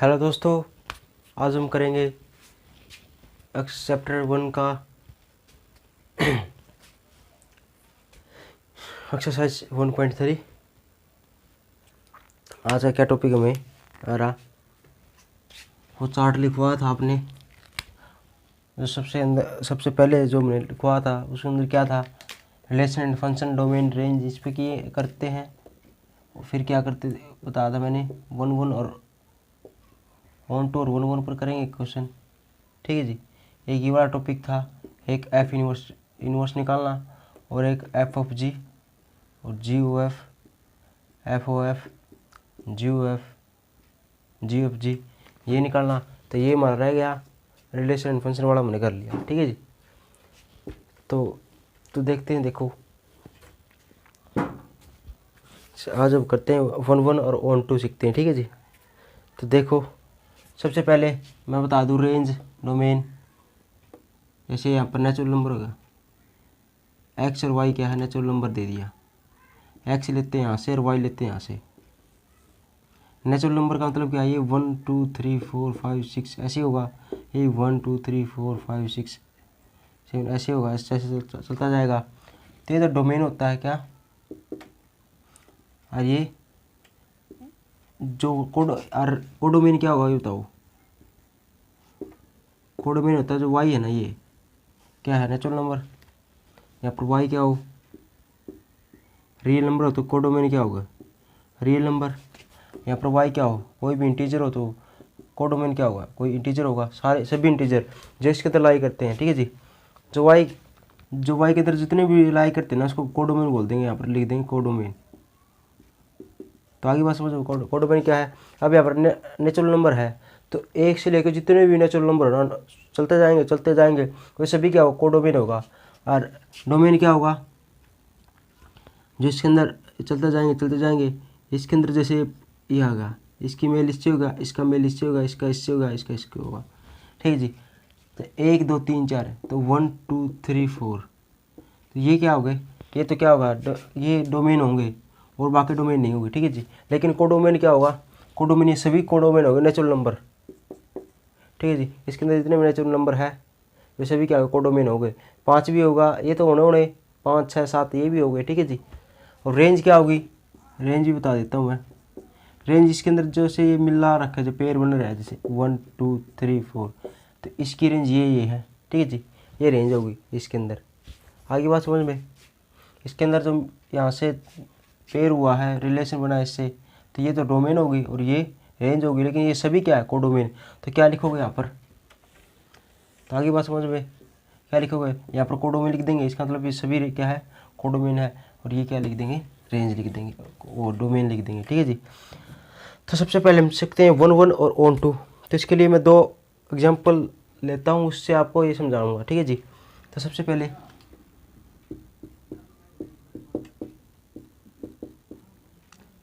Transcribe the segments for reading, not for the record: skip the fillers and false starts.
Hello दोस्तों, आज हम करेंगे चैप्टर 1 का एक्सरसाइज 1.3। आज का क्या टॉपिक हमें आ रहा, वो चार्ट लिखवाया था आपने। जो सबसे पहले जो हमने लिखवाया था उसके अंदर क्या था, relation and function, domain, range, इस पे किए करते हैं। और फिर क्या करते बताया था मैंने, 1 और 1 और 1 पर करेंगे क्वेश्चन। ठीक है जी। एक ये वाला टॉपिक था, एक एफ इनवर्स निकालना और एक एफ ऑफ जी और G O F O F, G O F, G of G, ये निकालना। तो ये हमारा रह गया, रिलेशन एंड फंक्शन वाला हमने कर लिया। ठीक है जी। तो देखते हैं, देखो आज अब करते हैं 1 और 1 सीखते हैं। ठीक है जी। तो देखो, सबसे पहले मैं बता दूं रेंज, डोमेन। जैसे यहाँ पर नेचुरल नंबर होगा, एक्स और वाई क्या है, नेचुरल नंबर दे दिया। एक्स लेते हैं यहाँ से और वाई लेते हैं यहाँ से। नेचुरल नंबर का मतलब क्या है, ये 1 2 3 4 5 6 ऐसे होगा। ये 1 2 3 4 5 6 7 ऐसे होगा, ऐसे ऐसे चलता जाएगा। तो ये तो डोमेन होता है क्या, और ये जो कोडोमेन क्या होगा ये बताओ। कोडोमेन होता है जो वाई है ना, ये क्या है, नेचुरल नंबर। यहाँ पर वाई क्या हो, रियल नंबर हो तो कोडोमेन क्या होगा, रियल नंबर। यहाँ पर वाई क्या हो, कोई भी इंटीजर हो तो कोडोमेन क्या होगा, कोई इंटीजर होगा। सारे सभी इंटीजर जो इसके अंदर लाई करते हैं। ठीक है जी। जो वाई के अंदर जितने भी लाई करते हैं ना, उसको कोडोमेन बोल देंगे। यहाँ पर लिख देंगे कोडोमेन। तो आगे बात समझो, कोडोमेन क्या है। अब यहाँ पर नेचुरल नंबर है, तो एक से लेकर जितने भी नेचुरल नंबर हो ना, चलते जाएंगे वो सभी क्या होगा, कोडोमेन होगा। और डोमेन क्या होगा, जो इसके अंदर चलते जाएंगे। इसके अंदर जैसे ये होगा, इसकी मेल इससे होगा, इसका मेल इससे होगा, इसका इससे होगा, इसका इसके होगा। ठीक है जी। तो 1 2 3 4, तो 1 2 3 4, तो ये क्या हो गए, ये तो क्या होगा, ये डोमेन होंगे और बाकी डोमेन नहीं होंगे। ठीक है जी। लेकिन कोडोमेन क्या होगा, कोडोमेन ये सभी कोडोमेन होंगे, नेचुरल नंबर। ठीक है जी। इसके अंदर जितने भी नेचुरल नंबर है वे सभी क्या होगा, कोडोमेन हो गए। 5 भी होगा, ये तो होने 5 6 7 ये भी हो गए। ठीक है जी। और रेंज क्या होगी, रेंज भी बता देता हूँ मैं। रेंज इसके अंदर जो से ये मिला रखा है, जो पेयर बन रहा है, जैसे 1 2 3 4, तो इसकी रेंज ये है। ठीक है जी। ये रेंज होगी इसके अंदर। आगे बात समझ में। इसके अंदर जो यहाँ से पेयर हुआ है, रिलेशन बना है इससे, तो ये तो डोमेन होगी और ये रेंज होगी। लेकिन ये सभी क्या है, कोडोमेन। तो क्या लिखोगे यहाँ पर, तो आगे बात समझ में, क्या लिखोगे यहाँ पर कोडोमेन लिख देंगे। इसका मतलब ये सभी क्या है, कोडोमेन है। और ये क्या लिख देंगे, रेंज लिख देंगे, वो डोमेन लिख देंगे। ठीक है जी। तो सबसे पहले हम सीखते हैं 1 और 1 तो इसके लिए मैं 2 एग्जाम्पल लेता हूँ, उससे आपको ये समझाऊंगा। ठीक है जी। तो सबसे पहले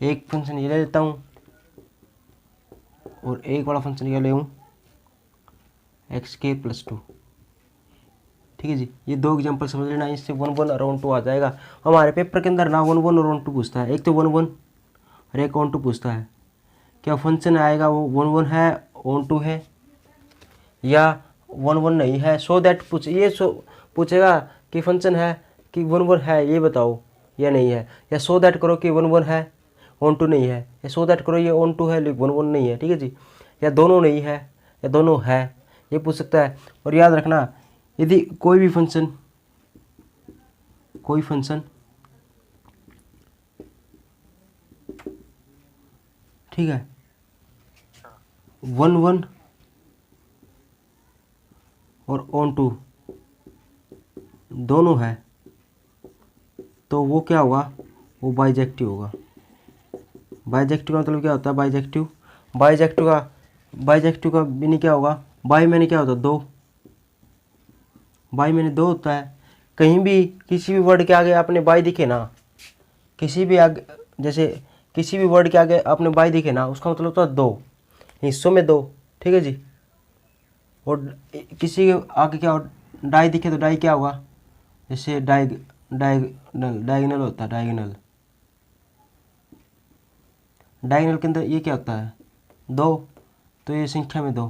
एक फंक्शन ये ले लेता हूँ और एक वाला फंक्शन ये ले xk+2। ठीक है जी। ये 2 एग्जांपल समझ लेना, इससे 1 और 1 आ जाएगा। हमारे पेपर के अंदर ना 1 और 1 पूछता है, एक तो 1 और एक 1 पूछता है। क्या फंक्शन आएगा वो 1 है 1 है या 1 नहीं है, सो दैट पूछेगा कि फंक्शन है कि 1 है, ये बताओ या नहीं है। या सो दैट करो कि 1 है 1 नहीं है, या सो दैट करो ये 1 है लेकिन 1 नहीं है। ठीक है जी। या दोनों नहीं है या दोनों है, ये पूछ सकता है। और याद रखना, यदि कोई फंक्शन ठीक है 1 और 1 दोनों है, तो वो क्या होगा, वो बाइजेक्टिव होगा। बाइजेक्टिव का मतलब क्या होता है, बाइजेक्टिव का मीनिंग क्या होगा, बाई मैंने क्या होता है, 2, बाई मैंने 2 होता है। कहीं भी किसी भी वर्ड के आगे आपने बाई दिखे ना, किसी भी आगे, जैसे किसी भी वर्ड के आगे आपने बाई दिखे ना, उसका मतलब होता है 2, हिस्सों में 2। ठीक है जी। और किसी के आगे क्या हो, डाई दिखे तो डाई क्या होगा, जैसे डायगोनल होता है, डायगोनल के अंदर ये क्या होता है, 2। तो ये संख्या में 2,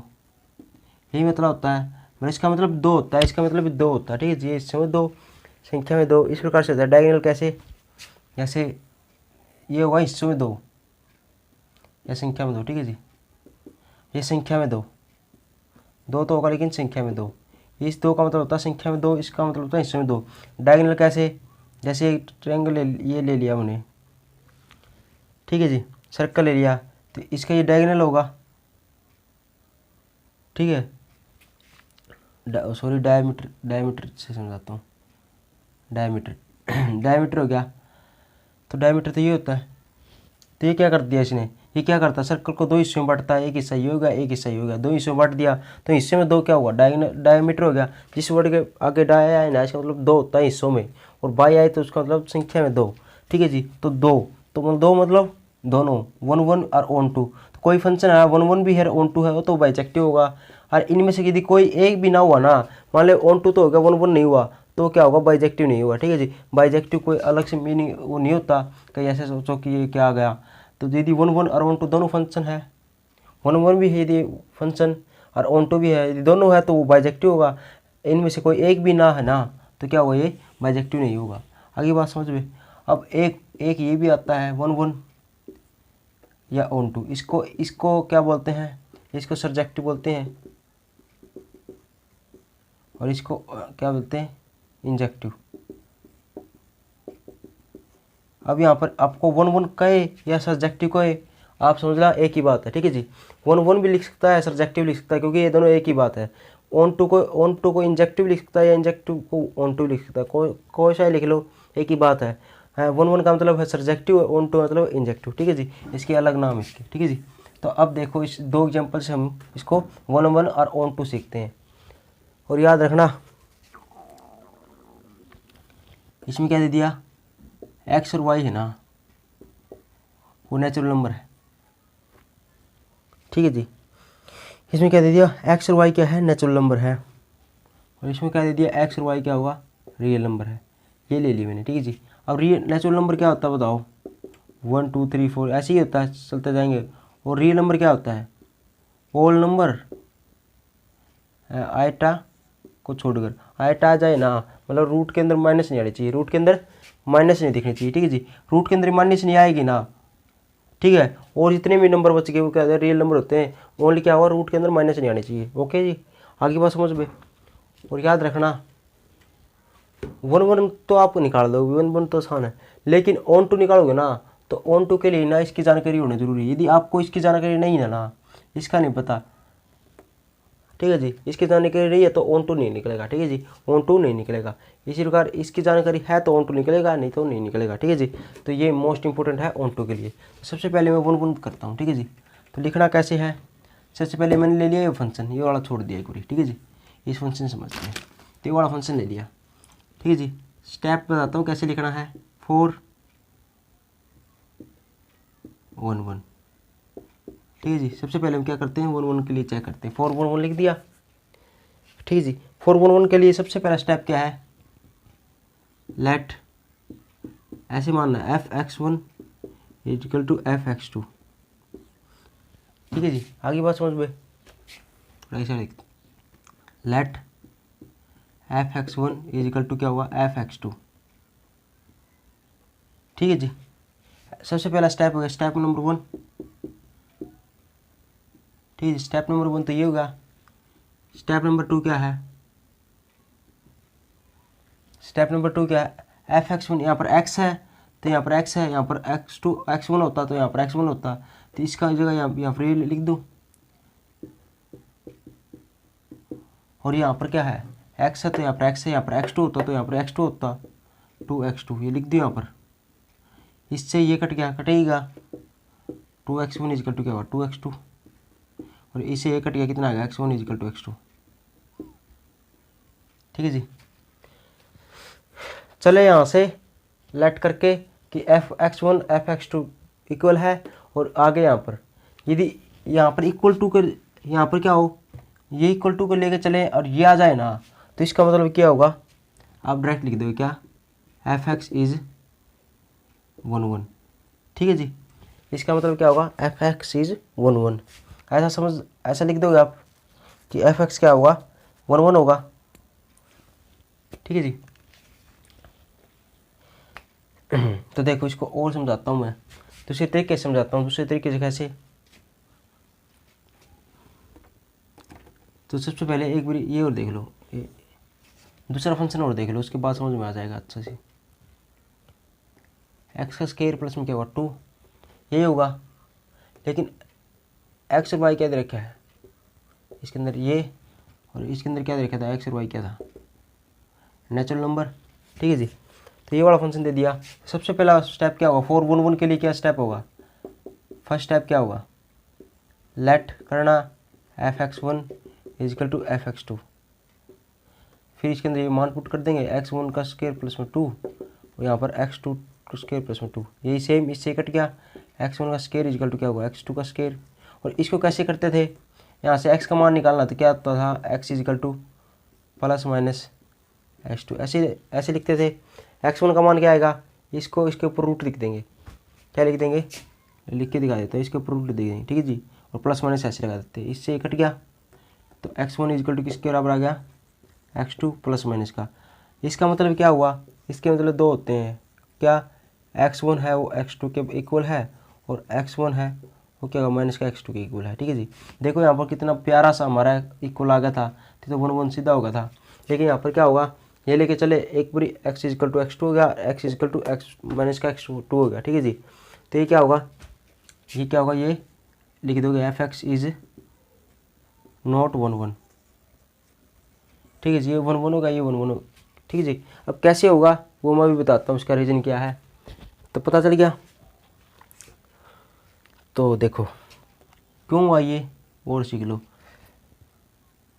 यही मतलब होता है। मतलब इसका मतलब 2 होता है, इसका मतलब भी 2 होता है, ठीक है जी। इसमें 2, संख्या में 2 इस प्रकार से होता है। डायगोनल कैसे, जैसे ये होगा हिस्सों में 2 या संख्या में 2, ठीक है जी। ये संख्या में 2 तो होगा, लेकिन संख्या में 2, इस 2 का मतलब होता है संख्या में 2, इसका मतलब होता है हिस्सों में 2। डायगोनल कैसे, जैसे एक ट्रायंगल ये ले लिया हमने, ठीक है जी, सर्कल ले लिया, तो इसका ये डायगोनल होगा, ठीक है। सॉरी डायमीटर से समझाता हूँ। डायमीटर डायमीटर हो गया, तो डायमीटर तो ये होता है। तो ये क्या कर दिया इसने, ये क्या करता है, सर्कल को 2 हिस्सों में बांटता है, एक हिस्सा ये होगा, एक हिस्सा ये होगा, 2 हिस्सों में बांट दिया, तो हिस्से में 2 क्या होगा, डायमीटर हो गया। जिस वर्ड के आगे डाय आए ना, इसका मतलब 2 होता है हिस्सों में, और बाई आए तो उसका मतलब संख्या में 2, ठीक है जी। तो 2, तो मतलब 2 मतलब दोनों 1 1 और ऑन टू। तो कोई फंक्शन है 1 1 भी है ऑन टू है तो बाइजेक्टिव होगा। और इनमें से यदि कोई एक भी ना हुआ ना, मान लो ऑन टू तो हो गया, 1 1 नहीं हुआ, तो क्या होगा, बाइजेक्टिव नहीं हुआ, ठीक है जी। बाइजेक्टिव कोई अलग से मीनिंग वो नहीं होता, कहीं ऐसे सोचो कि ये क्या आ गया। तो यदि 1 1 और ऑन टू दोनों फंक्शन है, 1 1 भी है यदि फंक्शन और ऑन टू भी है, यदि दोनों है तो वो बाइजेक्टिव होगा। इनमें से कोई एक भी ना है ना, तो क्या होगा, ये बाइजेक्टिव नहीं होगा। आगे बात समझ में। अब एक ये भी आता है 1 1 या ऑन टू, इसको क्या बोलते हैं, इसको सरजेक्टिव बोलते हैं, और इसको क्या बोलते हैं, इंजेक्टिव। अब यहाँ पर आपको 1 1 कहे या सब्जेक्टिव कहे, आप समझ ला एक ही बात है, ठीक है जी। 1 1 भी लिख सकता है, सब्जेक्टिव लिख सकता है, क्योंकि ये दोनों एक ही बात है। ऑन टू को इंजेक्टिव लिख सकता है, या इंजेक्टिव को ऑन टू लिख सकता है, कोई सा लिख लो, एक ही बात है। 1 1 का मतलब है सब्जेक्टिव, ऑन टू मतलब इंजेक्टिव, ठीक है जी। इसके अलग नाम है इसके, ठीक है जी। तो अब देखो इस 2 एग्जाम्पल से हम इसको 1 1 और ऑन टू सीखते हैं। और याद रखना, इसमें क्या दे दिया, एक्स और वाई है ना, वो नेचुरल नंबर है, ठीक है जी। इसमें क्या दे दिया, एक्स और वाई क्या है, नेचुरल नंबर है। और इसमें क्या दे दिया, एक्स और वाई क्या होगा, रियल नंबर है। ये ले ली मैंने, ठीक है जी। अब रियल नेचुरल नंबर क्या होता है बताओ, 1 2 3 4 ऐसे ही होता है, चलते जाएंगे। और रियल नंबर क्या होता है, होल नंबर, आयटा को छोड़कर, आयटा आ जाए ना, मतलब रूट के अंदर माइनस नहीं आनी चाहिए, रूट के अंदर माइनस नहीं दिखनी चाहिए, ठीक है जी। रूट के अंदर माइनस नहीं आएगी ना, ठीक है। और जितने भी नंबर बच गए वो क्या रियल नंबर होते हैं, ओनली क्या हुआ, रूट के अंदर माइनस नहीं आनी चाहिए, ओके जी। आगे बात समझ में। और याद रखना 1 1 तो आप निकाल दो, 1 1 तो आसान है, लेकिन ऑन टू निकालोगे ना, तो ऑन टू के लिए ना इसकी जानकारी होनी जरूरी है। यदि आपको इसकी जानकारी नहीं है ना, इसका नहीं पता, ठीक है जी, इसकी जानकारी नहीं है तो ऑन टू नहीं निकलेगा, ठीक है जी, ऑन टू नहीं निकलेगा। इसी प्रकार इसकी जानकारी है तो ऑन टू निकलेगा, नहीं तो नहीं निकलेगा, ठीक है जी। तो ये मोस्ट इंपॉर्टेंट है ऑन टू के लिए। तो सबसे पहले मैं 1 1 करता हूँ, ठीक है जी। तो लिखना कैसे है, सबसे पहले मैंने ले लिया ये फंक्शन, ये वाला छोड़ दिया पूरी, ठीक है जी। इस फंक्शन समझते हैं, तो ये वाला फंक्शन ले लिया, ठीक है जी। स्टेप बताता हूँ कैसे लिखना है, 4 1 1, ठीक है जी। सबसे पहले हम क्या करते हैं, 1 1 के लिए चेक करते हैं, 4 1 1 लिख दिया, ठीक है जी। 4 1 1 के लिए सबसे पहला स्टेप क्या है, लेट, ऐसे मानना है f(x1) इक्वल टू f(x2), ठीक है जी। आगे बात समझ में, ऐसा लिख, लेट f(x1) इक्वल टू क्या हुआ, f(x2), ठीक है जी। सबसे पहला स्टेप हो गया, स्टेप नंबर 1, ठीक है। स्टेप नंबर 1 तो ये होगा। स्टेप नंबर 2 क्या है, स्टेप नंबर 2 क्या है, f(x1), यहाँ पर x है तो यहाँ पर x है, यहाँ पर x2 x1 होता तो यहाँ पर x1 होता, तो इसका जगह यहाँ पर लिख दूँ। और यहाँ पर क्या है, x है तो यहाँ पर x है, यहाँ पर x2 होता तो यहाँ पर x2 होता, 2x2 ये लिख दूँ यहाँ पर। इससे ये कट गया, कटेगा 2x1 इजिकल टू क्या हुआ, 2x2, और इससे ये कट गया, कितना आ गया, x1 इजिकल टू x2, ठीक है जी। चले यहाँ से लेट करके कि f(x1) f(x2) इक्वल है, और आगे यहाँ पर यदि यहाँ पर इक्वल टू कर, यहाँ पर क्या हो, ये इक्वल टू को लेके चले और ये आ जाए ना, तो इसका मतलब क्या होगा, आप डायरेक्ट लिख दोगे क्या, f(x) इज 1 1, ठीक है जी। इसका मतलब क्या होगा, f(x) इज 1 1। ऐसा लिख दोगे आप कि एफ एक्स क्या होगा, 1 1 होगा। ठीक है जी। तो देखो इसको और समझाता हूँ मैं, दूसरे तरीके से समझाता हूँ। दूसरे तरीके से कैसे? तो सबसे पहले एक बार ये और देख लो, दूसरा फंक्शन और देख लो, उसके बाद समझ में आ जाएगा अच्छा से। एक्स का स्क्वायर प्लस में क्या होगा 2, यही होगा। लेकिन एक्स और वाई क्या दे रखा है इसके अंदर, ये, और इसके अंदर क्या दे रखा था, एक्स और वाई क्या था, नेचुरल नंबर। ठीक है जी। तो ये वाला फंक्शन दे दिया। सबसे पहला स्टेप क्या होगा, 4 1 1 के लिए क्या स्टेप होगा, फर्स्ट स्टेप क्या होगा, लेट करना f(x1) इजिकल टू f(x2), फिर इसके अंदर ये मान पुट कर देंगे, x1 का स्क्वायर प्लस में 2 और यहाँ पर x2 का स्क्वायर प्लस में 2, यही सेम इससे कट गया। x1 का स्क्वायर इजिकल टू क्या होगा, x2 का स्क्वायर। और इसको कैसे करते थे, यहाँ से x का मान निकालना तो क्या होता था, x is equal to plus minus x2, ऐसे लिखते थे। x1 का मान क्या आएगा, इसको इसके ऊपर रूट लिख देंगे। क्या लिख देंगे, लिख के दिखा देते हैं, इसके ऊपर रूट लिख देंगे। ठीक है जी। और प्लस माइनस ऐसे लगा देते हैं, इससे कट गया। तो x1 इजिकल टू किसके बराबर आ गया, x2 प्लस माइनस का। इसका मतलब क्या हुआ, इसके मतलब दो होते हैं, क्या x1 है वो x2 के इक्वल है, और x1 है वो क्या होगा, माइनस का x2 के इक्वल है। ठीक है जी। देखो यहाँ पर कितना प्यारा सा हमारा इक्वल आ गया था, तो 1 1 सीधा हो गया था। लेकिन यहाँ पर क्या होगा, ये लेके चले एक बारी x इजिकल टू x2 हो गया, x is equal to x minus का x2 हो गया। ठीक है जी। तो ये क्या होगा, ये लिख दोगे f(x) इज नॉट 1 1। ठीक है जी। ये 1 1 होगा, ये 1 1 होगा। ठीक है जी। अब कैसे होगा वो मैं भी बताता हूँ, उसका रीज़न क्या है, तो पता चल गया। तो देखो क्यों हुआ ये, और सीख लो।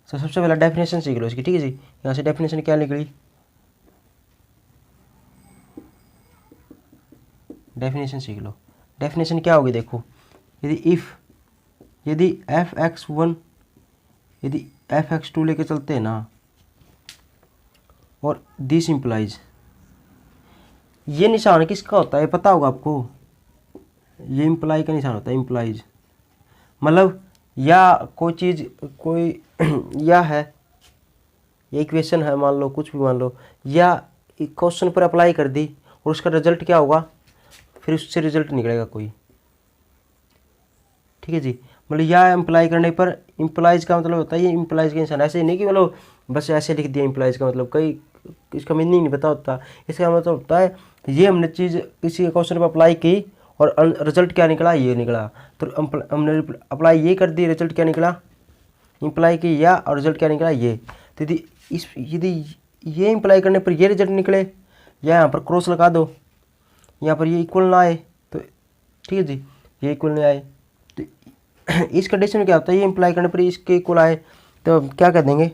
सबसे पहला डेफिनेशन सीख लो इसकी। ठीक है जी। यहाँ से डेफिनेशन क्या निकली, डेफिनेशन सीख लो। डेफिनेशन क्या होगी, देखो, यदि f(x1) यदि f(x2) लेके चलते हैं ना, और दिस इम्प्लाइज, ये निशान किसका होता है पता होगा आपको, ये इम्प्लाई का निशान होता है, इम्प्लाइज मतलब या कोई चीज़ कोई या है, ये इक्वेशन है मान लो, कुछ भी मान लो, या क्वेश्चन पर अप्लाई कर दी और उसका रिजल्ट क्या होगा, फिर उससे रिजल्ट निकलेगा कोई। ठीक है जी। मतलब या इम्प्लाई करने पर, इम्प्लाइज का मतलब होता है, ये इम्प्लाइज का निशान, ऐसे ही नहीं कि मतलब बस ऐसे लिख दिया इम्प्लाइज का मतलब, कई इसका मीनिंग नहीं पता होता। इसका मतलब होता है ये हमने चीज़ किसी क्वेश्चन पर अप्लाई की और रिजल्ट क्या निकला, ये निकला, तो हमने अप्लाई ये कर दी, रिजल्ट क्या निकला, इम्प्लाई की या, और रिजल्ट क्या निकला ये। तो यदि ये इम्प्लाई करने पर ये रिजल्ट निकले, या यहाँ पर क्रॉस लगा दो, यहाँ पर ये इक्वल ना आए तो, ठीक है जी, ये इक्वल नहीं आए तो इस कंडीशन में क्या होता है, ये इम्प्लाई करने पर इसके इक्वल आए तो क्या कह देंगे,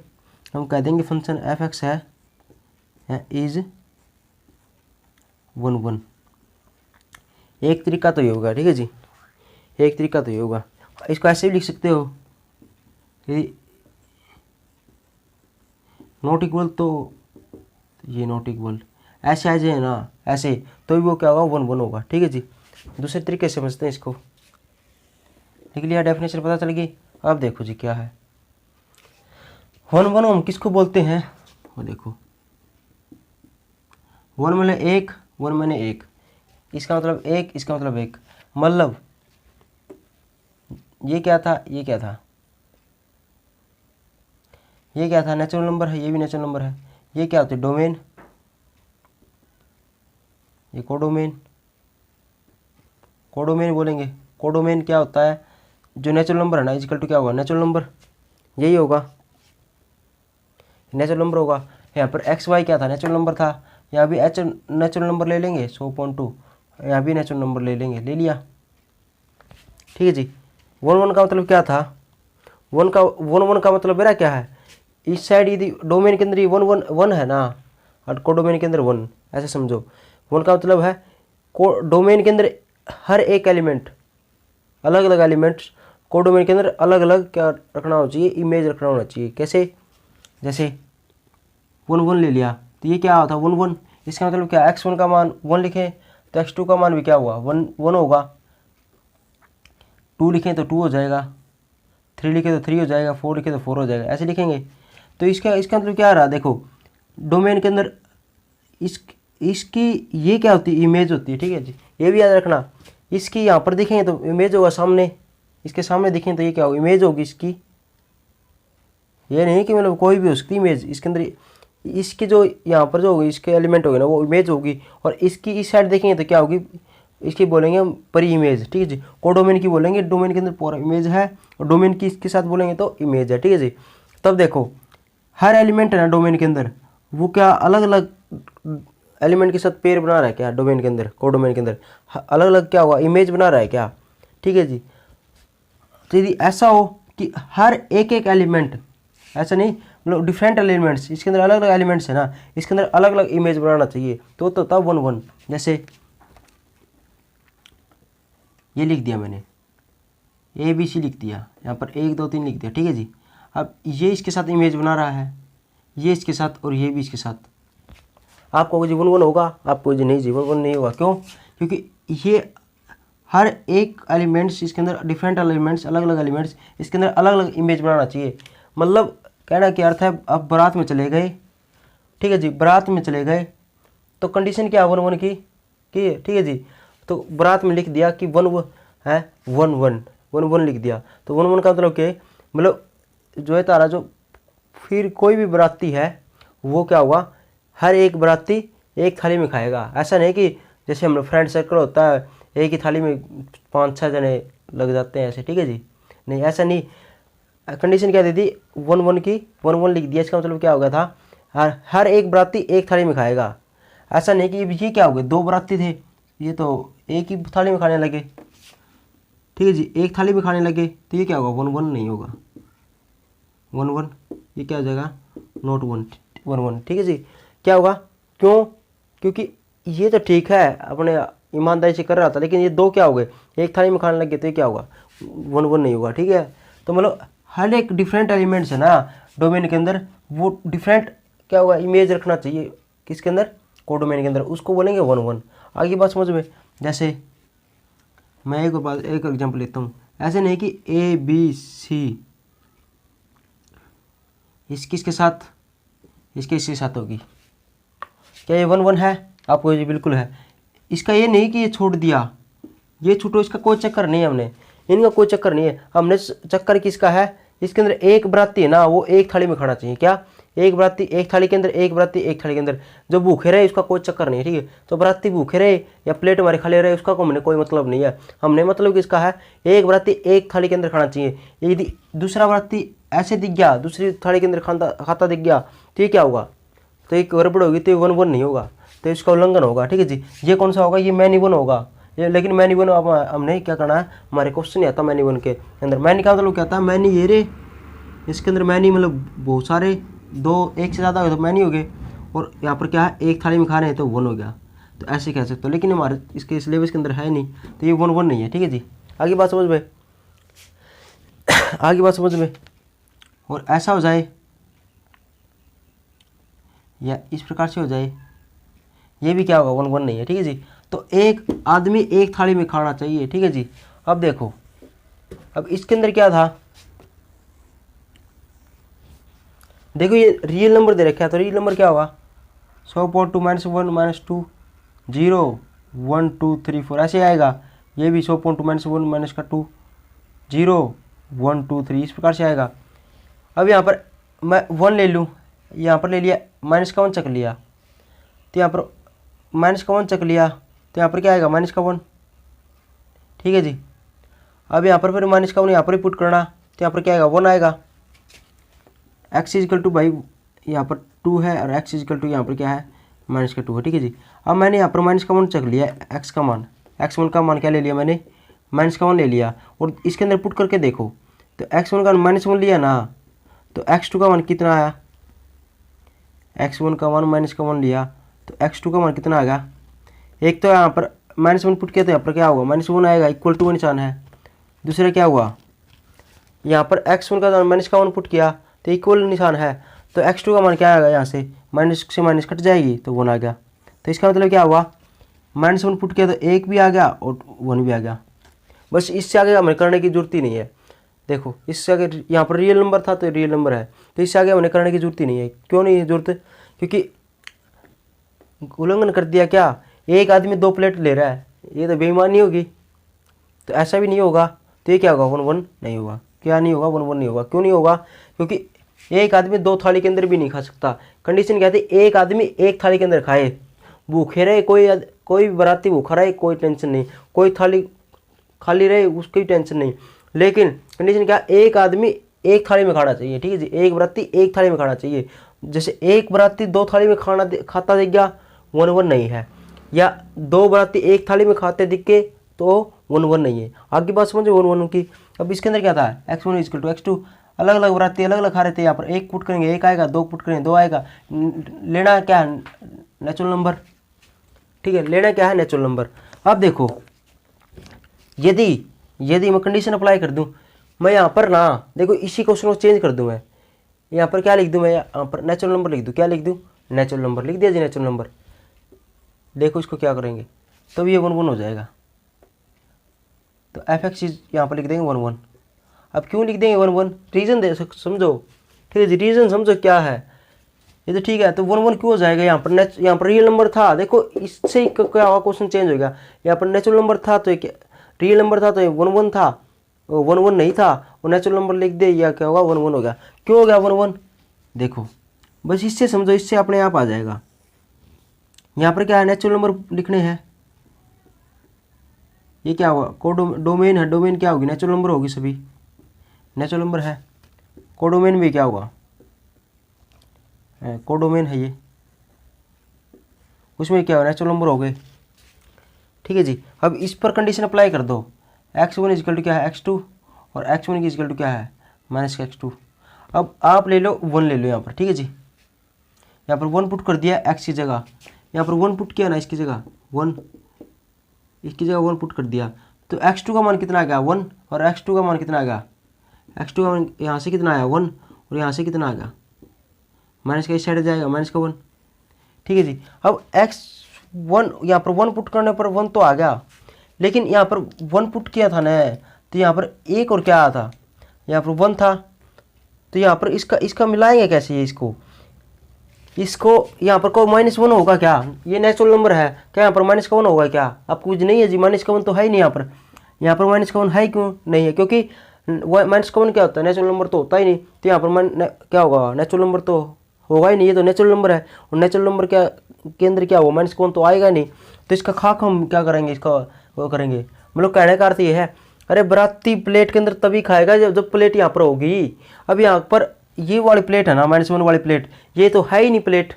हम कह देंगे फंक्शन f(x) है इज 1 1। एक तरीका तो ये होगा। ठीक है जी। एक तरीका तो ये होगा। इसको ऐसे भी लिख सकते हो, यदि नॉट इक्वल तो ये नॉट इक्वल, ऐसे आ जाए ना ऐसे, तो भी वो क्या होगा, 1 1 होगा। ठीक है जी। दूसरे तरीके से समझते हैं इसको। लिख लिया, डेफिनेशन पता चल गई। अब देखो जी क्या है, 1 1 हम किसको बोलते हैं, वो देखो 1 मैंने 1, 1 मैंने 1, इसका मतलब 1, इसका मतलब 1, मतलब ये क्या था, ये क्या था, ये क्या था, नेचुरल नंबर है, ये भी नेचुरल नंबर है। ये क्या होता है, डोमेन, ये कोडोमेन, कोडोमेन बोलेंगे। कोडोमेन क्या होता है, जो नेचुरल नंबर है ना, इजिकल टू क्या होगा, नेचुरल नंबर, यही होगा, नेचुरल नंबर होगा। यहाँ पर एक्स वाई क्या था, नेचुरल नंबर था, यहाँ भी एच नेचुरल नंबर ले लेंगे 100.2, यहाँ भी नेचुरल नंबर ले लेंगे, ले लिया। ठीक है जी। 1 1 का मतलब क्या था, 1 1 का मतलब मेरा क्या है, इस साइड यदि डोमेन के अंदर ये 1 1 1 है ना, और कोडोमेन के अंदर 1, ऐसे समझो। 1 का मतलब है डोमेन के अंदर हर एक एलिमेंट, अलग अलग एलिमेंट्स कोडोमेन के अंदर अलग अलग क्या रखना होना चाहिए, इमेज रखना होना चाहिए। कैसे, जैसे 1 1 ले लिया तो ये क्या था 1 1, इसका मतलब क्या, x1 का मान 1 लिखें तो x2 का मान भी क्या हुआ 1 1 होगा, 2 लिखें तो 2 हो जाएगा, 3 लिखे तो 3 हो जाएगा, 4 लिखे तो 4 हो जाएगा, ऐसे लिखेंगे। तो इसका मतलब क्या आ रहा, देखो डोमेन के अंदर इसकी ये क्या होती है, इमेज होती है, ठीक है जी, ये भी याद रखना। इसकी यहाँ पर देखेंगे तो इमेज होगा सामने, इसके सामने देखें तो ये क्या होगा, इमेज होगी इसकी। ये नहीं कि मतलब कोई भी हो सकती इमेज, इसके अंदर इसकी जो यहाँ पर जो होगी इसके एलिमेंट होगी ना वो इमेज होगी, और इसकी इस साइड देखेंगे तो क्या होगी, इसकी बोलेंगे हम परी इमेज, ठीक है जी। कोडोमेन की बोलेंगे, डोमेन के अंदर पूरा इमेज है, और डोमेन की इसके साथ बोलेंगे तो इमेज है, ठीक है जी। तब देखो हर एलिमेंट है ना डोमेन के अंदर, वो क्या अलग अलग एलिमेंट के साथ पेयर बना रहा है क्या, डोमेन के अंदर, कोडोमेन के अंदर अलग अलग क्या हुआ, इमेज बना रहा है क्या, ठीक है जी। तो यदि ऐसा हो कि हर एक एलिमेंट, ऐसा नहीं मतलब डिफरेंट एलिमेंट्स, इसके अंदर अलग अलग एलिमेंट्स है ना, इसके अंदर अलग अलग इमेज बनाना चाहिए, तो तब 1 1। जैसे ये लिख दिया मैंने, ABC लिख दिया, यहाँ पर 1 2 3 लिख दिया, ठीक है जी। अब ये इसके साथ इमेज बना रहा है, ये इसके साथ और ये भी इसके साथ, आपको जीवन 1 होगा, आपको जी नहीं जीवन 1 नहीं होगा। क्यों? क्योंकि ये हर एक एलिमेंट्स, इसके अंदर डिफरेंट एलिमेंट्स, अलग अलग एलिमेंट्स, इसके अंदर अलग अलग इमेज बनाना चाहिए। मतलब कहना क्या अर्थ है, अब बारात में चले गए, ठीक है जी, बारात में चले गए तो कंडीशन क्या 1 1 की, ठीक है जी। तो बारात में लिख दिया कि 1 है 1 1 1 1 लिख दिया, तो 1 1 का मतलब क्या, मतलब जो है तारा जो फिर कोई भी बाराती है वो क्या होगा, हर एक बाराती एक थाली में खाएगा। ऐसा नहीं कि जैसे हम लोग फ्रेंड सर्कल होता है एक ही थाली में 5-6 जने लग जाते हैं ऐसे, ठीक है जी, नहीं ऐसा नहीं। कंडीशन क्या दी थी 1 1 की, 1 1 लिख दिया, इसका मतलब क्या हो गया था, हर एक बाराती एक थाली में खाएगा। ऐसा नहीं कि ये क्या हो गया, 2 बाराती थे, ये तो एक ही थाली में खाने लगे, ठीक है जी, एक थाली में खाने लगे, तो ये क्या होगा 1 1 नहीं होगा, 1 1 ये क्या हो जाएगा, नॉट 1 1, ठीक है जी। क्या होगा, क्यों? क्योंकि ये तो ठीक है अपने ईमानदारी से कर रहा था, लेकिन ये 2 क्या हो गए, एक थाली में खाने लग गए, तो ये क्या होगा 1 1 नहीं होगा, ठीक है। तो मतलब हर एक डिफरेंट एलिमेंट्स है ना डोमेन के अंदर, वो डिफरेंट क्या होगा, इमेज रखना चाहिए किसके अंदर, कोडोमेन के अंदर, उसको बोलेंगे 1 1। आगे बात समझ में। जैसे मैं एक एग्जाम्पल लेता हूँ, ऐसे नहीं कि ABC इसके साथ इसके साथ होगी, क्या ये 1 1 है, आपको ये बिल्कुल है। इसका ये नहीं कि ये छोड़ दिया, ये छूटो, इसका कोई चक्कर नहीं है, हमने इनका कोई चक्कर नहीं है, हमने चक्कर किसका है, इसके अंदर एक बराती है ना वो एक थाली में खाना चाहिए, क्या एक बराती एक थाली के अंदर, एक बराती एक थाली के अंदर, जो भूखे रहे उसका कोई चक्कर नहीं है, ठीक है। तो बराती भूखे रहे या प्लेट हमारे खाली रहे उसका हमने कोई मतलब नहीं है, हमने मतलब किसका है, एक बराती एक थाली के अंदर खाना चाहिए। यदि दूसरा बराती ऐसे दिख गया, दूसरी थाली के अंदर खाता दिख गया, तो ये क्या होगा, तो एक गड़बड़ होगी, तो 1 1 नहीं होगा, तो इसका उल्लंघन होगा, ठीक है जी। ये कौन सा होगा, ये मैनी 1 होगा, ये लेकिन मैनी 1 अब हमने क्या करना है, हमारे क्वेश्चन नहीं आता मैनी 1 के अंदर। मैनी का मतलब क्या था, मैनी ये रे, इसके अंदर मैनी मतलब बहुत सारे, 2 1 से ज़्यादा हो तो मैनी हो गए, और यहाँ पर क्या है एक थाली में खा रहे हैं तो 1 हो गया, तो ऐसे कह सकते हो, लेकिन हमारे इसके सिलेबस के अंदर है नहीं, तो ये 1 1 नहीं है, ठीक है जी। आगे बात समझ में आगे बात समझ में। और ऐसा हो जाए या इस प्रकार से हो जाए, ये भी क्या होगा 1 1 नहीं है, ठीक है जी। तो एक आदमी एक थाली में खाना चाहिए, ठीक है जी। अब देखो, अब इसके अंदर क्या था, देखो ये रियल नंबर दे रखा है, तो रियल नंबर क्या होगा 100.2 -1 -2 0 1 2 3 4 ऐसे आएगा। ये भी 100.2 -1 -2 0 1 2 3 इस प्रकार से आएगा। अब यहाँ पर मैं 1 ले लूँ, यहाँ पर ले लिया -1 चक लिया, तो यहाँ पर -1 चक लिया, तो यहाँ पर क्या आएगा -1, ठीक है जी। अब यहाँ पर फिर -1 यहाँ पर ही पुट करना, तो यहाँ पर क्या आएगा 1 आएगा। x इजिकल टू भाई यहाँ पर 2 है, और x इजिकल टू यहाँ पर क्या है -2 है, ठीक है जी। अब मैंने यहाँ पर -1 चक लिया, x का मान, x1 का मान क्या ले लिया मैंने -1 ले लिया, और इसके अंदर पुट करके देखो, तो x1 का -1 लिया ना, तो x2 का मान कितना आया, x1 का मान -1 लिया, तो x2 का मान कितना आएगा, एक तो यहाँ पर -1 पुट किया तो यहाँ पर क्या होगा -1 आएगा, इक्वल टू निशान है। दूसरा क्या हुआ, यहाँ पर x1 का -1 पुट किया तो इक्वल निशान है, तो x2 का मान क्या आएगा, यहाँ से माइनस से माइनस कट जाएगी तो 1 आ गया। तो इसका मतलब क्या हुआ, -1 पुट किया तो 1 भी आ गया और 1 भी आ गया। बस इससे आगे हमें करने की जरूरत ही नहीं है। देखो इससे आगे यहाँ पर रियल नंबर था तो रियल नंबर है, तो इससे आगे हमने करने की जरूरत ही नहीं है। क्यों नहीं है जरूरत? क्योंकि उल्लंघन कर दिया क्या, एक आदमी 2 प्लेट ले रहा है, ये तो बेईमानी होगी, तो ऐसा भी नहीं होगा। तो ये क्या होगा, 1 1 नहीं होगा। क्या नहीं होगा, 1 1 नहीं होगा। क्यों नहीं होगा? क्योंकि एक आदमी 2 थाली के अंदर भी नहीं खा सकता। कंडीशन क्या थी, एक आदमी एक थाली के अंदर खाए, भूखे रहे, कोई बाराती भूखा रहे, कोई टेंशन नहीं, कोई थाली खाली रहे उसकी टेंशन नहीं। लेकिन कंडीशन क्या, एक आदमी एक थाली में खाना चाहिए। ठीक है जी, एक बाराती एक थाली में खाना चाहिए। जैसे एक बाराती 2 थाली में खाता दिख गया, 1 1 नहीं है। या 2 बाराती एक थाली में खाते दिख के तो 1 1 नहीं है। आगे बात समझो 1 1 की। अब इसके अंदर क्या था, x1 = x2, अलग अलग बाराती अलग अलग खा रहे थे। यहाँ पर 1 पुट करेंगे 1 आएगा, 2 पुट करेंगे 2 आएगा। लेना क्या है, नेचुरल नंबर। ठीक है, लेना क्या है, नेचुरल नंबर। अब देखो यदि मैं कंडीशन अप्लाई कर दूं, मैं यहाँ पर ना देखो इसी क्वेश्चन को चेंज कर दूं, मैं यहाँ पर क्या लिख दूं, मैं यहाँ पर नेचुरल नंबर लिख दूं। क्या लिख दूं, नेचुरल नंबर लिख दिया जी, नेचुरल नंबर। देखो इसको क्या करेंगे, तब ये 1 1 हो जाएगा। तो fx यहाँ पर लिख देंगे 1 1। अब क्यों लिख देंगे 1 1, रीजन दे समझो। ठीक है जी, रीजन समझो क्या है ये, तो ठीक है। तो 1 1 क्यों हो जाएगा, यहाँ पर रियल नंबर था। देखो इससे ही क्या हुआ, क्वेश्चन चेंज हो गया। यहाँ पर नेचुरल नंबर था तो रियल नंबर था तो 1 1 था, 1 1 नहीं था, और नेचुरल नंबर लिख दे, या क्या होगा, 1 1 हो गया। क्यों हो गया 1 1, देखो बस इससे समझो, इससे अपने आप आ जाएगा। यहाँ पर क्या है, नेचुरल नंबर लिखने हैं। ये क्या हुआ, कोडोमेन है, डोमेन क्या होगी, नेचुरल नंबर होगी, सभी नेचुरल नंबर है। कोडोमेन भी क्या होगा, कोडोमेन है ये, उसमें क्या हो, नेचुरल नंबर हो गए। ठीक है जी, अब इस पर कंडीशन अप्लाई कर दो। x1 = क्या है, x2, और x1 की = क्या है, -x2। अब आप ले लो 1 ले लो यहाँ पर। ठीक है जी, यहाँ पर 1 पुट कर दिया x की जगह, यहाँ पर 1 पुट किया ना, इसकी जगह 1, इसकी जगह 1 पुट कर दिया। तो x2 का मान कितना आ गया, 1, और x2 का मान कितना आ गया, x2 का मान यहाँ से कितना आया, 1, और यहाँ से कितना आ गया, माइनस का इस साइड जाएगा, -1। ठीक है जी, अब x1 यहाँ पर 1 पुट करने पर 1 तो आ गया, लेकिन यहाँ पर 1 पुट किया था ना, तो यहाँ पर एक और क्या आया था, यहाँ पर 1 था, तो यहाँ पर इसका मिलाएंगे कैसे, ये इसको यहाँ पर कोई -1 होगा क्या, ये नेचुरल नंबर है क्या, यहाँ पर -1 होगा क्या, आपको कुछ नहीं है जी, -1 तो है ही नहीं यहाँ पर -1 है, क्यों नहीं है, क्योंकि -1 क्या होता है, नेचुरल नंबर तो होता ही नहीं। तो यहाँ पर क्या होगा, नेचुरल नंबर तो होगा ही नहीं, ये तो नेचुरल नंबर है, और नेचुरल नंबर क्या के अंदर क्या होगा, -1 तो आएगा नहीं। तो इसका खाक हम क्या करेंगे, इसका वो करेंगे, मतलब कहने का अर्थ ये है, अरे बराती प्लेट के अंदर तभी खाएगा जब प्लेट यहाँ पर होगी। अब यहाँ पर ये वाली प्लेट है ना, -1 वाली प्लेट, ये तो है ही नहीं प्लेट,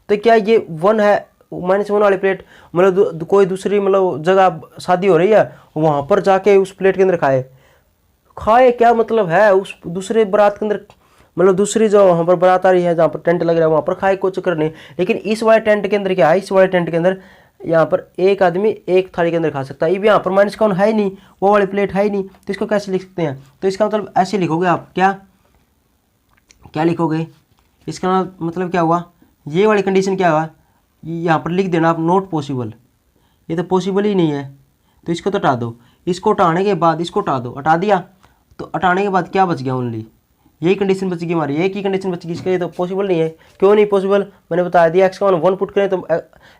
तो क्या ये 1 है, -1 वाली प्लेट, मतलब कोई दूसरी मतलब जगह शादी हो रही है, वहाँ पर जाके उस प्लेट के अंदर खाए क्या मतलब है, उस दूसरे बारात के अंदर, मतलब दूसरी जो वहाँ पर बारात आ रही है, जहाँ पर टेंट लग रहा है, वहाँ पर खाए, कोई चक्कर नहीं। लेकिन इस वाले टेंट के अंदर क्या है, इस वाले टेंट के अंदर यहाँ पर एक आदमी एक थाली के अंदर खा सकता है। ये यहाँ पर -1 है ही नहीं, वो वाली प्लेट है ही नहीं, तो इसको कैसे लिख सकते हैं, तो इसका मतलब ऐसे लिखोगे आप, क्या लिखोगे, इसका मतलब क्या हुआ, ये वाली कंडीशन क्या हुआ, यहाँ पर लिख देना आप नॉट पॉसिबल, ये तो पॉसिबल ही नहीं है, तो इसको तो हटा दो। इसको हटाने के बाद इसको हटा दो, हटा दिया, तो हटाने के बाद क्या बच गया, ओनली यही कंडीशन बच गई हमारी, एक ही कंडीशन बच गई, इसके लिए तो पॉसिबल नहीं है। क्यों नहीं पॉसिबल, मैंने बता दिया, x का मान 1 पुट करें तो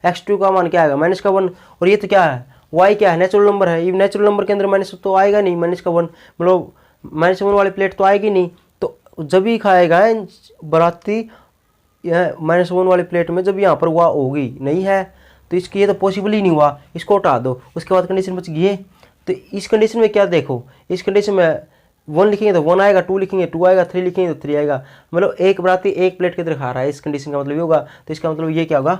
x2 का मान क्या आएगा, -1, और ये तो क्या है, y क्या है, नेचुरल नंबर है, ये नेचुरल नंबर के अंदर माइनस तो आएगा नहीं, -1 मतलब -1 वाली प्लेट तो आएगी नहीं, तो जब ही खाएगा बराती यह -1 वाली प्लेट में, जब यहाँ पर वह होगी, नहीं है तो इसकी ये तो पॉसिबल ही नहीं हुआ, इसको हटा दो। उसके बाद कंडीशन बच गई है, तो इस कंडीशन में क्या देखो, इस कंडीशन में 1 लिखेंगे तो 1 आएगा, 2 लिखेंगे 2 आएगा, 3 लिखेंगे तो 3 आएगा, मतलब एक बराती एक प्लेट के अंदर खा रहा है, इस कंडीशन का मतलब ये होगा, तो इसका मतलब ये क्या होगा,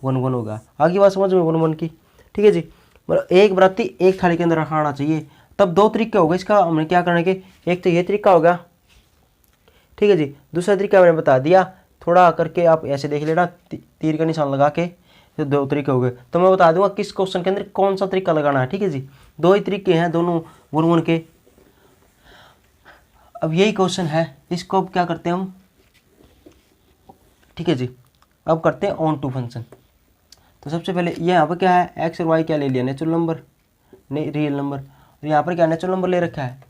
1 1 होगा। आगे बात समझ में 1 1 की। ठीक है जी, मतलब एक बराती एक थाली के अंदर खाना चाहिए। तब 2 तरीके हो गए इसका, हमने क्या करने के, एक तो ये तरीका होगा, ठीक है जी, दूसरा तरीका मैंने बता दिया, थोड़ा करके आप ऐसे देख लेना, तीर का निशान लगा के, तो 2 तरीके हो गए। तो मैं बता दूंगा किस क्वेश्चन के अंदर कौन सा तरीका लगाना है। ठीक है जी, 2 ही तरीके हैं, दोनों 1 1 के। अब यही क्वेश्चन है, इसको अब क्या करते हैं हम, ठीक है जी, अब करते हैं ऑन टू फंक्शन। तो सबसे पहले ये यहाँ पर क्या है, एक्स और वाई क्या ले लिया, नेचुरल नंबर नहीं रियल नंबर, और यहाँ पर क्या नेचुरल नंबर ले रखा है,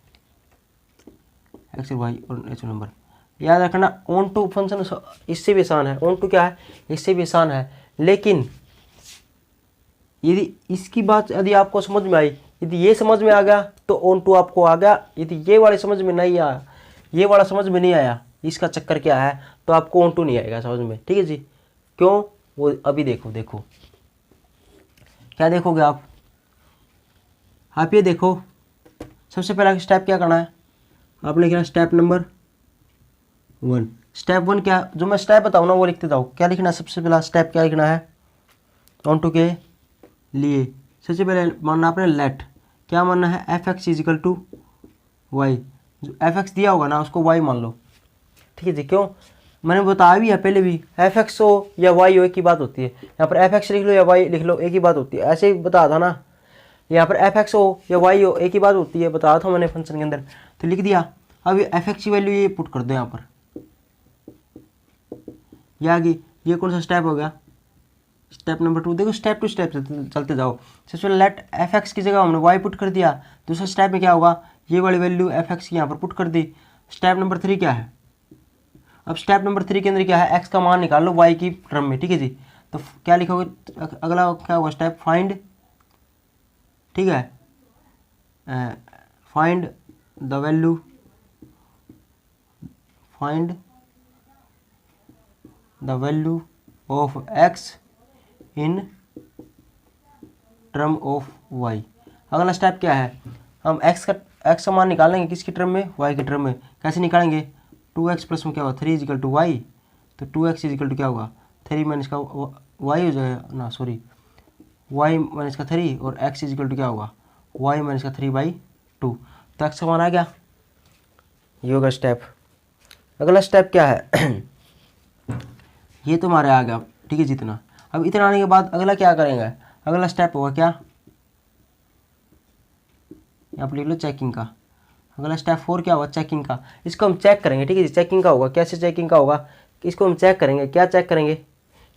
एक्स और वाई और नेचुरल नंबर। याद रखना ऑन टू फंक्शन इससे भी आसान है, ऑन टू क्या है इससे भी आसान है, लेकिन यदि इसकी बात यदि आपको समझ में आई, यदि ये समझ में आ गया तो ऑन टू आपको आ गया, यदि ये वाले समझ में नहीं आया, ये वाला समझ में नहीं आया इसका चक्कर क्या है, तो आपको ऑन टू नहीं आएगा समझ में। ठीक है जी, क्यों वो अभी देखो क्या देखोगे आप ये देखो। सबसे पहला स्टेप क्या करना है, आपने लिखना स्टेप नंबर 1। स्टेप 1 क्या, जो मैं स्टेप बताऊँ ना वो लिखते जाओ। क्या लिखना है सबसे पहला स्टेप, क्या लिखना है ऑन टू के लिए। सबसे पहले मानना आपने लेट, क्या मानना है f x is equal to y. जो एफ एक्स दिया होगा ना उसको वाई मान लो। ठीक है जी, क्यों मैंने बताया भी है पहले भी, एफ एक्स हो या वाई हो एक ही बात होती है। यहाँ पर एफ एक्स लिख लो या वाई लिख लो एक ही बात होती है, ऐसे ही बता था ना। यहाँ पर एफ एक्स हो या वाई हो एक ही बात होती है, बताया था मैंने फंक्शन के अंदर, तो लिख दिया। अब ये एफ एक्स की वैल्यू ये पुट कर दो यहाँ पर, ये आ गई। ये कौन सा स्टेप हो गया, स्टेप नंबर 2। देखो स्टेप टू स्टेप चलते जाओ। सबसे पहले लेट एफ एक्स की जगह हमने वाई पुट कर दिया। दूसरे स्टेप में क्या होगा, ये वाली वैल्यू एफ एक्स की यहाँ पर पुट कर दी। स्टेप नंबर 3 क्या है, अब स्टेप नंबर 3 के अंदर क्या है, एक्स का मान निकाल लो वाई की टर्म में। ठीक है जी, तो क्या लिखोगे, अगला क्या होगा स्टेप फाइंड, ठीक है, find the value, find the value of x in term of y. अगला स्टेप क्या है, हम एक्स का मान निकालेंगे किसकी टर्म में, वाई की टर्म में। कैसे निकालेंगे, 2x प्लस में क्या होगा 3 इजिकल टू वाई, तो 2x इजिकल टू क्या होगा 3 माइनस का वाई हो जाएगा ना, सॉरी वाई माइनस का 3 और x इजिकल टू क्या होगा वाई माइनस का 3/2। तो x का मान आ गया, ये होगा स्टेप। अगला स्टेप क्या है ये तो हमारे आ गया। ठीक है जितना, अब इतना आने के बाद अगला क्या करेंगे, अगला स्टेप होगा क्या, यहाँ पर लिख लो चेकिंग का। अगला स्टेप 4 क्या होगा, चेकिंग का। इसको हम चेक करेंगे। ठीक है जी, चेकिंग का होगा। कैसे चेकिंग का होगा, इसको हम चेक करेंगे। क्या चेक करेंगे,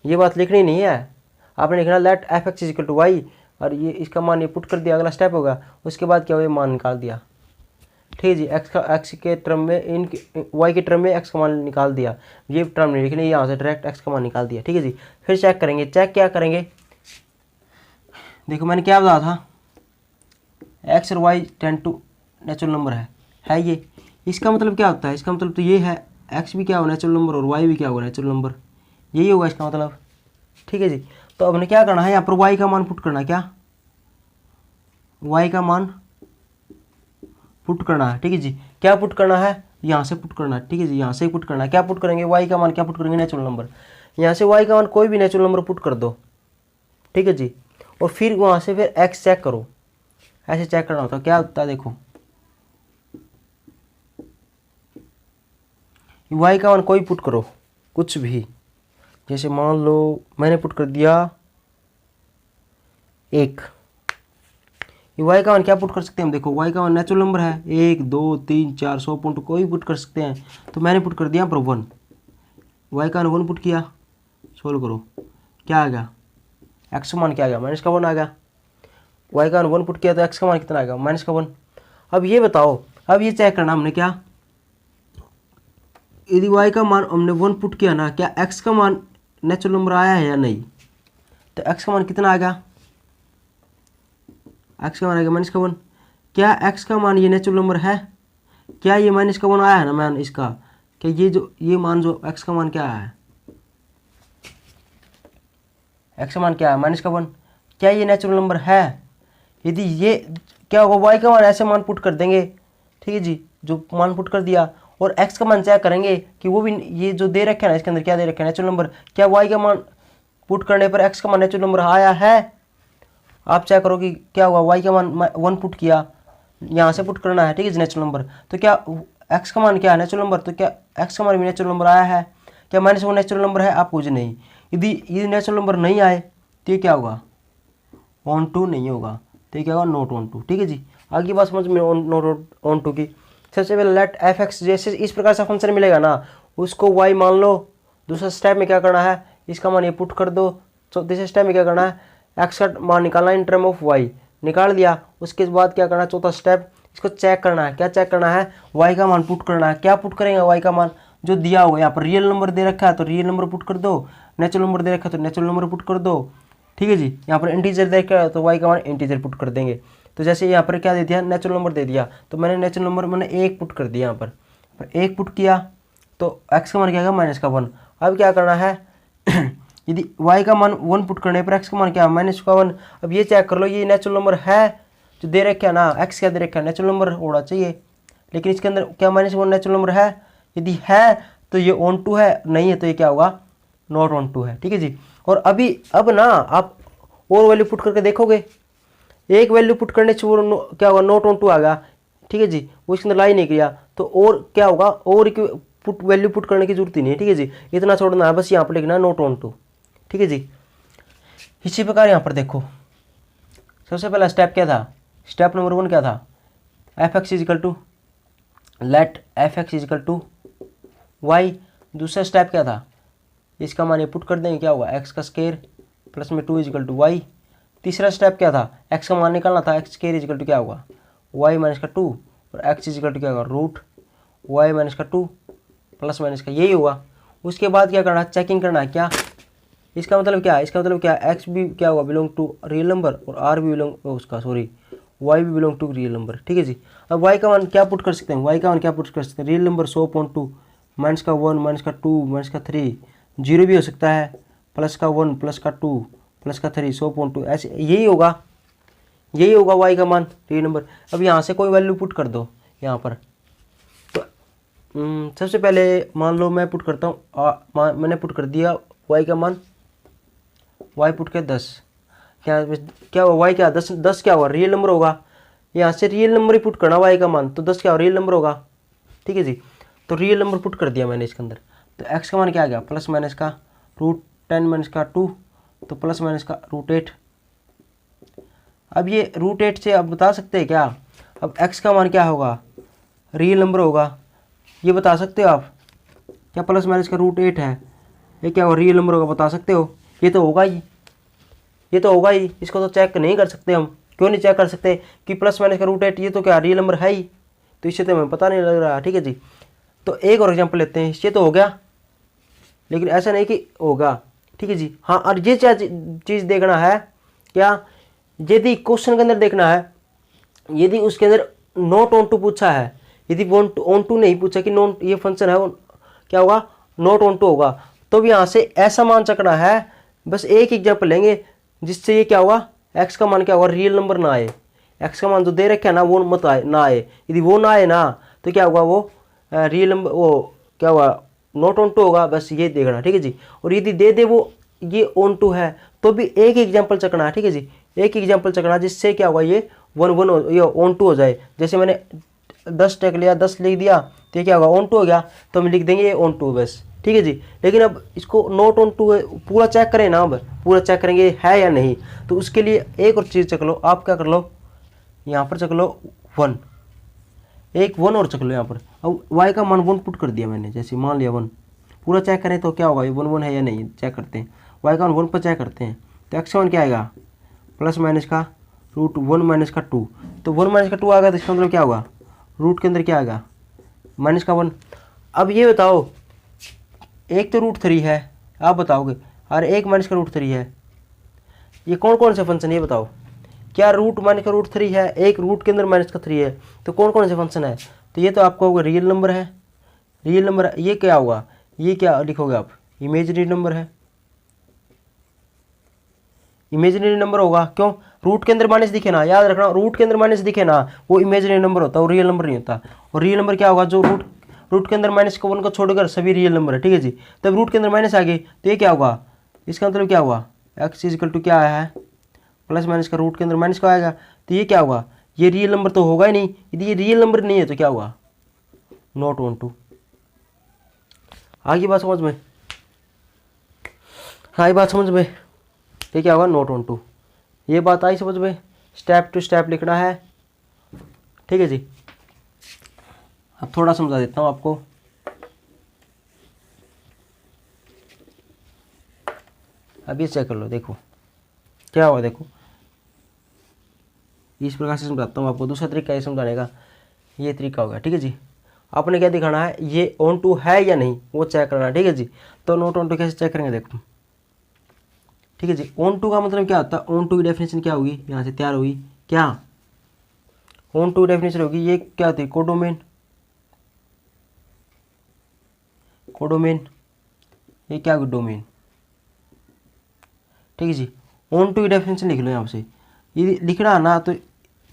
ये बात लिखनी नहीं है, आपने लिखना let f x is equal to y, और ये इसका मान ये पुट कर दिया। अगला स्टेप होगा, उसके बाद क्या होगा, मान निकाल दिया। ठीक है जी, एक्स के टर्म में इन वाई के टर्म में एक्स का मान निकाल दिया। ये टर्म नहीं लिखनी, यहाँ से डायरेक्ट एक्स का मान निकाल दिया। ठीक है जी, फिर चेक करेंगे। चेक क्या करेंगे, देखो मैंने क्या बताया था, एक्स और y tend to natural number है ये। इसका मतलब क्या होता है, इसका मतलब तो ये है एक्स भी क्या हो नेचुरल नंबर और वाई भी क्या होगा नेचुरल नंबर, यही होगा इसका मतलब। ठीक है जी, तो अब हमें क्या करना है, यहाँ पर वाई का मान पुट करना है। क्या वाई का मान पुट करना है। ठीक है जी, क्या पुट करना है, यहाँ से पुट करना है। ठीक है जी, यहाँ से ही पुट करना है। क्या पुट करेंगे, वाई का मान क्या पुट करेंगे, नेचुरल नंबर। यहाँ से वाई का मान कोई भी नेचुरल नंबर पुट कर दो। ठीक है जी, और फिर वहाँ से फिर एक्स चेक करो। ऐसे चेक करना होता है, क्या होता है देखो, वाई का मान कोई पुट करो कुछ भी, जैसे मान लो मैंने पुट कर दिया 1। ये वाई का मान क्या पुट कर सकते हैं हम, देखो वाई का मान नेचुरल नंबर है, 1 2 3 4 100 पॉइंट कोई पुट कर सकते हैं। तो मैंने पुट कर दिया पर 1, वाई का मान 1 पुट किया, सोल्व करो क्या आ गया, एक्स का मान क्या आ गया, माइनस का 1 आ गया। वाई का मान 1 पुट किया तो एक्स का मान कितना आ गया, माइनस का 1। अब ये बताओ, अब ये चेक करना हमने क्या, यदि y का मान हमने 1 पुट किया ना, क्या x का मान नेचुरल नंबर आया है या नहीं। तो x का मान कितना आ गया, x का मान आ गया माइनस का 1। क्या x का मान ये नेचुरल नंबर है, क्या ये माइनस का 1 आया है ना मान इसका, क्या ये मान जो x का मान क्या है, x का मान क्या है माइनस का 1, क्या ये नेचुरल नंबर है। यदि ये क्या होगा, y का मान ऐसे मान पुट कर देंगे। ठीक है जी, जो मान पुट कर दिया, और x का मान चेक करेंगे कि वो भी ये जो दे रखे है ना, इसके अंदर क्या दे रखे है नेचुरल नंबर, क्या y का मान पुट करने पर x का मान नेचुरल नंबर आया है। आप चेक करो कि क्या हुआ, y का मान 1 पुट किया, यहाँ से पुट करना है। ठीक है जी, नेचुरल नंबर, तो क्या x का मान क्या है नेचुरल नंबर, तो क्या x का मान भी नेचुरल नंबर आया है। क्या -1 नेचुरल नंबर है, आप कुछ नहीं। यदि नेचुरल नंबर नहीं आए तो ये क्या होगा, ऑन टू नहीं होगा, तो ये क्या होगा, नॉट ऑन टू। ठीक है जी, आगे बात समझ में, नॉट ऑन टू की। सबसे पहले लेट एफ एक्स, जैसे इस प्रकार से फंक्शन मिलेगा ना, उसको वाई मान लो। दूसरा स्टेप में क्या करना है, इसका मान ये पुट कर दो। तो तीसरे स्टेप में क्या करना है, एक्स का मान निकालना इन टर्म ऑफ वाई, निकाल दिया। उसके बाद क्या करना, चौथा स्टेप, इसको चेक करना है। क्या चेक करना है? y का मान पुट करना है। क्या पुट करेंगे? y का मान जो दिया हुआ है, यहाँ पर रियल नंबर दे रखा है तो रियल नंबर पुट कर दो, नेचुरल नंबर दे रखा है तो नेचुरल नंबर पुट कर दो। ठीक है जी। यहाँ पर इंटीजर दे रखा है तो y का मान इंटीजर पुट कर देंगे। तो जैसे यहाँ पर क्या दे दिया? नेचुरल नंबर दे दिया, तो मैंने नेचुरल नंबर मैंने 1 पुट कर दिया। यहाँ पर 1 पुट किया तो x का मान क्या आएगा? -1। अब क्या करना है? यदि y का मान 1 पुट करने पर x का मान क्या है? -1। अब ये चेक कर लो, ये नेचुरल नंबर है जो दे रखा है ना, x क्या दे रखा है? नेचुरल नंबर होना चाहिए, लेकिन इसके अंदर क्या -1 नेचुरल नंबर है? यदि है तो ये ऑन टू है, नहीं है तो ये क्या होगा? नॉट ऑन टू है। ठीक है जी। और अब ना आप और वैल्यू पुट करके देखोगे, एक वैल्यू पुट करने से वो क्या होगा? नॉट ऑन टू आ गया। ठीक है जी। वो इसके अंदर लाई नहीं किया तो और क्या होगा? और वैल्यू पुट करने की जरूरत ही नहीं है। ठीक है जी। इतना छोड़ना है, बस यहाँ पर लिखना नॉट ऑन टू। ठीक है जी। इसी प्रकार यहाँ पर देखो, सबसे पहला स्टेप क्या था? स्टेप नंबर 1 क्या था? f(x) is equal to let f(x) is equal to y। दूसरा स्टेप क्या था? इसका मान ये पुट कर देंगे, क्या होगा? x का स्क्वायर प्लस में 2 इजिकल टू y। तीसरा स्टेप क्या था? x का मान निकालना था, x स्क्वायर इजिकल टू क्या होगा? y माइनस का 2 और x इजिकल टू क्या होगा? रूट y माइनस का 2 प्लस माइनस का, यही होगा। उसके बाद क्या करना है? चेकिंग करना है। क्या इसका मतलब क्या है? इसका मतलब क्या है? x भी क्या होगा? बिलोंग टू रियल नंबर और r भी बिलोंग उसका सॉरी y भी बिलोंग टू रियल नंबर। ठीक है जी। अब y का मान क्या पुट कर सकते हैं? y का मान क्या पुट कर सकते हैं? रियल नंबर 100/2 माइनस का 1 माइनस का 2 माइनस का 3, जीरो भी हो सकता है, प्लस का 1 प्लस का 2 प्लस का 3 100/2, ऐसे यही होगा y का मान रियल नंबर। अब यहाँ से कोई वैल्यू पुट कर दो यहाँ पर। तो सबसे पहले मान लो मैं पुट करता हूँ, मैंने पुट कर दिया y का मान, y पुट के 10। क्या हुआ? y क्या 10 क्या हुआ? रियल नंबर होगा। यहाँ से रियल नंबर ही पुट करना y का मान, तो 10 क्या रियल नंबर होगा। ठीक है जी। तो रियल नंबर पुट कर दिया मैंने इसके अंदर। तो x का मान क्या आ गया? प्लस माइनस का √10 माइनस का 2 तो प्लस माइनस का √8। अब ये √8 से आप बता सकते हैं क्या? अब x का मान क्या होगा? रियल नंबर होगा, ये बता सकते हो आप? क्या प्लस माइनस का √8 है, ये क्या होगा? रियल नंबर होगा, बता सकते हो? ये तो होगा ही, ये तो होगा ही। इसको तो चेक नहीं कर सकते हम। क्यों नहीं चेक कर सकते? कि प्लस माइनस का √8 ये तो क्या रियल नंबर है ही, तो इससे तो हमें पता नहीं लग रहा। ठीक है जी। तो एक और एग्जांपल लेते हैं। ये तो हो गया, लेकिन ऐसा नहीं कि होगा। ठीक है जी। हाँ, और ये चीज़ देखना है क्या? यदि क्वेश्चन के अंदर देखना है, यदि उसके अंदर नॉट ऑन टू पूछा है, यदि ऑन टू नहीं पूछा कि नॉट ये फंक्शन है, क्या होगा? नॉट ऑन टू होगा। तो भी यहाँ से ऐसा मान चकना है, बस एक एग्जाम्पल लेंगे जिससे ये क्या होगा? एक्स का मान क्या होगा? रियल नंबर ना आए। एक्स का मान जो दे रखे है ना वो मत आए, ना आए। यदि वो ना आए ना तो क्या होगा? वो रियल नंबर, वो क्या होगा? नॉट ऑन टू होगा। बस ये देखना। ठीक है जी। और यदि दे दे वो ये ऑन टू है तो भी एक एग्जाम्पल चकना है। ठीक है जी। एक एग्जाम्पल चकना जिससे क्या होगा? ये 1 ये ऑन टू हो जाए। जैसे मैंने 10 टेक लिया, 10 लिख दिया तो ये क्या होगा? ऑन टू हो गया, तो हम लिख देंगे ये ऑन टू बस। ठीक है जी। लेकिन अब इसको नॉट ऑन टू पूरा चेक करें ना, अब पूरा चेक करेंगे है या नहीं, तो उसके लिए एक और चीज़ चेक लो। आप क्या कर लो, यहाँ पर चेक लो 1, एक 1 और चेक लो यहाँ पर। अब y का मान 1 पुट कर दिया मैंने, जैसे मान लिया 1। पूरा चेक करें तो क्या होगा? ये 1 1 है या नहीं, चेक करते हैं। y का मान 1 पर चेक करते हैं तो x का मान क्या आएगा? प्लस माइनस का √1 माइनस का 2। तो 1 माइनस का 2 आ गया तो इसका मतलब क्या होगा? रूट के अंदर क्या आएगा? माइनस का 1। अब ये बताओ, एक तो √3 है, आप बताओगे, और एक माइनस का √3 है। ये कौन कौन से फंक्शन है ये बताओ? क्या रूट माइनस का √3 है, एक रूट के अंदर माइनस का 3 है, तो कौन कौन से फंक्शन है? तो ये तो आपको होगा रियल नंबर है, रियल नंबर। ये क्या होगा? ये क्या लिखोगे आप? इमेजिनरी नंबर है, इमेजिनरी नंबर होगा। क्यों? रूट के अंदर माइनस दिखे ना, याद रखना, रूट के अंदर माइनस दिखे ना वो इमेजिनरी नंबर होता है, वो रियल नंबर नहीं होता। और रियल नंबर क्या होगा? जो रूट के अंदर माइनस को 1 को छोड़कर सभी रियल नंबर है। ठीक है जी। तब रूट के अंदर माइनस आ गई तो ये क्या होगा? इसका मतलब क्या हुआ? x इजिकल टू क्या आया है? प्लस माइनस का रूट के अंदर माइनस का आएगा, तो ये क्या होगा? ये रियल नंबर तो होगा ही नहीं। यदि ये रियल नंबर नहीं है तो क्या हुआ? Not onto. आगे बात समझ में? हाँ, ये बात समझ में? ये क्या होगा? Not onto. ये बात आई समझ में? स्टेप टू स्टेप लिखना है। ठीक है जी। अब थोड़ा समझा देता हूँ आपको। अब ये चेक कर लो, देखो क्या हुआ। देखो इस प्रकार से समझाता हूँ आपको, दूसरा तरीका है समझाने का। ये तरीका हो गया, ठीक है जी। आपने क्या दिखाना है, ये ऑन टू है या नहीं वो चेक करना है, ठीक है जी। तो नॉट ऑन टू कैसे चेक करेंगे देखो, ठीक है जी। ऑन टू का मतलब क्या होता है, ऑन टू की डेफिनेशन क्या होगी, यहाँ से तैयार होगी क्या, ऑन टू डेफिनेशन होगी, ये क्या होती है, कोडोमेन, कोडोमेन, ये क्या होगी, डोमेन, ठीक है जी। ऑन टू की डेफिनेशन लिख लो यहाँ से, ये लिखना ना तो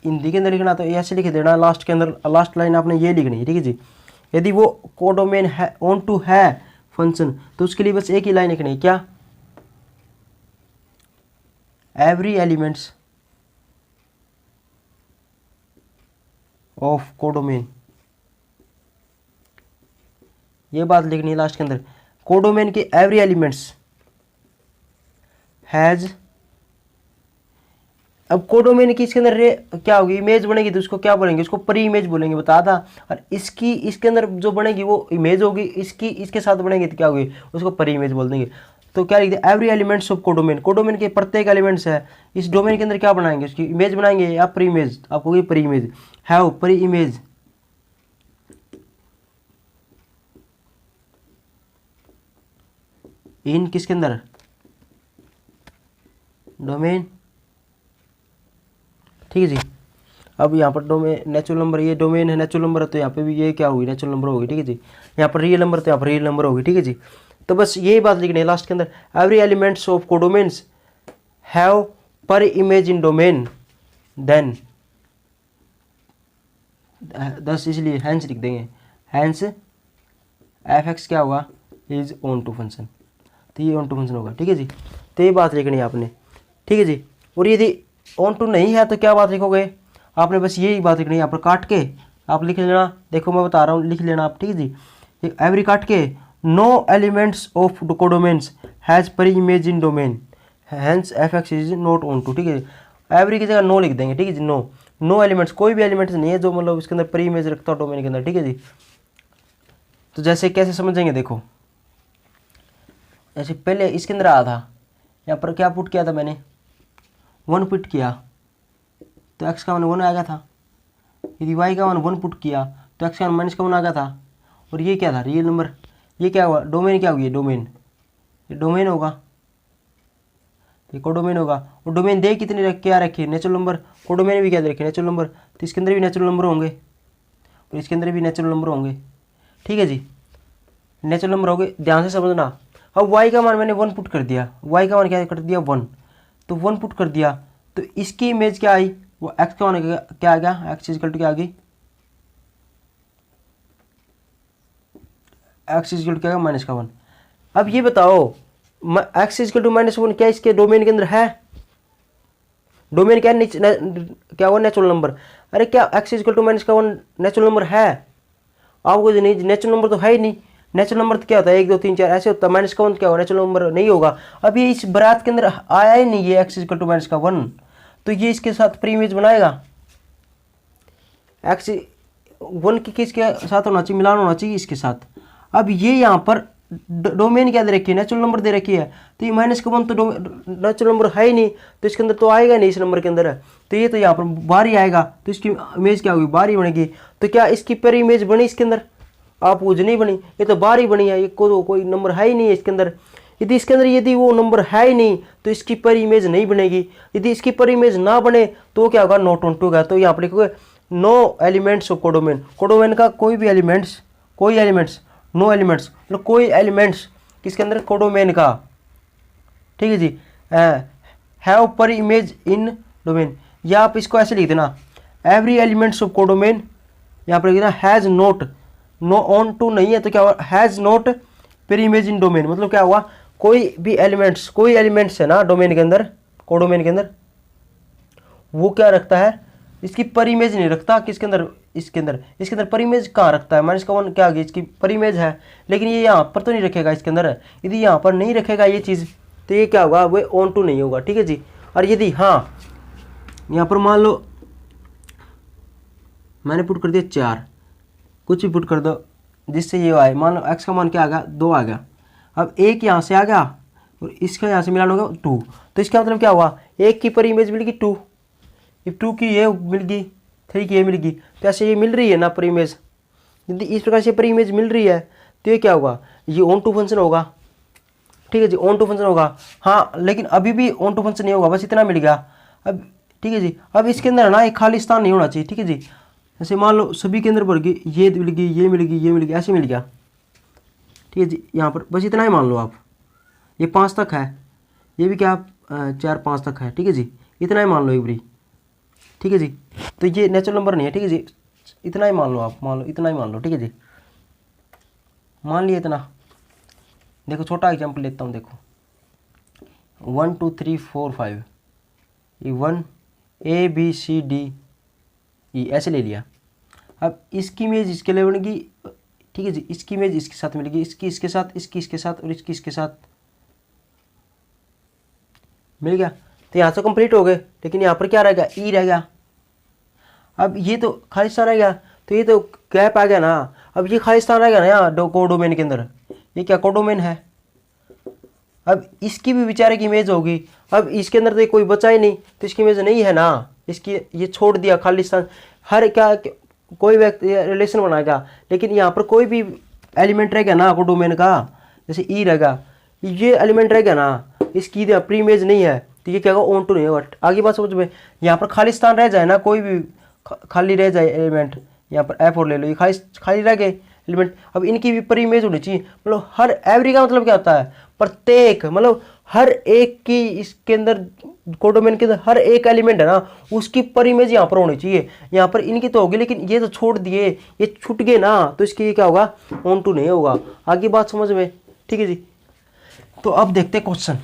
हिंदी के अंदर लिखना तो ऐसे लिख देना, लास्ट के अंदर लास्ट लाइन आपने ये लिखनी है, ठीक है जी। यदि वो कोडोमेन है, ऑन टू है फंक्शन, तो उसके लिए बस एक ही लाइन लिखनी है, क्या, एवरी एलिमेंट्स ऑफ कोडोमेन, ये बात लिखनी है लास्ट के अंदर, कोडोमेन के एवरी एलिमेंट्स हैज, अब कोडोमेन की इसके अंदर क्या होगी, इमेज बनेगी तो उसको क्या बोलेंगे, उसको प्री इमेज बोलेंगे, बता था। और इसकी इसके अंदर जो बनेगी वो इमेज होगी, इसकी इसके साथ बनेगी तो क्या होगी, उसको प्री इमेज बोल देंगे। तो क्या लिख दिया, every elements of codomain, codomain के प्रत्येक एलिमेंट्स है इस डोमेन के अंदर क्या बनाएंगे, उसकी इमेज बनाएंगे या प्री इमेज, आपको pre image have pre image, in किसके अंदर, डोमेन, ठीक है जी। अब यहाँ पर डोमेन नेचुरल नंबर, ये डोमेन है नेचुरल नंबर, तो यहाँ पे भी ये क्या होगी, नेचुरल नंबर होगी, ठीक है जी। यहाँ पर रियल नंबर तो यहाँ पर रियल नंबर होगी, ठीक है जी। तो बस यही बात लिखनी है लास्ट के अंदर, every elements of codomains have पर इमेज इन डोमेन देन, दस इसलिए हैंस लिख देंगे, हैंस एफ एक्स क्या होगा, इज ऑन टू फंक्शन, तो ये ऑन टू फंक्शन होगा, ठीक है जी। तो ये बात लिखनी है आपने, ठीक है जी। और यदि ऑन टू नहीं है तो क्या बात लिखोगे, आपने बस यही बात लिखनी है, यहाँ पर काट के आप लिख लेना, देखो मैं बता रहा हूँ, लिख लेना आप, ठीक है जी। एवरी काट के, no elements of codomains has pre image in domain hence F x is not onto, ठीक है। एवरी की जगह नो लिख देंगे, ठीक है जी। नो एलिमेंट्स, कोई भी एलिमेंट्स नहीं है जो मतलब इसके अंदर प्री इमेज रखता हो डोमेन के अंदर, ठीक है जी। तो जैसे कैसे समझेंगे देखो, जैसे पहले इसके अंदर आया था, यहाँ पर क्या पुट किया था मैंने, 1 पुट किया तो x का मान 1 आ गया था, यदि y का मान 1 पुट किया तो x का मान -1 आ गया था। और ये क्या था, रियल नंबर, ये क्या हुआ, डोमेन क्या हुई, डोमेन, ये डोमेन होगा, ये कोडोमेन होगा। और डोमेन दे कितने रख क्या रखे, नेचुरल नंबर, कोडोमेन भी क्या रखे, नेचुरल नंबर, तो इसके अंदर भी नेचुरल नंबर होंगे और इसके अंदर भी नेचुरल नंबर होंगे, ठीक है जी। नेचुरल नंबर हो गए, ध्यान से समझना। अब y का मान मैंने 1 पुट कर दिया, y का मान क्या कर दिया 1, तो 1 पुट कर दिया तो इसकी इमेज क्या आई, वो x का मान क्या आ गया, x इक्वल टू क्या आ गई, x इक्वल टू क्या -1। अब ये बताओ x इक्वल टू -1 क्या इसके डोमेन के अंदर है, डोमेन क्या क्या हुआ, नेचुरल नंबर। अरे क्या x equal to -1 natural number है, आपको नहीं, नेचुरल नंबर तो है ही नहीं। नेचुरल नंबर तो क्या होता है 1 2 3 4 ऐसे होता है, -1 क्या होगा, नेचुरल नंबर नहीं होगा। अब ये इस बारात के अंदर आया ही नहीं, ये x इक्वल टू -1, तो ये इसके साथ प्री इमेज बनाएगा, x 1 की किसके साथ होना चाहिए, मिलान होना चाहिए इसके साथ। अब ये यहाँ पर डोमेन क्या दे रखी है, नेचुरल नंबर दे रखी है, तो ये -1 तो नेचुरल नंबर है ही नहीं, तो इसके अंदर तो आएगा नहीं, इस नंबर के अंदर, तो ये तो यहाँ पर बाहर ही आएगा, तो इसकी इमेज क्या होगी, बाहर ही बनेगी। तो क्या इसकी पर इमेज बनी इसके अंदर, आप पूछ नहीं बनी, ये तो बाहर ही बनी है, ये कोई नंबर है ही नहीं है इसके अंदर। यदि इसके अंदर यदि वो नंबर है ही नहीं तो इसकी पर इमेज नहीं बनेगी, यदि इसकी पर इमेज ना बने तो क्या होगा, नॉट ऑन टू होगा। तो यहाँ पर लिखोगे no elements of codomain, codomain का कोई भी एलिमेंट्स, कोई एलिमेंट्स, नो एलिमेंट्स मतलब कोई एलिमेंट्स किसके अंदर, कोडोमेन का, ठीक है जी, हैव पर इमेज इन डोमेन, या आप इसको ऐसे लिख देना, एवरी एलिमेंट्स ऑफ कोडोमेन, यहाँ पर लिख देना has not, no onto नहीं है तो क्या हुआ, हैज़ नोट पर इमेज इन डोमेन, मतलब क्या हुआ, कोई भी एलिमेंट्स, कोई एलिमेंट्स है ना डोमेन के अंदर, कोडोमेन के अंदर, वो क्या रखता है, इसकी पर इमेज नहीं रखता, किसके अंदर, इसके अंदर पर इमेज कहाँ रखता है, -1 क्या आ गई, इसकी पर इमेज है, लेकिन ये यहाँ पर तो नहीं रखेगा इसके अंदर। यदि यहाँ पर नहीं रखेगा ये चीज़ तो ये क्या होगा, वो ऑन टू नहीं होगा, ठीक है जी। और यदि हाँ यहाँ पर मान लो मैंने पुट कर दिया 4, कुछ भी पुट कर दो जिससे ये आए, मान लो x का मान क्या आ गया, 2 आ गया। अब 1 यहाँ से आ गया और इसका यहाँ से मिलान होगा 2, तो इसका मतलब क्या हुआ, 1 की पर इमेज मिल गई 2, 2 की ये मिल गई 3 की ये मिलेगी। तो ऐसे ये मिल रही है ना पर इमेज, यदि इस प्रकार से पर इमेज मिल रही है तो ये क्या होगा, ये ऑन टू फंक्शन होगा। ठीक है जी, ऑन टू फंक्शन होगा। हाँ लेकिन अभी भी ऑन टू फंक्शन नहीं होगा, बस इतना मिल गया अब। ठीक है जी, अब इसके अंदर है ना एक खाली स्थान नहीं होना चाहिए। ठीक है जी, जैसे मान लो सभी के अंदर भर गई, ये मिल गई, ये मिल गई, ये मिल गई, ऐसे मिल गया। ठीक है जी, यहाँ पर बस इतना ही मान लो आप। ये 5 तक है, ये भी क्या 4 5 तक है। ठीक है जी, इतना ही मान लो एक बारी। ठीक है जी, तो ये नेचुरल नंबर नहीं है। ठीक है जी, इतना ही मान लो आप, मान लो इतना ही मान लो। ठीक है जी, मान लिया इतना। देखो छोटा एग्जाम्पल लेता हूँ, देखो 1 2 3 4 5, ये 1 ABCDE ऐसे ले लिया। अब इसकी इमेज इसके लिए बनेगी। ठीक है जी, इसकी इमेज इसके साथ मिलेगी, इसकी इसके साथ, इसकी इसके साथ और इसकी इसके साथ मिल गया। तो यहाँ से कंप्लीट हो गए, लेकिन यहाँ पर क्या रह गया, ई रह गया। अब ये तो खाली स्थान रह गया, तो ये तो गैप आ गया ना। अब ये खाली स्थान रह गया ना यहाँ कोडोमेन के अंदर, ये क्या कोडोमेन है। अब इसकी भी बेचारे की इमेज होगी। अब इसके अंदर तो कोई बचा ही नहीं, तो इसकी इमेज नहीं है ना, इसकी ये छोड़ दिया खाली स्थान। हर क्या कोई व्यक्ति रिलेशन बनाएगा, लेकिन यहाँ पर कोई भी एलिमेंट रह गया ना कोडोमेन का, जैसे ई रहेगा, ये एलिमेंट रह गया ना, इसकी प्री इमेज नहीं है, तो ये क्या होगा, ऑन टू नहीं होगा। आगे बात समझ में, यहाँ पर खाली स्थान रह जाए ना, कोई भी खाली रह जाए एलिमेंट, यहाँ पर F और ले लो, ये खाली रह गए एलिमेंट। अब इनकी भी प्री इमेज होनी चाहिए। मतलब हर एवरी का मतलब क्या होता है, प्रत्येक, मतलब हर एक की इसके अंदर कोडोमेन के अंदर हर एक एलिमेंट है ना, उसकी पर इमेज यहाँ पर होनी चाहिए। यहाँ पर इनकी तो होगी, लेकिन ये तो छोड़ दिए, ये छूट गए ना, तो इसकी क्या होगा, ऑन टू नहीं होगा। आगे बात समझ में। ठीक है जी, तो अब देखते हैं क्वेश्चन।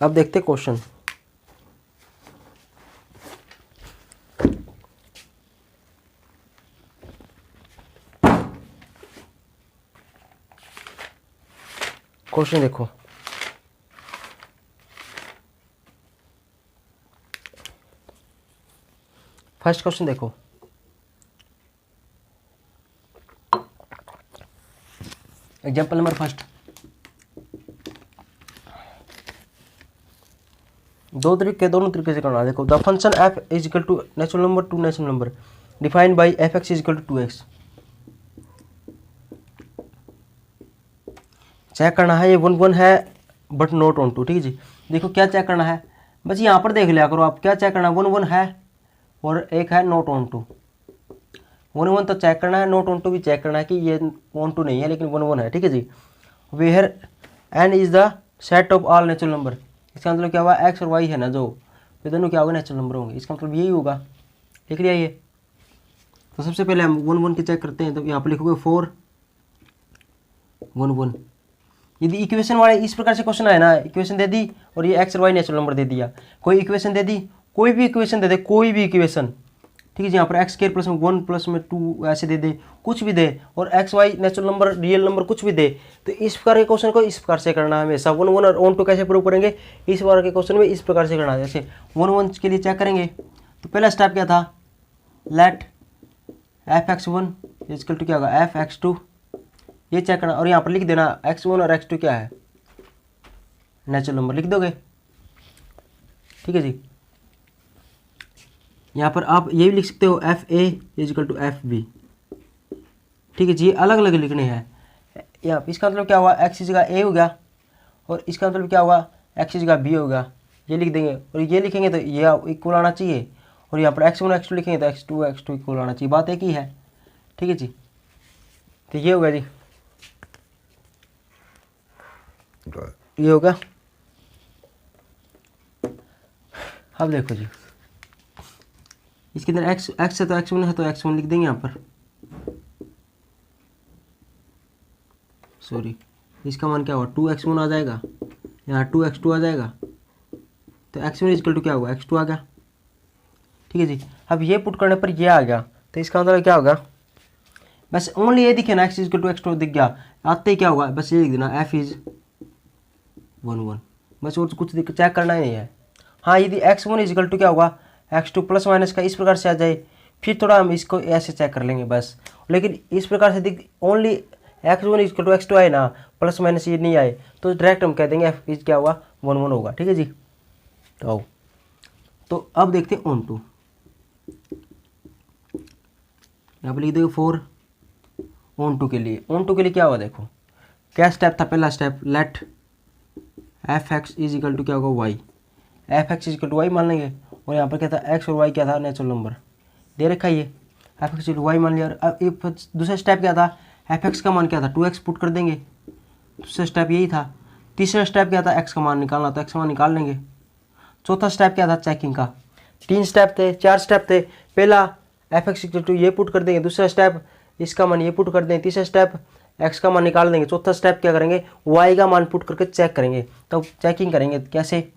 अब देखते हैं क्वेश्चन। क्वेश्चन देखो, फर्स्ट क्वेश्चन देखो, एग्जाम्पल नंबर फर्स्ट। दोनों तरीके से करना है। देखो, the function f is equal to natural number to natural number defined by fx is equal to 2x। Check करना है, ये 1 1 है बट नॉट ऑन टू। ठीक है जी, देखो क्या चेक करना है, बस यहाँ पर देख लिया करो आप, क्या चेक करना है, 1 1 है और एक है नॉट ऑन टू। 1 1 तो चेक करना है, नॉट ऑन टू भी चेक करना है कि ये ऑन टू नहीं है, लेकिन 1 1 है। ठीक है जी, where n is the set of all natural number. इसका मतलब क्या हुआ, x और y है ना जो, ये दोनों क्या होगा, नेचुरल नंबर होंगे। इसका मतलब यही होगा, लिख लिया ये। तो सबसे पहले हम 1 1 के चेक करते हैं। तो यहाँ पर लिखोगे 4 1 1। यदि इक्वेशन वाले इस प्रकार से क्वेश्चन आए ना, इक्वेशन दे दी और ये x और y नेचुरल नंबर दे दिया, कोई इक्वेशन दे दी, कोई भी इक्वेशन दे दे, कोई भी इक्वेशन। ठीक है जी, यहाँ पर x स्क्वायर प्लस में 1 प्लस में 2 ऐसे दे दे, कुछ भी दे, और x y natural number real number कुछ भी दे, तो इस प्रकार के क्वेश्चन को इस प्रकार से करना है हमेशा। 1 1 और ऑन टू कैसे प्रूव करेंगे, इस प्रकार के क्वेश्चन में इस प्रकार से करना है। जैसे 1 1 के लिए चेक करेंगे, तो पहला स्टेप क्या था, लेट f(x1) इक्वल टू क्या होगा, f(x2), ये चेक करना। और यहाँ पर लिख देना x1 और x2 क्या है, नेचुरल नंबर लिख दोगे। ठीक है जी, यहाँ पर आप ये भी लिख सकते हो fa इक्वल टू fb। ठीक है जी, ये अलग अलग लिखने हैं। यहाँ इसका मतलब क्या हुआ, x की जगह a हो गया, और इसका मतलब क्या होगा, x की जगह b होगा, ये लिख देंगे। और ये लिखेंगे तो ये इक्वल आना चाहिए, और यहाँ पर x1 x2 लिखेंगे तो x2 इक्वल आना चाहिए। बात एक ही है। ठीक है जी, तो ये होगा जी, ये होगा। अब देखो जी, इसके अंदर x है तो x1 है, तो x1 लिख देंगे यहाँ पर, सॉरी, इसका मान क्या हुआ, 2x1 आ जाएगा, यहाँ 2x2 आ जाएगा, तो x1 इक्वल टू क्या होगा, x2 आ गया। ठीक है जी, अब ये पुट करने पर ये आ गया, तो इसका मतलब क्या होगा, बस ओनली ये दिखे ना, x इक्वल टू x2 दिख गया, आते ही क्या होगा, बस ये लिख देना f इज 1 1, बस और कुछ चेक करना ही नहीं है। हाँ, यदि x1 इक्वल टू क्या होगा, x2 प्लस माइनस का इस प्रकार से आ जाए, फिर थोड़ा हम इसको ऐसे चेक कर लेंगे बस। लेकिन इस प्रकार से दिख, only x1 equal to x2 आए ना, प्लस माइनस ये नहीं आए तो डायरेक्ट हम कह देंगे एफ इज क्या होगा 1 1 होगा। ठीक है जी। तो अब देखते हैं ऑन टू, यहाँ पर लिख देंगे 4 ऑन टू के लिए। ऑन टू के लिए क्या होगा, देखो क्या स्टेप था, पहला step let f x is equal to क्या होगा y, f x is equal to y मान लेंगे। और यहाँ पर क्या था एक्स और वाई क्या था नेचुरल नंबर दे रखा है, ये एफ एक्स वाई मान लिया। अब दूसरा स्टेप क्या था, एफ एक्स का मान क्या था 2x पुट कर देंगे, दूसरा स्टेप यही था। तीसरा स्टेप क्या था एक्स का मान निकालना, तो एक्स का मान निकाल लेंगे। चौथा स्टेप क्या था चेकिंग का। 3 स्टेप थे, 4 स्टेप थे। पहला एफ एक्स इक्वल टू ये पुट कर देंगे, दूसरा स्टेप इसका मान ये पुट कर देंगे, तीसरा स्टेप एक्स का मान निकाल देंगे, चौथा स्टेप क्या करेंगे वाई का मान पुट करके चेक करेंगे। तो चेकिंग करेंगे कैसे,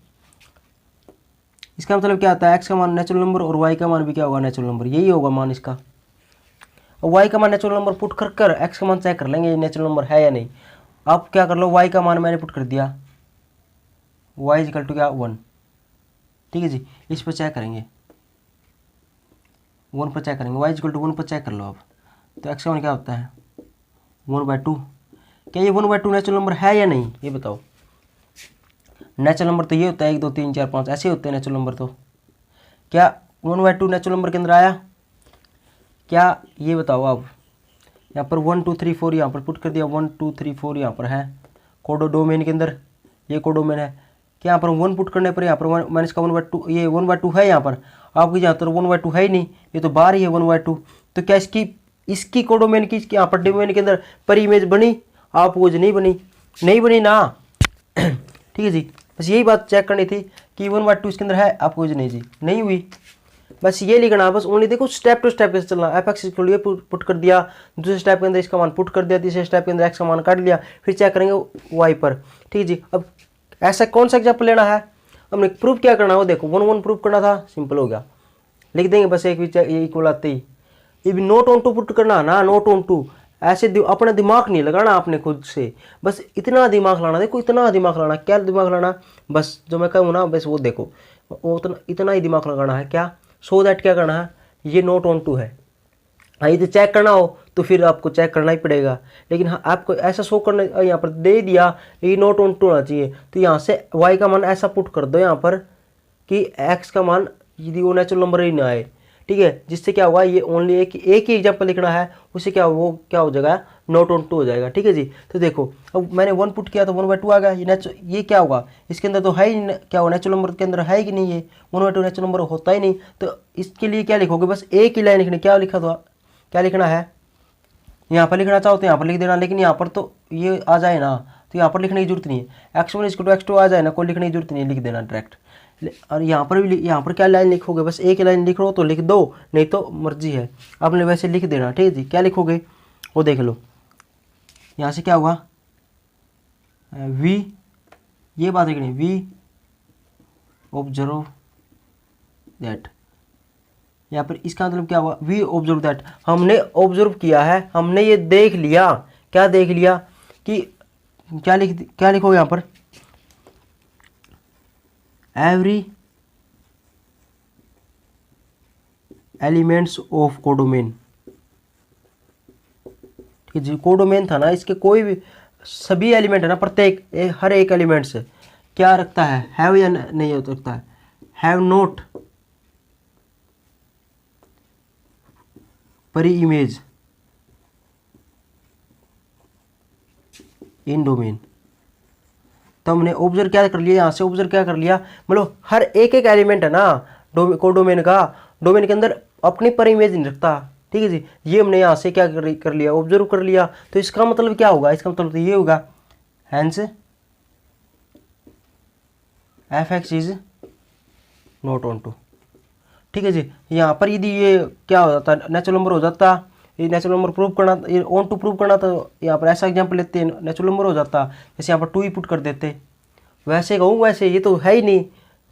इसका मतलब क्या आता है एक्स का मान नेचुरल नंबर और वाई का मान भी क्या होगा नेचुरल नंबर, यही होगा मान इसका। और वाई का मान नेचुरल नंबर पुट कर कर एक्स का मान चेक कर लेंगे ये नेचुरल नंबर है या नहीं। आप क्या कर लो, वाई का मान मैंने पुट कर दिया, वाई इक्वल टू क्या 1। ठीक है जी, इस पर चेक करेंगे 1 पर चेक करेंगे, वाई इक्वल टू 1 पर चेक कर लो आप। तो एक्स का मान क्या होता है 1/2। क्या ये 1/2 नेचुरल नंबर है या नहीं ये बताओ। नेचुरल नंबर तो ये होता है 1 2 3 4 5 ऐसे होते हैं नेचुरल नंबर। तो क्या 1/2 नेचुरल नंबर के अंदर आया क्या ये बताओ आप। यहाँ पर 1 2 3 4 यहाँ पर पुट कर दिया, 1 2 3 4 यहाँ पर है कोडो डोमेन के अंदर, ये कोडोमेन है। क्या यहाँ पर 1 पुट करने पर यहाँ पर माइनस का 1/2 ये 1/2 है यहाँ पर, आपकी यहाँ पर 1/2 है ही नहीं, ये तो बाहर ही है 1/2। तो क्या इसकी कोडोमेन की यहाँ पर डोमेन के अंदर पर इमेज बनी, आप वो नहीं बनी, नहीं बनी ना। ठीक है जी, बस यही बात चेक करनी थी कि 1/2 इसके अंदर है, आपको नहीं जी नहीं हुई, बस ये लिखना। बस ओनली देखो स्टेप टू स्टेप कैसे चलना। एफ एक्स इक्वल ये पुट कर दिया, दूसरे स्टेप के अंदर इसका मान पुट कर दिया, तीसरे स्टेप के अंदर एक्स का मान काट लिया, फिर चेक करेंगे वाई पर। ठीक है जी। अब ऐसा कौन सा एग्जाम्पल लेना है, हमने प्रूफ क्या करना है वो देखो। 1 1 प्रूफ करना था, सिंपल हो गया, लिख देंगे बस एक इक्वल आते ही। ये भी नोट ऑन टू पुट करना ना, नोट ऑन टू ऐसे अपना दिमाग नहीं लगाना आपने खुद से, बस इतना दिमाग लाना। देखो इतना दिमाग लाना, क्या दिमाग लाना, बस जो मैं कहूँ ना बस वो देखो, वो इतना ही दिमाग लगाना है। क्या सो दैट क्या करना है, ये नोट ऑन टू है। हाँ यदि चेक करना हो तो फिर आपको चेक करना ही पड़ेगा, लेकिन हाँ आपको ऐसा शो करना यहाँ पर दे दिया ये नोट ऑन टू होना चाहिए, तो यहाँ से वाई का मान ऐसा पुट कर दो यहाँ पर कि एक्स का मान यदि वो नेचुरल नंबर ही ना आए। ठीक है, जिससे क्या होगा ये ओनली एक ही एग्जाम्पल लिखना है, उससे क्या वो क्या हो जाएगा नोट ऑन टू हो जाएगा। ठीक है जी। तो देखो अब मैंने 1 पुट किया तो 1/2 आ गया, ये क्या होगा इसके अंदर तो है ही क्या हो नेचुरल नंबर के अंदर है कि नहीं, ये 1/2 नेचुरल नंबर होता ही नहीं। तो इसके लिए क्या लिखोगे, बस एक ही लाइन लिखनी, क्या लिखा था क्या लिखना है, यहाँ पर लिखना चाहो तो यहाँ पर लिख देना, लेकिन यहाँ पर तो ये आ जाए ना तो यहाँ पर लिखने की जरूरत नहीं है। x1 = x2 आ जाए ना, कोई लिखने की जरूरत नहीं है, लिख देना डायरेक्ट। और यहाँ पर भी यहाँ पर क्या लाइन लिखोगे, बस एक लाइन लिख लो तो लिख दो, नहीं तो मर्जी है आपने वैसे लिख देना। ठीक है जी, क्या लिखोगे वो देख लो। यहाँ से क्या होगा v, ये बात लिखनी v ऑब्जर्व दैट, यहाँ पर इसका मतलब क्या हुआ वी ऑब्जर्व दैट, हमने ऑब्जर्व किया है, हमने ये देख लिया। क्या देख लिया कि क्या लिखो यहाँ पर एवरी एलिमेंट्स ऑफ कोडोमेन। ठीक है जी, कोडोमेन था ना, इसके कोई भी सभी एलिमेंट है ना, प्रत्येक हर एक एलिमेंट्स क्या रखता है हैव या नहीं रखता है, हैव नोट परी इमेज इन डोमेन। तो हमने ऑब्जर्व क्या कर लिया, यहाँ से ऑब्जर्व क्या कर लिया, मतलब हर एक एलिमेंट है ना कोडोमेन का, डोमेन के अंदर अपनी पर इमेज नहीं रखता। ठीक है जी, ये हमने यहाँ से क्या कर लिया ऑब्जर्व कर लिया। तो इसका मतलब क्या होगा, इसका मतलब तो ये होगा hence F x is not onto. ठीक है जी, यहाँ पर यदि ये क्या हो जाता नेचुरल नंबर हो जाता, ये नेचुरल नंबर प्रूव करना, ये ऑन टू प्रूव करना, तो यहाँ पर ऐसा एग्जाम्पल लेते हैं नेचुरल नंबर हो जाता, जैसे यहाँ पर 2 ही पुट कर देते, वैसे कहूँ वैसे ये तो है ही नहीं,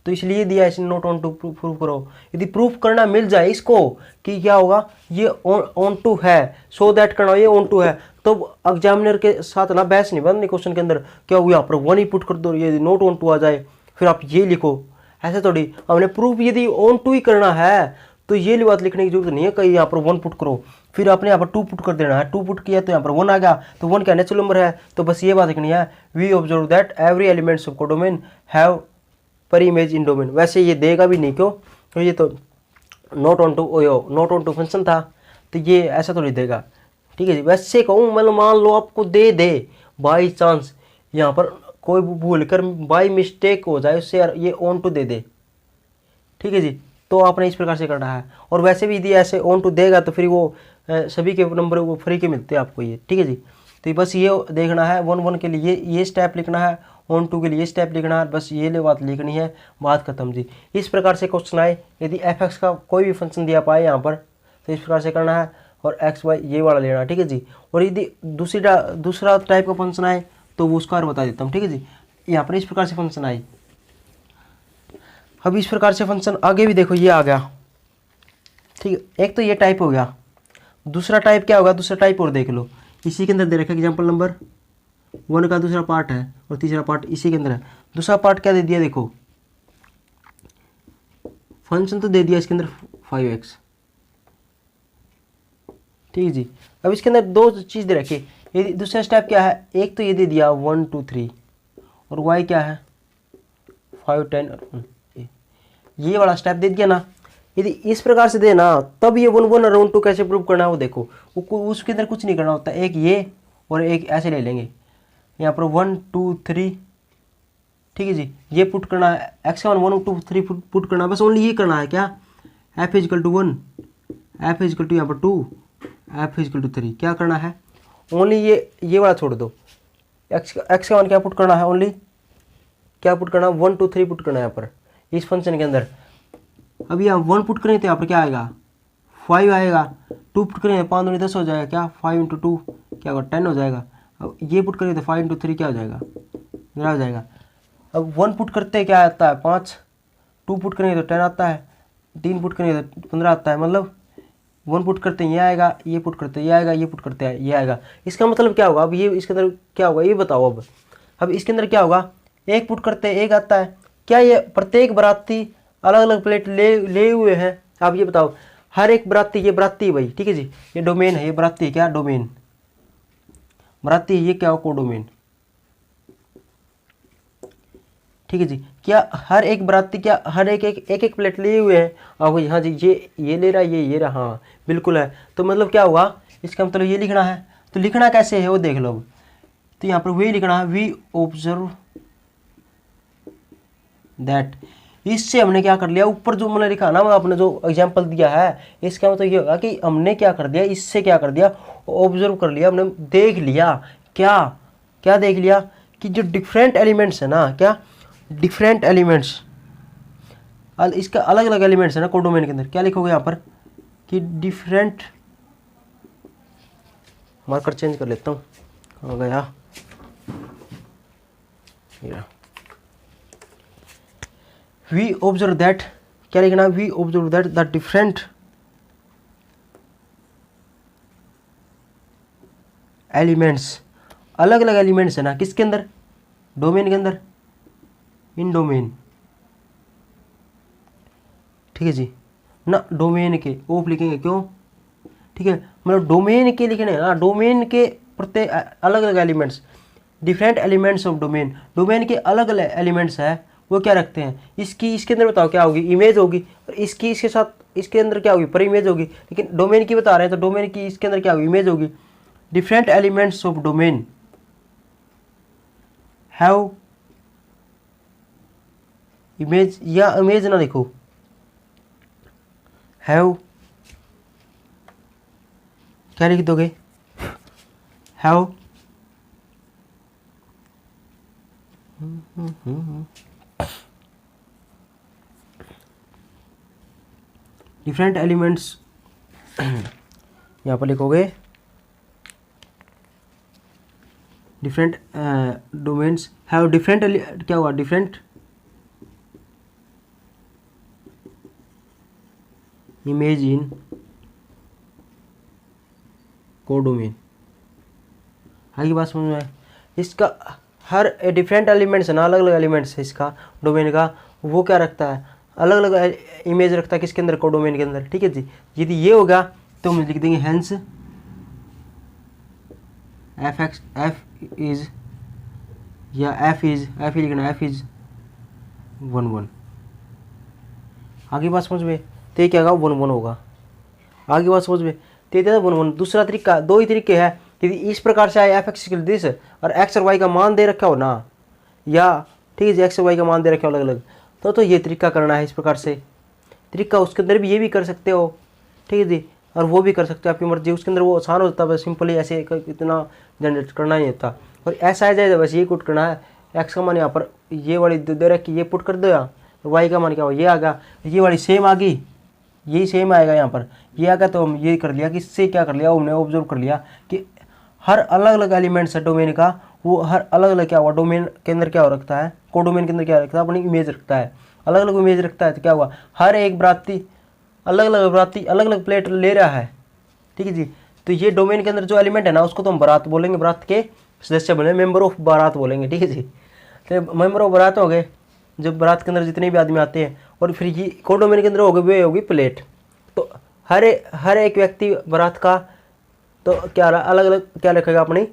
तो इसलिए दिया इसने नॉट ऑन टू प्रूव करो। यदि प्रूफ करना मिल जाए इसको कि क्या होगा ये ऑन टू है, सो दैट करना ये ऑन टू है, तो एग्जामिनर के साथ ना बहस नहीं बननी क्वेश्चन के अंदर, क्या वो यहाँ पर 1 ही पुट कर दो, ये नॉट ऑन टू आ जाए फिर आप ये लिखो, ऐसे थोड़ी। हमने प्रूफ यदि ऑन टू ही करना है तो ये बात लिखने की जरूरत नहीं है कहीं यहाँ पर 1 पुट करो फिर आपने यहाँ पर 2 पुट कर देना है। 2 पुट किया तो यहाँ पर 1 आ गया, तो 1 क्या नेचुरल नंबर है। तो बस ये बात लिखनी है, we observe that every elements of codomain have पर इमेज इन डोमेन। वैसे ये देगा भी नहीं, क्यों, तो ये तो नॉट ऑन टू फंक्शन था, तो ये ऐसा तो नहीं देगा। ठीक है जी, वैसे कहूँ मतलब मान लो आपको दे दे बाई चांस यहाँ पर कोई भूल कर बाई मिस्टेक हो जाए उससे ये ऑन टू दे दे, ठीक है जी, तो आपने इस प्रकार से करना है। और वैसे भी यदि ऐसे ऑन टू देगा तो फिर वो सभी के नंबर वो फ्री के मिलते हैं आपको ये, ठीक है जी। तो बस ये देखना है 1 के लिए ये स्टेप लिखना है, ऑन टू के लिए स्टेप लिखना है, बस ये ले बात लिखनी है, बात खत्म जी। इस प्रकार से क्वेश्चन आए यदि f(x) का कोई भी फंक्शन दिया पाए यहाँ पर तो इस प्रकार से करना है और x, y ये वाला लेना है, ठीक है जी। और यदि दूसरा टाइप का फंक्शन आए तो वो उसका और बता देता हूँ, ठीक है जी। यहाँ पर इस प्रकार से फंक्शन आए, अब इस प्रकार से फंक्शन आगे भी देखो ये आ गया, ठीक है। एक तो ये टाइप हो गया, दूसरा टाइप क्या होगा, दूसरा टाइप और देख लो, इसी के अंदर दे रखा एग्जाम्पल नंबर 1 का दूसरा पार्ट है और तीसरा पार्ट इसी के अंदर है। दूसरा पार्ट क्या दे दिया, देखो फंक्शन तो दे दिया इसके अंदर 5x, ठीक है जी। अब इसके अंदर 2 चीज़ दे रखी, ये दूसरा स्टेप क्या है, एक तो ये दे दिया 1 2 3 और y क्या है 5 10 और ये वाला स्टेप दे दिया ना। यदि इस प्रकार से देना तब ये 1 1 और 1 2 कैसे प्रूव करना है वो देखो, उसके अंदर कुछ नहीं करना होता, एक ये और एक ऐसे ले लेंगे यहाँ पर 1 2 3, ठीक है जी। ये पुट करना है x का 1 2 3 पुट करना है, बस ओनली ये करना है क्या, f = 1 f = यहाँ पर 2 f = 3, क्या करना है ओनली ये वाला छोड़ दो, x का 1 क्या पुट करना है, ओनली क्या पुट करना 1 2 3 पुट करना है यहाँ पर इस फंक्शन के अंदर। अब यहाँ 1 पुट करेंगे तो यहाँ पर क्या आएगा 5 आएगा, 2 पुट करेंगे 5 दूनी 10 हो जाएगा, क्या 5 × 2 क्या होगा 10 हो जाएगा। अब ये पुट करेंगे तो 5 × 3 क्या हो जाएगा 11 हो जाएगा। अब 1 पुट करते क्या आता है 5, 2 पुट करेंगे तो 10 आता है, 3 पुट करेंगे तो 15 आता है, मतलब 1 पुट करते हैं ये आएगा, ये पुट करते हैं ये आएगा, ये पुट करते हैं ये आएगा। इसका मतलब क्या होगा, अब ये इसके अंदर क्या होगा ये बताओ। अब इसके अंदर क्या होगा, 1 पुट करते हैं 1 आता है, क्या ये प्रत्येक बराती अलग अलग प्लेट ले हुए हैं, आप ये बताओ। हर एक बराती, ये बराती भाई, ठीक है जी, ये डोमेन है, ये बराती क्या डोमेन बराती, ये क्या हो कोडोमेन, ठीक है जी। क्या हर एक बराती क्या हर एक प्लेट लिए हुए हैं, अब हाँ जी ये ले रहा है, ये रहा, हाँ बिल्कुल है। तो मतलब क्या हुआ, इसका मतलब ये लिखना है, तो लिखना कैसे है वो देख लो। तो यहाँ पर वही लिखना है, वी ऑब्जर्व दैट, इससे हमने क्या कर लिया, ऊपर जो मैंने लिखा ना आपने जो एग्जाम्पल दिया है, इसका मतलब ये होगा कि हमने क्या कर दिया, इससे क्या कर दिया ऑब्जर्व कर लिया, हमने देख लिया, क्या देख लिया कि जो डिफरेंट एलिमेंट्स है ना, क्या डिफरेंट एलिमेंट्स, इसका अलग अलग एलिमेंट्स है ना कोडोमेन के अंदर, क्या लिखोगे यहाँ पर कि डिफरेंट, मार्कर चेंज कर लेता हूँ, हो गया वी ऑब्जर्व दैट, क्या लिखना, we observe that the different elements, अलग अलग एलिमेंट्स है ना किसके अंदर, डोमेन के अंदर, इन डोमेन, ठीक है जी ना, डोमेन के ऑफ लिखेंगे क्यों, ठीक है, मतलब डोमेन के लिखने ना, डोमेन के प्रत्येक अलग अलग elements, different elements of domain, domain के अलग अलग एलिमेंट्स है वो क्या रखते हैं, इसके अंदर बताओ क्या होगी, इमेज होगी, और इसके साथ इसके अंदर क्या होगी, पर इमेज होगी, लेकिन डोमेन की बता रहे हैं तो डोमेन की इसके अंदर क्या होगी, इमेज होगी। Different elements of domain have image, या इमेज ना लिखो, हैव, क्या लिख दोगे, हैव डिफरेंट एलिमेंट्स, यहाँ पर लिखोगे डिफरेंट डोमेन्स हैव डिफरेंट, क्या हुआ डिफरेंट इमेज इन कोडोमेन, आगे बात समझ में आए। इसका हर डिफरेंट एलिमेंट्स है ना, अलग अलग एलिमेंट्स है इसका डोमेन का, वो क्या रखता है, अलग अलग इमेज रखता है किसके अंदर, कोडोमेन के अंदर, ठीक है जी। यदि ये होगा तो हम लिख देंगे हेंस एफ इज या एफ ही लिखना, एफ इज 1 1। आगे बात समझ में, तो ये क्या होगा 1 1 होगा। आगे बात समझ में, तो ये 1 1। दूसरा तरीका, दो ही तरीके हैं, यदि इस प्रकार से आए एफ एक्स दिस और एक्स और वाई का मान दे रखा हो ना, या ठीक है जी एक्स और वाई का मान दे रखा हो अलग अलग, तो ये तरीका करना है इस प्रकार से। तरीका उसके अंदर भी ये भी कर सकते हो, ठीक है जी, और वो भी कर सकते हो, आपकी मर्जी। उसके अंदर वो आसान होता है, बस सिंपली ऐसे इतना जनरेट करना नहीं होता। और ऐसा आ जाए बस ये पुट करना है, एक्स का मान यहाँ पर ये वाली दे रखी, ये पुट कर दो यहाँ, वाई का मान क्या हो, ये आ गया, ये वाली सेम आ गई, यही सेम आएगा यहाँ पर, ये आ गया। तो हम ये कर लिया कि इससे क्या कर लिया, हमने ऑब्जर्व कर लिया कि हर अलग अलग एलिमेंट्स है डोमेन का, वो हर अलग अलग क्या हुआ, डोमेन के अंदर क्या हो रखता है, कोडोमेन के अंदर क्या रखता है, अपनी इमेज रखता है, अलग अलग इमेज रखता है। तो क्या हुआ, हर एक बराती अलग अलग प्लेट ले रहा है, ठीक है जी। तो ये डोमेन के अंदर जो एलिमेंट है ना, उसको तो हम बारात बोलेंगे, बारात के सदस्य बोलेंगे, मेंबर ऑफ बारात बोलेंगे, ठीक है जी। तो मेंबर ऑफ बारात हो गए जब बारात के अंदर जितने भी आदमी आते हैं, और फिर ये कोडोमेन के अंदर हो गए वे होगी प्लेट। तो हर एक व्यक्ति बारात का तो क्या अलग अलग क्या रखेगा, अपनी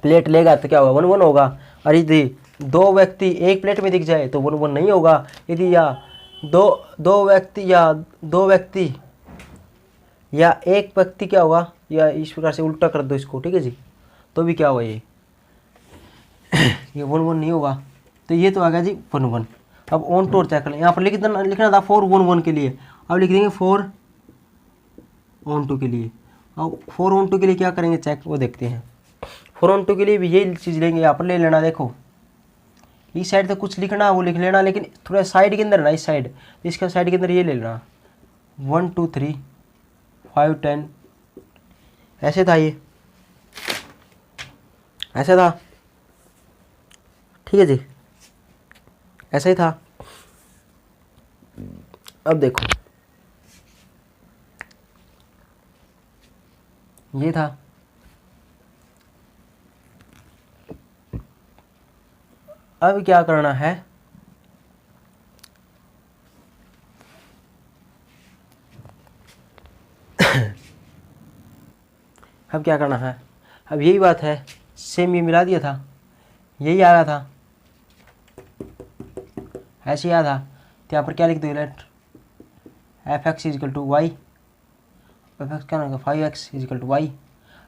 प्लेट लेगा, तो क्या होगा 1 1 होगा। और यदि दो व्यक्ति एक प्लेट में दिख जाए तो 1 1 नहीं होगा। यदि या दो व्यक्ति या एक व्यक्ति क्या होगा, या इस प्रकार से उल्टा कर दो इसको, ठीक है जी, तो भी क्या होगा ये 1 1 नहीं होगा। तो ये तो आ गया जी 1 1। अब ऑन टू चेक कर लें, यहाँ पर लिखना था 4 1 1 के लिए, अब लिख देंगे 4 ऑन टू के लिए। अब 4 ऑन टू के लिए क्या करेंगे चेक, वो देखते हैं। 4 ऑन टू के लिए भी यही चीज़ लेंगे, यहाँ पर ले लेना, देखो इस साइड तो कुछ लिखना वो लिख लेना, लेकिन थोड़ा साइड के अंदर ना, इस साइड, इसका साइड के अंदर ये ले लेना 1 2 3 5 10, ऐसे था, ये ऐसे था, ठीक है जी, ऐसा ही था। अब देखो ये था, अब क्या करना है, अब क्या करना है, अब यही बात है, सेम ये मिला दिया था, यही आ रहा था, ऐसे ही आया था। तो यहाँ पर क्या लिख दो, let f x is equal to y, f x क्या होगा 5x इजिकल टू वाई।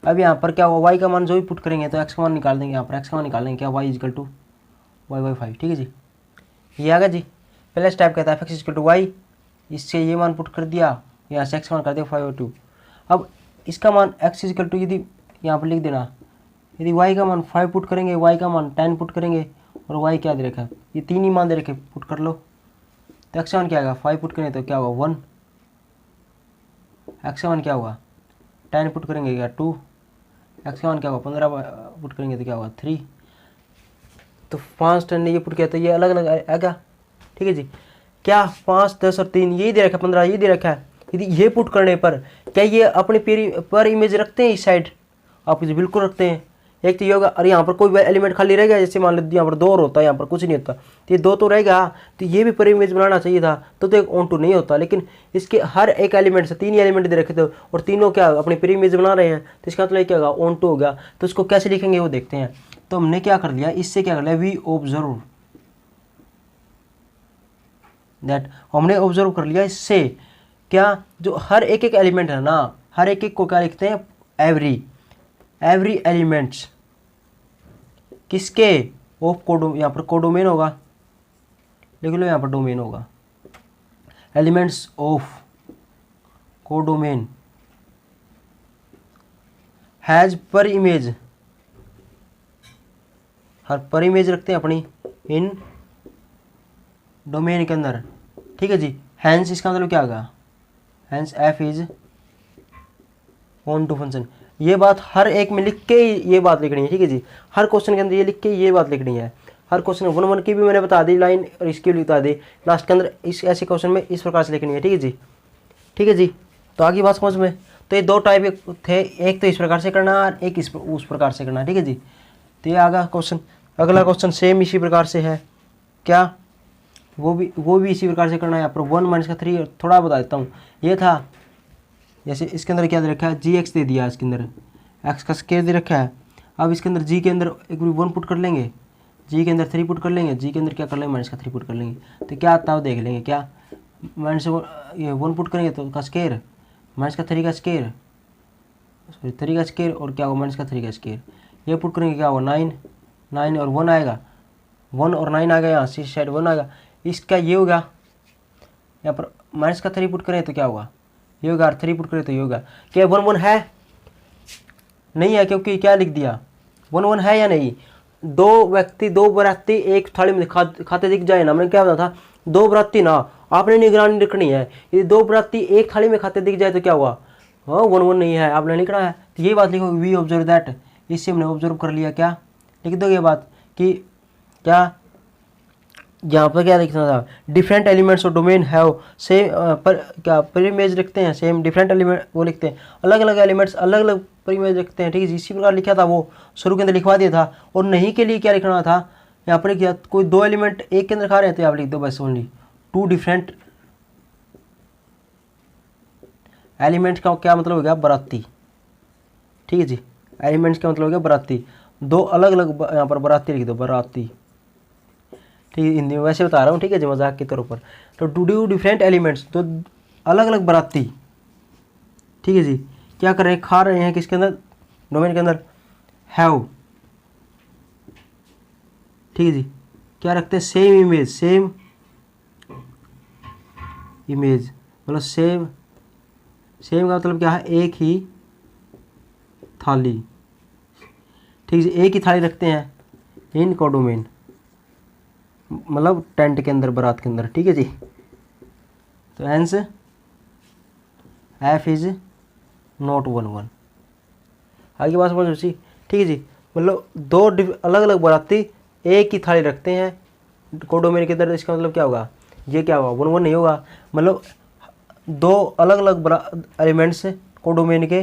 अब यहाँ पर क्या होगा, y का मान जो भी पुट करेंगे तो x का मान निकाल देंगे, यहाँ पर x का मान निकाल देंगे, क्या y is equal to y by 5, ठीक है जी। ये आ गया जी, पहले स्टेप कहता है f x is equal to y, इससे ये मान पुट कर दिया, यहाँ से x का मान कर दिया 5/2। अब इसका मान x इजिकल टू, यदि यहाँ पर लिख देना, यदि y का मान 5 पुट करेंगे, y का मान 10 पुट करेंगे, और y क्या दे रखा है, ये 3 ही मान दे रखे, पुट कर लो। तो x का मान क्या आएगा, 5 पुट करेंगे तो क्या होगा 1, x का मान क्या होगा 10 पुट करेंगे क्या 2, x का मान क्या होगा 15 पुट करेंगे तो क्या होगा 3। तो 5 10 ने ये पुट किया तो ये अलग अलग आएगा, ठीक है जी। क्या 5 10 और 3 यही दे रखा है, 15 ये दे रखा है। यदि ये पुट करने पर क्या ये अपने पर इमेज रखते हैं इस साइड, आप इसे बिल्कुल रखते हैं। एक तो ये होगा, और यहाँ पर कोई एलिमेंट खाली रहेगा, जैसे मान लो यहाँ पर 2 और होता है, यहाँ पर कुछ नहीं होता, तो ये 2 तो रहेगा, तो ये भी पर इमेज बनाना चाहिए था, तो एक ऑन टू नहीं होता। लेकिन इसके हर एक एलिमेंट से 3 ही एलिमेंट दे रखे थे, और तीनों क्या अपनी पर इमेज बना रहे हैं, तो इसका मतलब क्या होगा ऑन टू हो गया। तो इसको कैसे लिखेंगे वो देखते हैं। तो हमने क्या कर लिया, इससे क्या कर लिया, वी ऑब्जर्व दैट, हमने ऑब्जर्व कर लिया इससे क्या, जो हर एक एलिमेंट है ना, हर एक को क्या लिखते हैं, एवरी एलिमेंट्स किसके, ऑफ कोडो, यहाँ पर कोडोमेन होगा, लिख लो यहाँ पर डोमेन होगा, एलिमेंट्स ऑफ कोडोमेन हैज पर इमेज, हर पर इमेज रखते हैं अपनी इन डोमेन के अंदर, ठीक है जी। हैंस इसका मतलब क्या होगा, hence F is onto function. ये बात हर एक में लिख के ये बात लिखनी है, ठीक है जी। हर क्वेश्चन के अंदर ये लिख के ये बात लिखनी है। हर क्वेश्चन 1 1 की भी मैंने बता दी लाइन, और इसकी भी बता दी, लास्ट के अंदर इस ऐसे क्वेश्चन में इस प्रकार से लिखनी है, ठीक है जी, ठीक है जी। तो आगे बात समझ में, तो ये 2 टाइप थे, एक तो इस प्रकार से करना और एक उस प्रकार से करना, ठीक है जी। तो ये आगा क्वेश्चन, अगला क्वेश्चन सेम इसी प्रकार से है, क्या वो भी इसी प्रकार से करना है। यहाँ पर 1 माइनस का 3 थोड़ा बता देता हूँ। ये था जैसे इसके अंदर क्या दे रखा है, जी एक्स दे दिया, इसके अंदर एक्स का स्केयर दे रखा है। अब इसके अंदर जी के अंदर एक बार 1 पुट कर लेंगे, जी के अंदर 3 पुट कर लेंगे, जी के अंदर क्या कर लेंगे, माइनस का 3 पुट कर लेंगे, तो क्या आता है वो देख लेंगे। क्या माइनस ये 1 पुट करेंगे तो का स्केयर, माइनस का 3 का स्केयर, सॉरी 3 का स्केयर, और क्या होगा माइनस का 3 का स्केयर। ये पुट करेंगे क्या होगा 9, 9 और 1 आएगा, 1 और 9 आ गया, यहाँ से साइड 1 आएगा। इसका ये होगा, यहाँ पर माइनस का 3 पुट करें तो क्या होगा, ये होगा, और 3 पुट करें तो ये होगा। क्या 1 1 है, नहीं है, क्योंकि क्या लिख दिया 1 1 है या नहीं। दो व्यक्ति, दो बराती एक थाली में खाते दिख जाए ना, मैंने क्या बताया था, दो बराती ना, आपने निगरानी रखनी है। यदि दो बराती एक थाली में खाते दिख जाए तो क्या हुआ, हाँ 1 1 नहीं है, आपने लिखना है। तो ये बात लिखो, वी ऑब्जर्व दैट, इससे हमने ऑब्जर्व कर लिया। क्या लिख दो ये बात कि क्या, यहाँ पर क्या लिखना था, डिफरेंट एलिमेंट्स और डोमेन हैव सेम पर क्या परिमेज रखते हैं, सेम डिफरेंट एलिमेंट वो लिखते हैं, अलग अलग एलिमेंट्स अलग अलग परिमेज रखते हैं। ठीक है, इसी प्रकार लिखा था, वो शुरू के अंदर लिखवा दिया था। और नहीं के लिए क्या लिखना था, यहाँ पर क्या कोई दो एलिमेंट एक के अंदर खा रहे हैं तो आप लिख दो बस ओनली 2 डिफरेंट एलिमेंट्स का क्या मतलब हो गया, बराती। ठीक है जी, एलिमेंट्स का मतलब हो गया बराती, दो अलग अलग, यहाँ पर बराती लिख दो, बराती। ठीक है, हिंदी में वैसे बता रहा हूँ, ठीक है जी, मजाक के तौर पर। तो 2 डिफरेंट एलिमेंट्स, तो अलग अलग बराती। ठीक है जी, क्या कर रहे हैं, खा रहे हैं किसके अंदर, डोमेन के अंदर, हैव। ठीक है जी, क्या रखते हैं, सेम इमेज, सेम इमेज मतलब सेम, सेम का मतलब क्या है, एक ही थाली। ठीक है, एक ही थाली रखते हैं इन कोडोमेन, मतलब टेंट के अंदर, बारात के अंदर। ठीक है जी, तो हेंस एफ इज नॉट 1 1। आगे बात समझ सी। ठीक है जी, मतलब दो अलग अलग बाराती एक ही थाली रखते हैं कोडोमेन के अंदर, इसका मतलब क्या होगा, ये क्या होगा 1 1 नहीं होगा। मतलब दो अलग अलग एलिमेंट्स कोडोमेन के,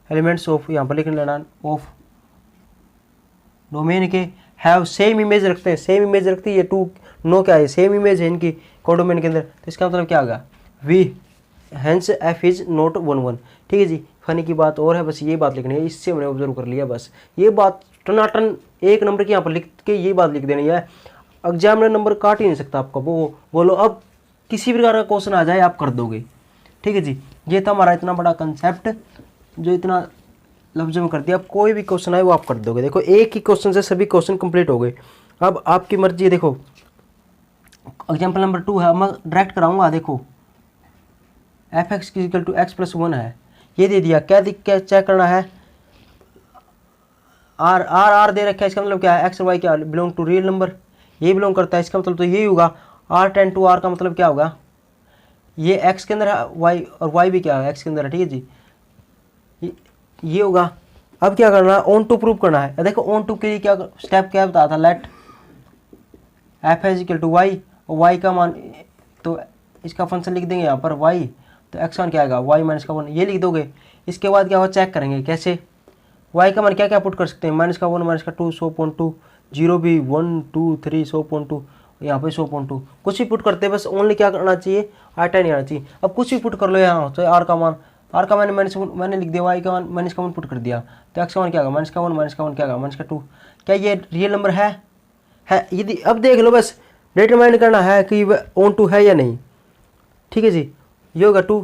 एलिमेंट्स ऑफ, यहाँ पर लिख लेना ऑफ डोमेन के, हैव सेम इमेज रखते हैं, सेम इमेज रखती है, 2 नो क्या है, सेम इमेज है इनकी कोडोमेन के अंदर, तो इसका मतलब क्या होगा, we hence f is not 1 1। ठीक है जी, फनी की बात और है, बस ये बात लिखनी है, इससे हमने ऑब्जर्व कर लिया। बस ये बात टनाटन 1 नंबर की यहाँ पर लिख के ये बात लिख देनी है, एग्जाम में नंबर काट ही नहीं सकता आपका। वो बोलो अब किसी प्रकार का क्वेश्चन आ जाए आप कर दोगे। ठीक है जी, ये था हमारा इतना बड़ा कंसेप्ट जो इतना लफ्ज़ में कर दिया। अब कोई भी क्वेश्चन आए वो आप कर दोगे। देखो एक ही क्वेश्चन से सभी क्वेश्चन कंप्लीट हो गए। अब आपकी मर्जी है। देखो एग्जाम्पल नंबर 2 है, मैं डायरेक्ट कराऊंगा। देखो f x equal to x plus 1 है, ये दे दिया। क्या चेक करना है, आर आर आर दे रखा है, इसका मतलब क्या है, एक्स और वाई क्या बिलोंग टू रियल नंबर, ये बिलोंग करता है, इसका मतलब तो यही होगा। आर टेंड टू आर का मतलब क्या होगा, ये एक्स के अंदर है वाई, और वाई भी क्या है एक्स के अंदर है। ठीक है जी, ये होगा। अब क्या करना है, ऑन टू प्रूव करना है। देखो ऑन टू के लिए क्या स्टेप क्या बताया था, let f is equal to y, और वाई का मान तो इसका फंक्शन लिख देंगे यहाँ पर वाई, तो एक्स वन क्या आएगा वाई माइनस का 1, ये लिख दोगे। इसके बाद क्या होगा, चेक करेंगे कैसे, वाई का मान क्या क्या पुट कर सकते हैं, माइनस का 1 माइनस का 2 100.2, 0 भी 1 2 3 100.2, यहाँ पे 100.2, कुछ भी पुट करते हैं, बस ओनली क्या करना चाहिए, आटा नहीं आना चाहिए। अब कुछ भी पुट कर लो यहाँ, तो आर का मान, आर का मैंने लिख दिया, वाई का मान माइनस का 1 पुट कर दिया, तो एक्स का मान क्या होगा माइनस का 1 माइनस का 1 क्या होगा माइनस का 2। क्या ये रियल नंबर है यदि, अब देख लो बस डिटरमाइन करना है कि ऑन टू है या नहीं। ठीक है जी, ये होगा 2।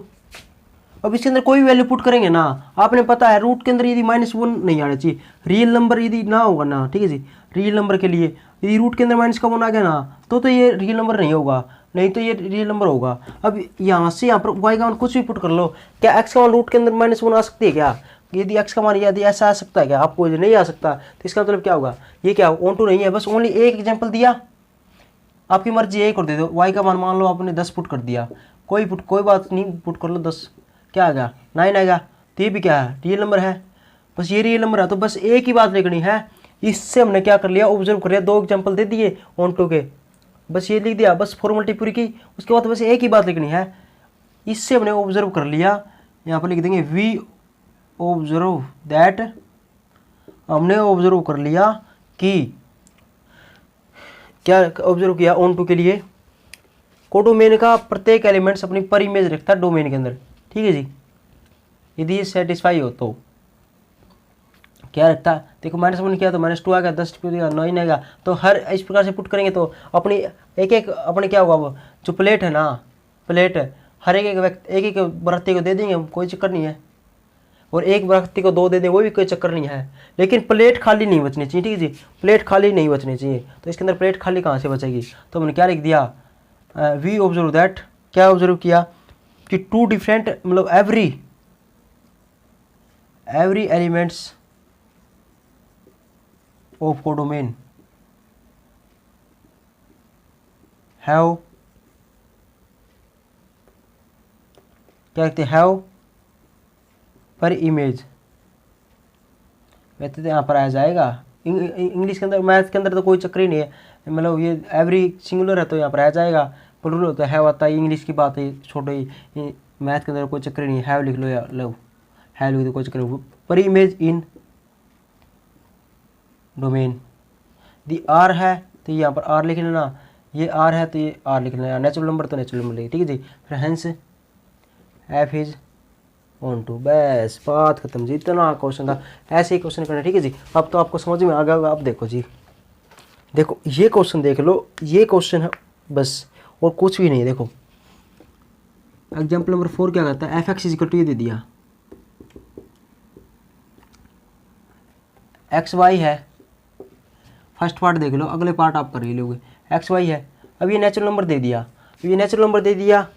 अब इसके अंदर कोई भी वैल्यू पुट करेंगे ना, आपने पता है रूट के अंदर यदि -1 नहीं आना चाहिए, रियल नंबर यदि ना होगा ना। ठीक है जी, रियल नंबर के लिए यदि रूट के अंदर माइनस का 1 आ गया ना, तो ये रियल नंबर नहीं होगा, नहीं तो ये रियल नंबर होगा। अब यहाँ से यहाँ पर वाई का मान कुछ भी पुट कर लो, क्या एक्स का मान रूट के अंदर -1 आ सकती है क्या, यदि एक्स का मान यदि ऐसा आ सकता है क्या, आपको नहीं आ सकता, तो इसका मतलब क्या होगा, ये क्या ऑन टू नहीं है। बस ओनली एक एग्जाम्पल दिया, आपकी मर्जी एक और दे दो। वाई का मान लो आपने 10 पुट कर दिया, कोई बात नहीं, पुट कर लो 10, क्या आएगा 9 आएगा, तो ये भी क्या है रियल नंबर है, बस ये रियल नंबर है। तो बस एक ही बात लिखनी है, इससे हमने क्या कर लिया, ऑब्जर्व कर लिया, 2 एग्जाम्पल दे दिए ऑन टू के, बस ये लिख दिया, बस फॉर्मेलिटी पूरी की। उसके बाद बस एक ही बात लिखनी है, इससे हमने ऑब्जर्व कर लिया, यहाँ पर लिख देंगे वी ऑब्जर्व दैट, हमने ऑब्जर्व कर लिया कि क्या ऑब्जर्व किया ऑन टू के लिए, कोडोमेन का प्रत्येक एलिमेंट्स अपनी पर इमेज रखता है डोमेन के अंदर, ठीक है जी। यदि ये सेटिस्फाई हो तो क्या रखता है, देखो -1 किया तो -2 आ गया, 10 दिया 9 आएगा। तो हर इस प्रकार से पुट करेंगे तो अपनी एक एक अपने क्या होगा, वो जो प्लेट है ना, प्लेट हर एक व्यक्ति एक व्यक्ति को दे देंगे, कोई चक्कर नहीं है। और एक व्यक्ति को 2 दे दें, वो भी कोई चक्कर नहीं है। लेकिन प्लेट खाली नहीं बचनी चाहिए, ठीक है जी, प्लेट खाली नहीं बचनी चाहिए। तो इसके अंदर प्लेट खाली कहाँ से बचेगी, तो हमने क्या लिख दिया, वी ऑब्जर्व दैट, क्या ऑब्जर्व किया कि 2 डिफरेंट मतलब every elements of codomain have, क्या कहते हैं, हैव पर इमेज। वैसे तो यहाँ पर आ जाएगा इंग्लिश के अंदर, मैथ के अंदर तो कोई चक्कर ही नहीं है, मतलब ये एवरी सिंगुलर है तो यहाँ पर आ जाएगा, प्लूरल होता है हैव आता है, इंग्लिश की बात है छोड़ो, ही मैथ के अंदर कोई चक्कर ही नहीं है, हैव लिख लो या लो, हैव लिख दो कोई चक्कर नहीं। पर इमेज इन डोमेन, दी आर है तो यहाँ पर आर लिख लेना, ये आर है तो ये आर लिख लेना, नेचुरल नंबर तो नेचुरल नंबर लिख, ठीक है जी। फिर hence f is onto, बस बात खत्म जी, इतना क्वेश्चन था, ऐसे ही क्वेश्चन करना, ठीक है जी। अब तो आपको समझ में आ गया होगा। अब देखो जी, देखो ये क्वेश्चन देख लो, ये क्वेश्चन है बस, और कुछ भी नहीं। देखो एग्जाम्पल नंबर 4 क्या कहता है, f x is equal to, ये दे दिया एक्स वाई है, फर्स्ट पार्ट देख लो, अगले पार्ट आप कर ही लोगे, एक्स वाई है। अब ये नेचुरल नंबर दे दिया, ये नेचुरल नंबर दे दिया,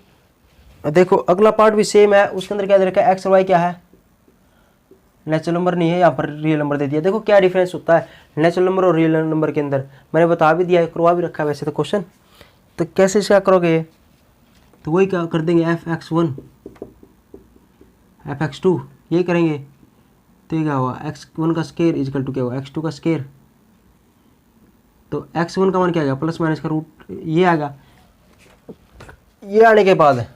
देखो अगला पार्ट भी सेम है, उसके अंदर क्या दे रखा है, एक्स और वाई क्या है, नेचुरल नंबर नहीं है, यहाँ पर रियल नंबर दे दिया। देखो क्या डिफरेंस होता है नेचुरल नंबर और रियल नंबर के अंदर, मैंने बता भी दिया है, करवा भी रखा है वैसे तो क्वेश्चन। तो कैसे क्या करोगे, तो वही क्या कर देंगे, एफ एक्स 1 एफ एक्स 2 यही करेंगे। तो ये क्या हुआ, x1 का स्केयर इजकल टू क्या हुआ, x2 का स्केयर। तो x1 का मान क्या आएगा, प्लस माइनस का रूट ये आएगा। ये आने के बाद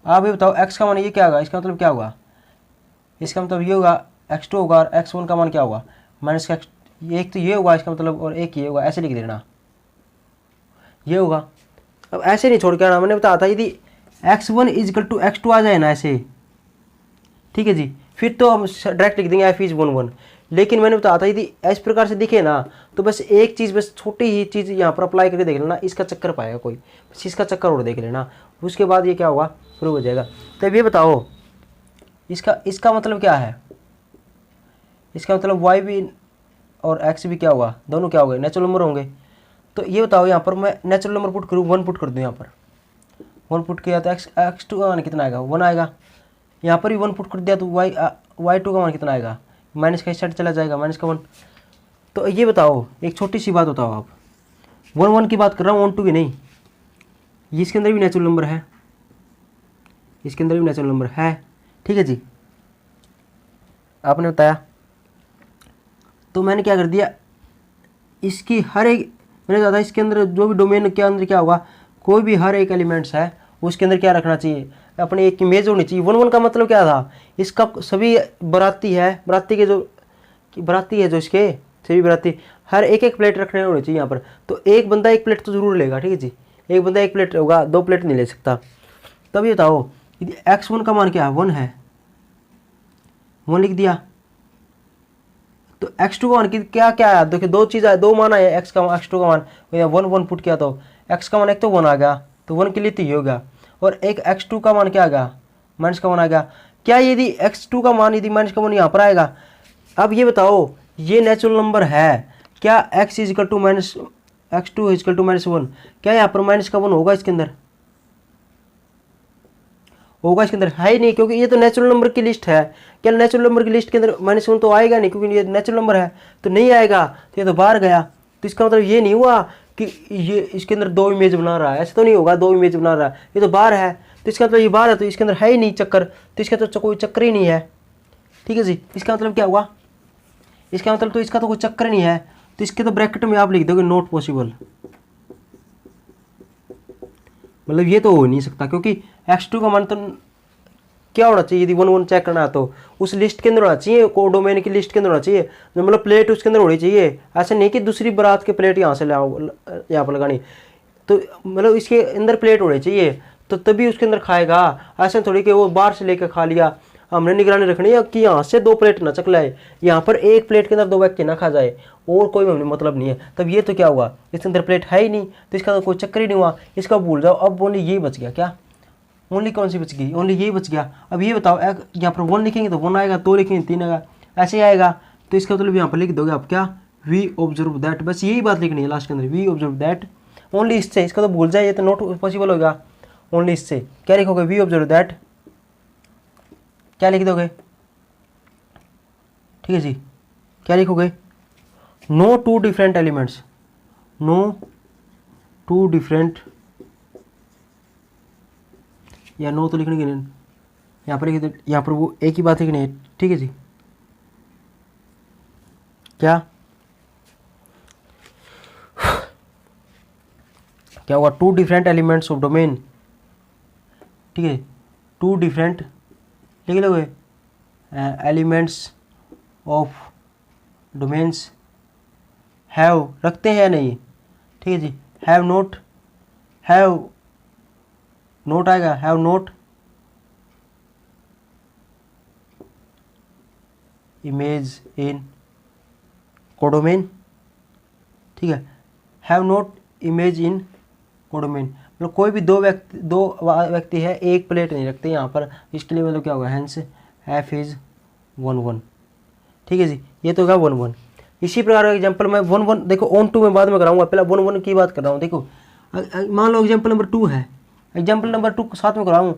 आप ये बताओ x का मान ये क्या होगा, इसका मतलब क्या होगा, इसका मतलब ये होगा x2 होगा, और x1 का मान क्या होगा माइनस का एक तो ये होगा इसका मतलब, और एक ये होगा, ऐसे लिख देना ये होगा। अब ऐसे नहीं छोड़ के आना, मैंने बताया था यदि x1 इजकल टू x2 आ जाए ना ऐसे, ठीक है जी, फिर तो हम डायरेक्ट लिख देंगे एफ इज 1 1। लेकिन मैंने बताया था यदि इस प्रकार से दिखे ना, तो बस एक चीज़, बस छोटी ही चीज़ यहाँ पर अप्लाई करके देख लेना, इसका चक्कर पाएगा कोई, बस इसका चक्कर और देख लेना, उसके बाद ये क्या होगा शुरू हो जाएगा। तो ये बताओ इसका मतलब क्या है, इसका मतलब वाई भी और एक्स भी क्या होगा, दोनों क्या हो गए, नेचुरल नंबर होंगे। तो ये बताओ यहाँ पर मैं नेचुरल नंबर पुट करूँ, 1 पुट कर दूँ, यहाँ पर 1 पुट किया तो x2 का मान कितना आएगा, 1 आएगा। यहाँ पर भी 1 पुट कर दिया तो y2 का मान कितना आएगा, माइनस का इस साइड चला जाएगा, माइनस का 1। तो ये बताओ एक छोटी सी बात बताओ, आप 1 1 की बात कर रहा हूँ, 1 2 की नहीं। ये इसके अंदर भी नेचुरल नंबर है, इसके अंदर भी नेचुरल नंबर है, ठीक है जी, आपने बताया। तो मैंने क्या कर दिया, इसकी हर एक, मैंने कहा था इसके अंदर जो भी डोमेन के अंदर क्या होगा, कोई भी हर एक एलिमेंट्स है उसके अंदर क्या रखना चाहिए, अपने एक इमेज होनी चाहिए। 1 1 का मतलब क्या था, इसका सभी बराती है, बराती है जो इसके सभी बराती, हर एक प्लेट रखने होनी चाहिए यहाँ पर। तो एक बंदा एक प्लेट तो जरूर लेगा, ठीक है जी, एक बंदा एक प्लेट होगा, 2 प्लेट नहीं ले सकता। तब ये बताओ यदि x1 का मान क्या है, 1 है, 1 लिख दिया। तो x2 का मान क्या क्या है, देखिए 2 चीज़ है, 2 मान आए, x2 का मान 1 1 पुट किया तो x का मान एक तो 1 आ गया, तो 1 के लिए तो ये होगा, और एक x2 का मान क्या आ गया, माइनस का 1 आ गया। क्या यदि x2 का मान यदि माइनस का 1 यहाँ पर आएगा। अब ये बताओ ये नेचुरल नंबर है, क्या x is equal to minus x2 is equal to -1, क्या यहाँ पर माइनस का 1 होगा, इसके अंदर होगा, इसके अंदर है ही नहीं, क्योंकि ये तो नेचुरल नंबर की लिस्ट है। क्या नेचुरल नंबर की लिस्ट के अंदर -1 तो आएगा नहीं, क्योंकि ये नेचुरल नंबर है, तो नहीं आएगा, तो ये तो बाहर गया। तो इसका मतलब ये नहीं हुआ कि ये इसके अंदर 2 इमेज बना रहा है, ऐसे तो नहीं होगा 2 इमेज बना रहा है, ये तो बाहर है। तो इसका मतलब ये बाहर है, तो इसके अंदर है ही नहीं चक्कर, तो इसका तो कोई चक्कर ही नहीं है, ठीक है जी। इसका मतलब क्या हुआ, इसका मतलब तो इसका तो कोई चक्कर नहीं है, तो इसके तो ब्रैकेट में आप लिख दोगे नॉट पॉसिबल, मतलब ये तो हो नहीं सकता, क्योंकि x2 का मान तो क्या होना चाहिए, यदि 1 1 चेक करना है तो उस लिस्ट के अंदर होना चाहिए, कोडोमेन की लिस्ट के अंदर होना चाहिए, मतलब प्लेट उसके अंदर होनी चाहिए। ऐसा नहीं कि दूसरी बारात के प्लेट यहाँ से लाओ यहाँ पर लगानी। तो मतलब इसके अंदर प्लेट होनी चाहिए तो तभी उसके अंदर खाएगा। ऐसा थोड़ी कि वो बाहर से लेकर खा लिया। हमने निगरानी रखनी है कि यहाँ से 2 प्लेट ना चकलाए, यहाँ पर 1 प्लेट के अंदर 2 व्यक्ति ना खा जाए, और कोई हमें मतलब नहीं है। तब ये तो क्या हुआ, इसके अंदर प्लेट है ही नहीं, तो इसका तो कोई चक्कर ही नहीं हुआ, इसका भूल जाओ। अब ओनली ये बच गया, क्या ओनली कौन सी बच गई, ओनली ये बच गया। अब ये बताओ, यहाँ पर 1 लिखेंगे तो 1 आएगा, 2 लिखेंगे 3 आएगा, ऐसे ही आएगा। तो इसका मतलब यहाँ पर लिख दोगे आप क्या, वी ऑब्जर्व दैट, बस यही बात लिखनी है लास्ट के अंदर, वी ऑब्जर्व दैट। ओनली इससे, इसका तो भूल जाए, ये तो नॉट पॉसिबल होगा। ओनली इससे क्या लिखोगे, वी ऑब्जर्व दैट, क्या लिख दोगे, ठीक है जी, क्या लिखोगे, no 2 different elements, no 2 different, या नो तो लिखने के नहीं, यहाँ पर लिख, यहाँ पर वो एक ही बात लिखनी है, ठीक है जी। क्या क्या होगा, 2 डिफरेंट एलिमेंट्स ऑफ डोमेन, ठीक है, 2 डिफरेंट लिख लोगे एलिमेंट्स ऑफ डोमेन्स हैव, रखते हैं या नहीं, ठीक है जी, हैव नोट, हैव नोट आएगा, have note image in codomain, ठीक है, have note image in codomain, मतलब कोई भी दो व्यक्ति है, एक प्लेट नहीं रखते यहाँ पर, इसके लिए मतलब क्या होगा, हैंस एफ इज 1 1, ठीक है जी, ये तो होगा 1 1। इसी प्रकार का एग्जाम्पल मैं 1 1 देखो, ऑन 2 में बाद में कराऊंगा, पहले 1 1 की बात कर रहा हूँ। देखो मान लो एग्जाम्पल नंबर 2 है, एग्जाम्पल नंबर 2 साथ में कराऊँ,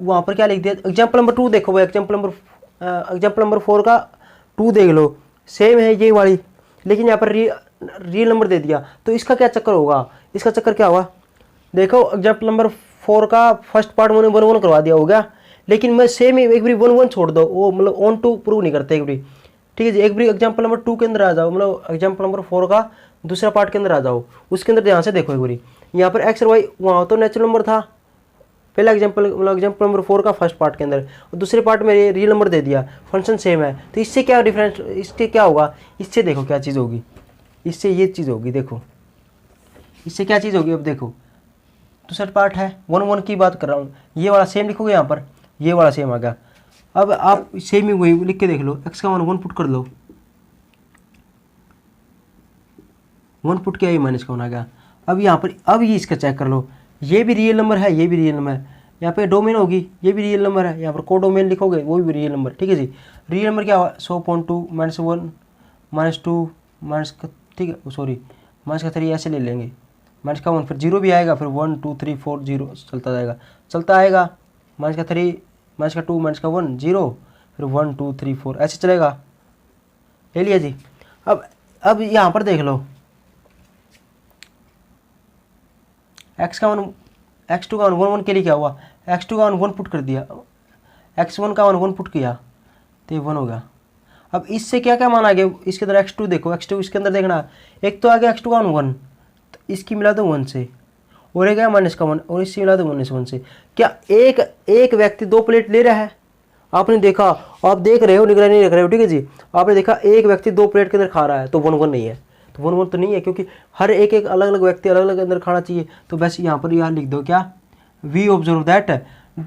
वहाँ पर क्या लिख दिया, एग्जाम्पल नंबर 2 देखो भाई, एग्जाम्पल नंबर 4 का 2 देख लो, सेम है ये वाली, लेकिन यहाँ पर रियल नंबर दे दिया, तो इसका क्या चक्कर होगा, इसका चक्कर क्या होगा, देखो एग्जाम्पल नंबर 4 का फर्स्ट पार्ट मैंने 1 1 करवा दिया हो गया, लेकिन मैं सेम एक बारी 1 1 छोड़ दो, वो मतलब ऑन 2 प्रूव नहीं करते एक बारी, ठीक है जी। एक बारी एग्जाम्पल नंबर 2 के अंदर आ जाओ, मतलब एग्जाम्पल नंबर 4 का दूसरा पार्ट के अंदर आ जाओ, उसके अंदर ध्यान से देखो एक बारी, यहाँ पर एक्स और वाई, वहाँ तो नेचुरल नंबर था पहला एग्जाम्पल, मतलब एग्जाम्पल नंबर 4 का फर्स्ट पार्ट के अंदर, और दूसरे पार्ट में रियल नंबर दे दिया, फंक्शन सेम है, तो इससे क्या डिफरेंस, इसके क्या होगा, इससे देखो क्या चीज़ होगी, इससे ये चीज़ होगी, देखो इससे क्या चीज़ होगी। अब देखो दूसरा पार्ट है 1 1 की बात कर रहा हूँ, ये वाला सेम लिखोगे, यहाँ पर ये वाला सेम आ गया। अब आप सेम ही वही लिख के देख लो, एक्स का 1 पुट कर लो, 1 पुट किया, ये माइनस का 1 आ गया। अब यहाँ पर अब ये इसका चेक कर लो, ये भी रियल नंबर है, ये भी रियल नंबर है, यहाँ पे डोमेन होगी, ये भी रियल नंबर है, यहाँ पर कोडोमेन लिखोगे वो भी रियल नंबर, ठीक है जी। रियल नंबर क्या हुआ, 100.2 -1 -2 माइनस का, ठीक है सॉरी माइनस का 3 ऐसे ले लेंगे, माइनस का 1, फिर 0 भी आएगा, फिर 1 2 3 4 0 चलता जाएगा, चलता आएगा, माइनस का 3 माइनस का 2 माइनस का 1 0, फिर 1 2 3 4 ऐसे चलेगा, ले लिया जी। अब यहाँ पर देख लो, x का 1 x2 का 1 1 के लिए क्या हुआ, x2 का 1 पुट कर दिया, x1 का 1 पुट किया तो ये 1 होगा। अब इससे क्या क्या मान आ गया, इसके अंदर x2 देखो, x2 इसके अंदर देखना, एक तो आ गया x2 का 1 तो इसकी मिला दो 1 से, और एक गया माइनस का 1 और इससे मिला दो -1 से। क्या एक व्यक्ति 2 प्लेट ले रहा है, आपने देखा, आप देख रहे हो, निगरानी रख रहे हो, ठीक है जी, आपने देखा एक व्यक्ति 2 प्लेट के अंदर खा रहा है, तो 1 1 नहीं है, तो 1 1 तो नहीं है, क्योंकि हर एक अलग अलग व्यक्ति अलग अलग अंदर खाना चाहिए। तो बस यहाँ पर यहाँ लिख दो क्या, we observe that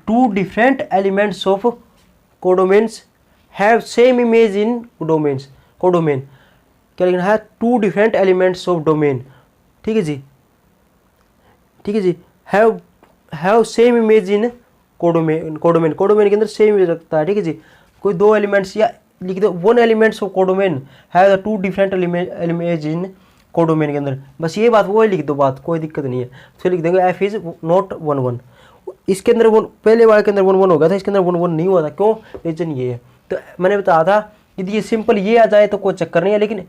2 different elements of codomains have same image in domains, codomain क्या लिखना है, 2 डिफरेंट एलिमेंट्स ऑफ डोमेन, ठीक है जी, ठीक है जी, have same image in codomain, codomain के अंदर सेम इमेज रखता है, ठीक है जी। कोई 2 एलिमेंट्स, या लिख दो 1 elements of codomain have 2 different image in codomain के अंदर, बस ये बात वो लिख दो, बात कोई दिक्कत नहीं है। फिर लिख देंगे एफ इज नॉट 1 1, इसके अंदर पहले वाले के अंदर 1 1 हो गया था, इसके अंदर 1 1 नहीं हुआ था, क्यों, रीजन ये है। तो मैंने बताया था यदि ये सिंपल ये आ जाए तो कोई चक्कर नहीं है, लेकिन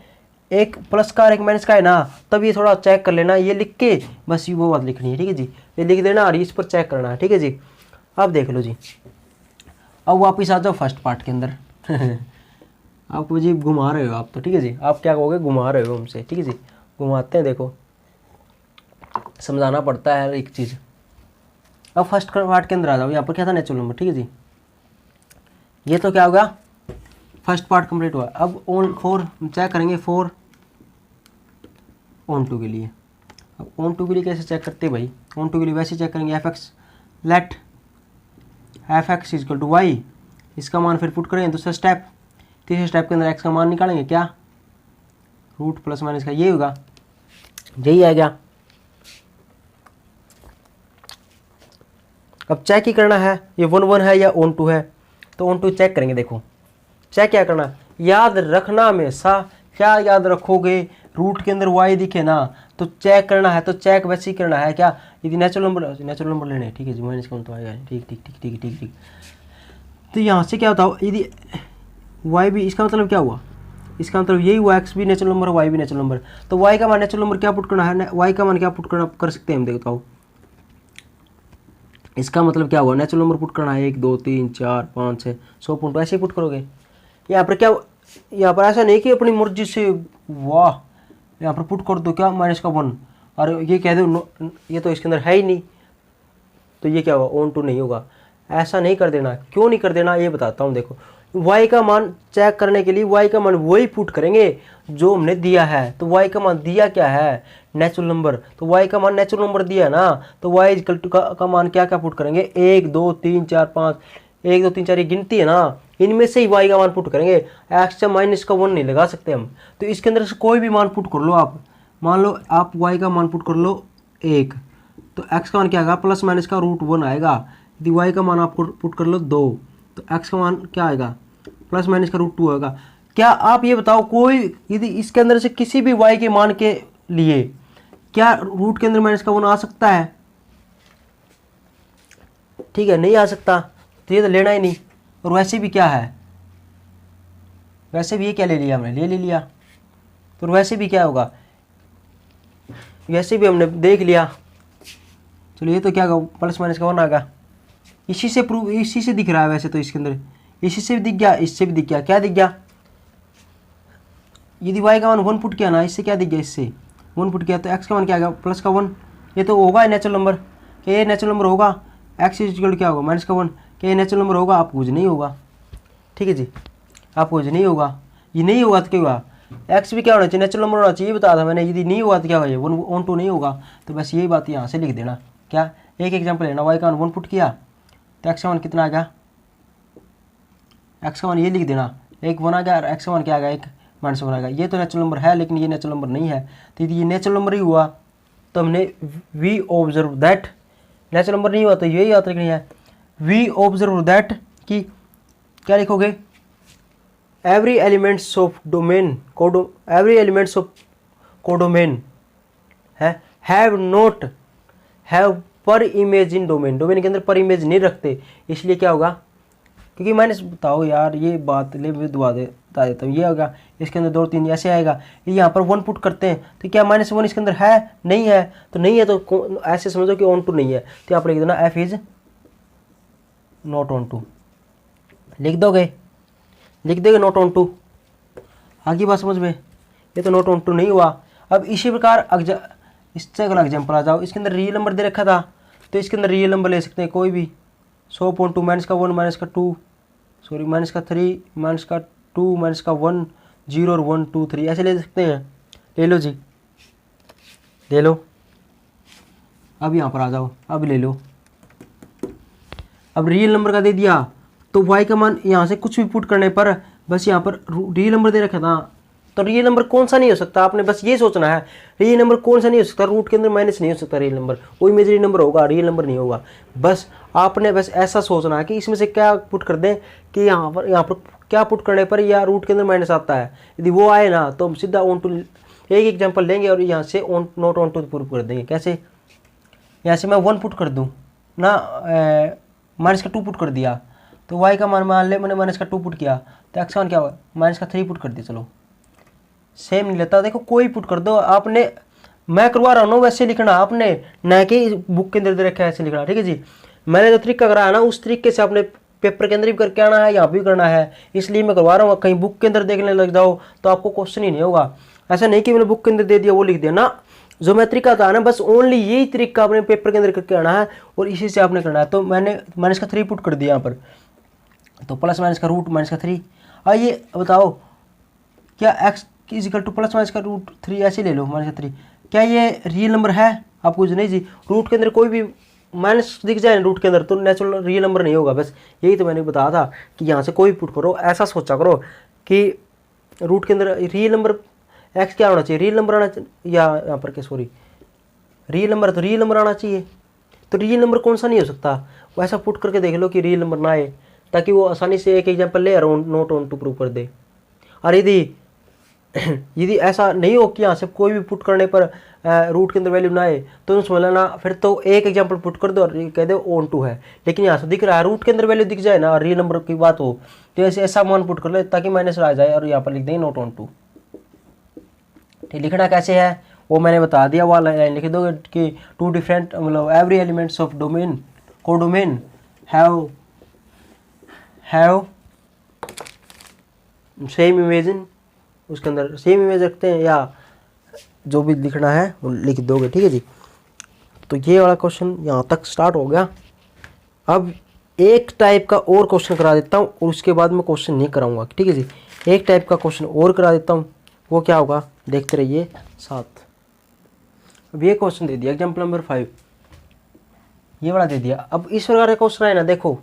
एक प्लस का और एक माइनस का है ना, तब ये थोड़ा चेक कर लेना, ये लिख के बस ये वो बात लिखनी है, ठीक है जी, ये लिख देना और इस पर चेक करना है, ठीक है जी। अब देख लो जी, अब वापिस आ जाओ फर्स्ट पार्ट के अंदर आप मुझे घुमा रहे हो आप तो, ठीक है जी, आप क्या कहोगे, घुमा रहे हो हमसे, ठीक है जी, घुमाते हैं, देखो समझाना पड़ता है एक चीज़। अब फर्स्ट पार्ट के अंदर आ जाओ, यहाँ पर क्या था, नेचुरल नंबर, ठीक है जी, ये तो क्या होगा, फर्स्ट पार्ट कंप्लीट हुआ। अब ऑन 4 चेक करेंगे, 4 ऑन 2 के लिए, अब ऑन टू के लिए कैसे चेक करते हैं भाई, ऑन टू के लिए वैसे चेक करेंगे f x, let f x is equal to y, इसका मान फिर पुट करेंगे दूसरा स्टेप, तीसरे स्टेप के अंदर एक्स का मान निकालेंगे, क्या रूट प्लस माइनस का ये होगा, यही आएगा। अब चेक ही करना है ये 1 1 है या ऑन टू है, तो ऑन टू चेक करेंगे। देखो चेक क्या करना, याद रखना हमेशा, क्या याद रखोगे, रूट के अंदर वाई दिखे ना तो चेक करना है, तो चेक वैसे ही करना है क्या, यदि नेचुरल नंबर लेने, ठीक है जी, माइनस का तो आएगा, ठीक ठीक ठीक ठीक ठीक ठीक। तो यहाँ से क्या होता है, यदि वाई भी, इसका मतलब क्या हुआ, इसका मतलब यही हुआ एक्स भी नेचुरल नंबर, वाई भी नेचुरल नंबर, तो वाई का मान नेचुरल नंबर क्या पुट करना है, वाई का मान क्या पुट करना कर सकते हैं हम, देखता हूँ इसका मतलब क्या हुआ, नेचुरल नंबर पुट करना है 1 2 3 4 5 6 100 पॉइंट ऐसे ही पुट करोगे। यहाँ पर क्या, यहाँ पर ऐसा नहीं कि अपनी मर्जी से वाह यहाँ पर पुट कर दो क्या माइनस का 1 और ये कह दो ये तो इसके अंदर है ही नहीं, तो ये क्या होगा, ऑन टू नहीं होगा। ऐसा नहीं कर देना, क्यों नहीं कर देना ये बताता हूँ। देखो y का मान चेक करने के लिए y का मान वही पुट करेंगे जो हमने दिया है, तो y का मान दिया क्या है, नेचुरल नंबर, तो y का मान नेचुरल नंबर दिया है ना, तो y इक्वल टू का मान क्या क्या पुट करेंगे, 1 2 3 4 5, 1 2 3 4 ये गिनती है ना, इनमें से ही y का मान पुट करेंगे, एक्स से माइनस का 1 नहीं लगा सकते हम, तो इसके अंदर से कोई भी मान पुट कर लो आप, मान लो आप y का मान पुट कर लो 1, तो x का मान क्या आएगा, प्लस माइनस का रूट 1 आएगा, यदि y का मान आप पुट कर लो 2, तो x का मान क्या आएगा, प्लस माइनस का रूट 2 होगा। क्या आप ये बताओ, कोई यदि इसके अंदर से किसी भी y के मान के लिए क्या रूट के अंदर माइनस का 1 आ सकता है, ठीक है नहीं आ सकता, तो ये तो लेना ही नहीं। और वैसे भी क्या है, वैसे भी ये क्या ले लिया हमने, ले लिया, तो वैसे भी क्या होगा, वैसे भी हमने देख लिया, चलो ये तो क्या होगा, प्लस माइनस का 1 आएगा, इसी से प्रूव, इसी से दिख रहा है वैसे तो इसके अंदर, इसी से भी दिख गया, इससे भी दिख गया, क्या दिख गया, यदि y का मान 1 पुट किया ना, इससे क्या दिख गया, इससे 1 पुट किया, तो x का मान क्या आएगा, प्लस का 1, ये तो होगा नेचुरल नंबर, क्या ये नेचुरल नंबर होगा, x इक्वल क्या होगा माइनस का 1, क्या ये नेचुरल नंबर होगा, आपको कुछ नहीं होगा, ठीक है जी, आपको कुछ नहीं होगा, ये नहीं होगा तो क्या होगा, x भी क्या होना चाहिए, नेचुरल नंबर होना चाहिए, ये बताया था मैंने, यदि नहीं होगा तो क्या होगा, 1 ऑन टू नहीं होगा, तो बस यही बात यहाँ से लिख देना। क्या एक एग्जाम्पल लेना, y का मान 1 पुट किया तो x का मान कितना आ गया, x का मान ये लिख देना, 1 1 आ गया, और x का मान क्या आ गया, 1 माइनस 1 आ गया, ये तो नेचुरल नंबर है लेकिन ये नेचुरल नंबर नहीं है, तो यदि ये नेचुरल नंबर ही हुआ तो हमने we observe that, natural number नहीं हुआ तो यही याद रखनी है, वी ऑब्जर्व दैट कि क्या लिखोगे, every elements of domain every elements of codomain है हैव नॉट हैव पर इमेज इन डोमेन, डोमेन के अंदर पर इमेज नहीं रखते, इसलिए क्या होगा, क्योंकि मैंने बताओ यार ये बात ले बता देता हूँ, ये होगा इसके अंदर 2 3 ऐसे आएगा, ये यहाँ पर 1 पुट करते हैं तो क्या -1 इसके अंदर है, नहीं है, तो नहीं है तो ऐसे समझो कि ऑन टू नहीं है, तो आप लिख देना f is not onto, लिख दोगे नॉट ऑन टू, आगे बात समझ में, ये तो नॉट ऑन टू नहीं हुआ। अब इसी प्रकार इससे अगला एग्जाम्पल आ जाओ, इसके अंदर रियल नंबर दे रखा था, तो इसके अंदर रियल नंबर ले सकते हैं कोई भी, 100.2 माइनस का 1 माइनस का 2 सॉरी माइनस का 3 माइनस का 2 माइनस का 1 0 और 1 2 3 ऐसे ले सकते हैं, ले लो जी ले लो। अब यहाँ पर आ जाओ, अब ले लो, अब रियल नंबर का दे दिया तो y का मान यहाँ से कुछ भी पुट करने पर बस यहाँ पर रियल नंबर दे रखा था, तो रियल नंबर कौन सा नहीं हो सकता, आपने बस ये सोचना है रियल नंबर कौन सा नहीं हो सकता, रूट के अंदर माइनस नहीं हो सकता रियल नंबर, वो इमेजिनरी नंबर होगा, रियल नंबर नहीं होगा। बस आपने बस ऐसा सोचना है कि इसमें से क्या पुट कर दें कि यहाँ पर क्या पुट करने पर या रूट के अंदर माइनस आता है, यदि वो आए ना तो हम सीधा ऑन टू एक एग्जाम्पल लेंगे और यहाँ से on not onto prove कर देंगे। कैसे, यहाँ से मैं 1 पुट कर दूँ ना, माइनस का 2 पुट कर दिया तो y का मान ले मैंने माइनस का 2 पुट किया तो x का मान क्या हुआ, माइनस का 3 पुट कर दिया, चलो सेम नहीं लेता, देखो कोई पुट कर दो, आपने मैं करवा रहा हूँ वैसे लिखना आपने, न कि बुक के अंदर दे रखा है ऐसे लिखना, ठीक है जी। मैंने जो तरीका कराया ना उस तरीके से आपने पेपर के अंदर भी करके आना है, यहाँ भी करना है, इसलिए मैं करवा रहा हूँ, कहीं बुक के अंदर देखने लग जाओ तो आपको क्वेश्चन ही नहीं होगा। ऐसा नहीं कि मैंने बुक के अंदर दे दिया वो लिख दिया ना, जो मैं तरीका था ना बस ओनली यही तरीका आपने पेपर के अंदर करके आना है और इसी से आपने करना है। तो मैंने माइनस का 3 पुट कर दिया यहाँ पर, तो प्लस माइनस का रूट माइनस का 3। आइए बताओ क्या x is equal to plus minus का रूट 3 ऐसे ले लो, माइनस का 3 क्या ये रियल नंबर है? आपको नहीं जी, रूट के अंदर कोई भी माइनस दिख जाए रूट के अंदर तो नेचुरल रियल नंबर नहीं होगा। बस यही तो मैंने बताया था कि यहाँ से कोई भी पुट करो, ऐसा सोचा करो कि रूट के अंदर रियल नंबर एक्स क्या होना चाहिए, रियल नंबर आना चाहिए, या यहाँ पर क्या सॉरी रियल नंबर, तो रियल नंबर आना चाहिए। तो रियल नंबर कौन सा नहीं हो सकता, वैसा पुट करके देख लो कि रियल नंबर ना आए, ताकि वो आसानी से एक एग्जाम्पल ले नोट ऑन टू प्रूव कर दे। और यदि ऐसा नहीं हो कि यहाँ से कोई भी पुट करने पर रूट के अंदर वैल्यू ना आए, तो समझ लेना फिर तो एक एग्जाम्पल पुट कर दो और कह दो ऑन टू है। लेकिन यहाँ से दिख रहा है रूट के अंदर वैल्यू दिख जाए ना और रियल नंबर की बात हो, तो ऐसे ऐसा मान पुट कर ले ताकि माइनस आ जाए और यहाँ पर लिख देंगे नोट ऑन टू। ठीक, लिखना कैसे है वो मैंने बता दिया, वाला लाइन लिख दोगे कि टू डिफरेंट मतलब every elements of domain codomain have same imagine, उसके अंदर सेम इमेज रखते हैं या जो भी लिखना है वो लिख दोगे। ठीक है जी, तो ये वाला क्वेश्चन यहाँ तक स्टार्ट हो गया। अब एक टाइप का और क्वेश्चन करा देता हूँ और उसके बाद मैं क्वेश्चन नहीं कराऊंगा। ठीक है जी, एक टाइप का क्वेश्चन और करा देता हूँ, वो क्या होगा देखते रहिए साथ। अब ये क्वेश्चन दे दिया एग्जाम्पल नंबर 5, ये वाला दे दिया। अब इस प्रकार का क्वेश्चन है ना, देखो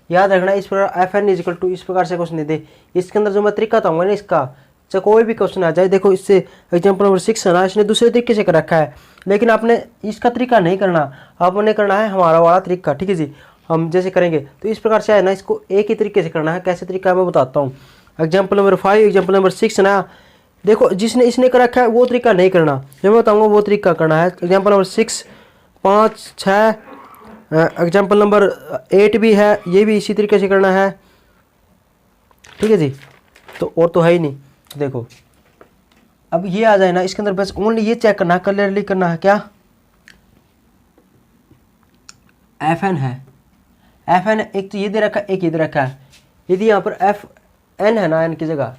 याद रखना इस प्रकार एफ एन इजिकल टू इस प्रकार से क्वेश्चन दे दे। इसके अंदर जो मैं तरीका बताऊंगा ना इसका, चाहे कोई भी क्वेश्चन आ जाए, देखो इससे एग्जाम्पल नंबर 6 है ना, इसने दूसरे तरीके से कर रखा है, लेकिन आपने इसका तरीका नहीं करना, आपने करना है हमारा वाला तरीका। ठीक है जी, हम जैसे करेंगे तो इस प्रकार से है ना, इसको एक ही तरीके से करना है। कैसे तरीका है मैं बताता हूँ। एग्जाम्पल नंबर 5 एग्जाम्पल नंबर 6 है ना, देखो जिसने इसने कर रखा है वो तरीका नहीं करना, जो मैं बताऊँगा वो तरीका करना है। एग्जाम्पल नंबर 6, 5, 6, एग्जाम्पल नंबर 8 भी है, ये भी इसी तरीके से करना है। ठीक है जी, तो और तो है ही नहीं। देखो अब ये आ जाए ना, इसके अंदर बस ओनली ये चेक करना है, क्लियरली करना है क्या एफ एन है, एफ एन एक तो ये दे रखा है, एक ये दे रखा है। यदि यहाँ पर एफ एन है ना, एन की जगह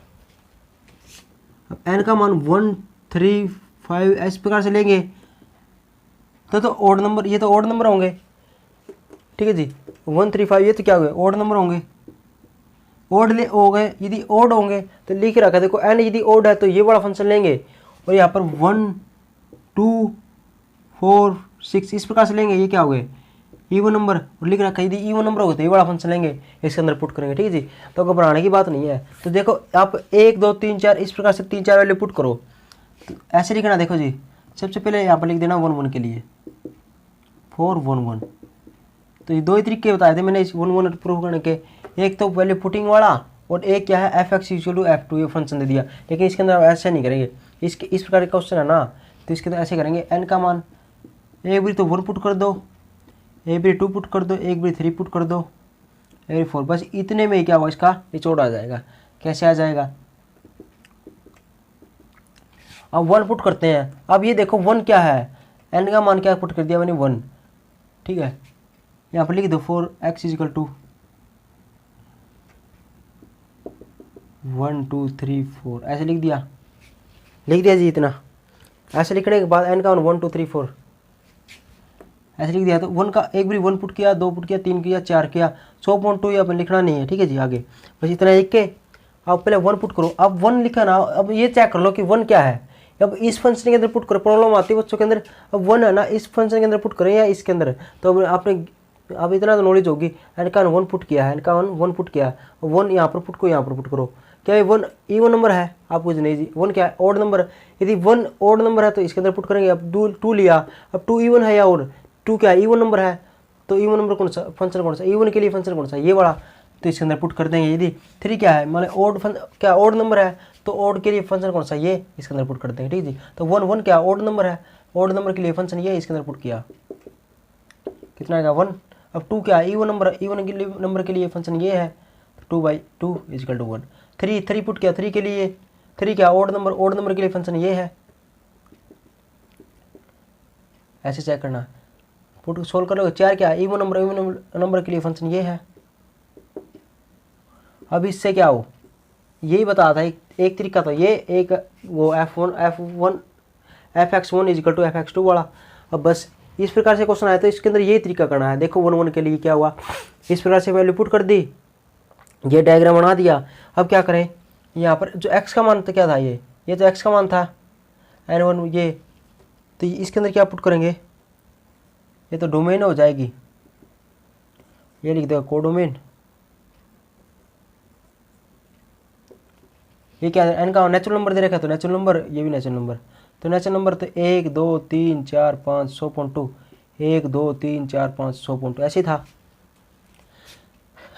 एन का मान 1, 3, 5 इस प्रकार से लेंगे तो ओड नंबर, ये तो ओड नंबर होंगे। ठीक है जी, 1, 3, 5 ये तो क्या हो गए ओड नंबर होंगे, ओड ले हो गए। यदि ओड होंगे तो लिख रखा देखो एन, यदि ओड है तो ये वाला फंक्शन लेंगे, और यहाँ पर 1, 2, 4, 6 इस प्रकार से लेंगे, ये क्या हो गए इवन नंबर, और लिख रखा है यदि इवन नंबर होगा तो ये वाला फंक्शन लेंगे, इसके अंदर पुट करेंगे। ठीक है जी, तो घबराने की बात नहीं है। तो देखो आप 1, 2, 3, 4 इस प्रकार से 3, 4 वैल्यू पुट करो, तो ऐसे लिखना। देखो जी, सबसे पहले यहाँ पर लिख देना 1, 1 के लिए 4, 1, 1। तो ये दो ही तरीके बताए थे मैंने इस 1, 1 प्रूव करने के, एक तो वैल्यू पुटिंग वाला और एक क्या है f x equal to F2 ये फंक्शन दे दिया। लेकिन इसके अंदर ऐसा नहीं करेंगे, इसके इस प्रकार का क्वेश्चन है ना, तो इसके अंदर ऐसे करेंगे एन का मान एक बारी तो 1 पुट कर दो, एक बारी 2 पुट कर दो, एक बारी 3 पुट कर दो, एक बारी 4, बस इतने में ही क्या होगा इसका निचोड़ आ जाएगा। कैसे आ जाएगा, अब 1 पुट करते हैं। अब ये देखो 1 क्या है, एन का मान क्या पुट कर दिया मैंने 1। ठीक है, यहाँ पर लिख दो 4x इजिकल टू 1, 2, 3, 4 ऐसे लिख दिया जी। इतना ऐसे लिखने के बाद एन का 1, 2, 3, 4 ऐसे लिख दिया। तो 1 का एक बारी 1 पुट किया, 2 पुट किया, 3 किया, 4 किया, 100.2 यहाँ पर लिखना नहीं है। ठीक है जी, आगे बस इतना लिख के अब पहले 1 पुट करो। अब 1 लिखा ना, अब ये चेक कर लो कि 1 क्या है। अब इस फंक्शन के अंदर पुट करो, प्रॉब्लम आती है बच्चों के अंदर। अब 1 है ना, इस फंक्शन के अंदर पुट करें या इसके अंदर, तो अब आपने अब इतना तो नॉलेज होगी। एन का 1 पुट किया है, एन का 1 पुट किया, 1 यहाँ पर पुट करो, यहाँ पर पुट करो। क्या ये 1 इवन नंबर है, आप कुछ नहीं जी 1 क्या है ऑड नंबर। यदि 1 ऑड नंबर है तो इसके अंदर पुट करेंगे। अब 2 लिया, अब 2 इवन है या और 2 क्या है इवन नंबर है, तो इवन नंबर कौन सा फंक्शन, कौन सा इवन के लिए फंक्शन कौन सा ये वाला, तो इसके अंदर पुट कर देंगे। यदि 3 क्या है मान ऑड क्या ऑड नंबर है, तो ऑड के लिए फंक्शन कौन सा ये इसके अंदर पुट कर देंगे। ठीक है जी, तो 1 क्या ऑड नंबर है, ऑड नंबर के लिए फंक्शन ये इसके अंदर पुट किया, कितना आएगा 1। अब 2 क्या है इवन नंबर, इवन के लिए नंबर के लिए फंक्शन ये है 2/2 इजिकल टू 1। 3 पुट किया, 3 के लिए 3 क्या ऑड नंबर के लिए फंक्शन ये है। ऐसे चेक करना, पुट सोल्व कर लो। 4 क्या इवन नंबर के लिए फंक्शन ये है। अब इससे क्या हो यही बता था, एक तरीका था ये, एक वो fx1 इजिकल टू fx2 वाला। अब बस इस प्रकार से क्वेश्चन आया तो इसके अंदर यही तरीका करना है। देखो 1, 1 के लिए क्या हुआ, इस प्रकार से वैल्यू पुट कर दी, ये डायग्राम बना दिया। अब क्या करें, यहाँ पर जो x का मान तो क्या था, ये तो x का मान था n1, तो इसके अंदर क्या पुट करेंगे, ये तो डोमेन हो जाएगी, ये लिख देगा कोडोमेन। ये क्या है, इनका नेचुरल नंबर दे रखा है, तो नेचुरल नंबर, ये भी नेचुरल नंबर, तो नेचुरल नंबर तो 1 2 3 4 5 100.2, 1 2 3 4 5 100.2 ऐसे ही था।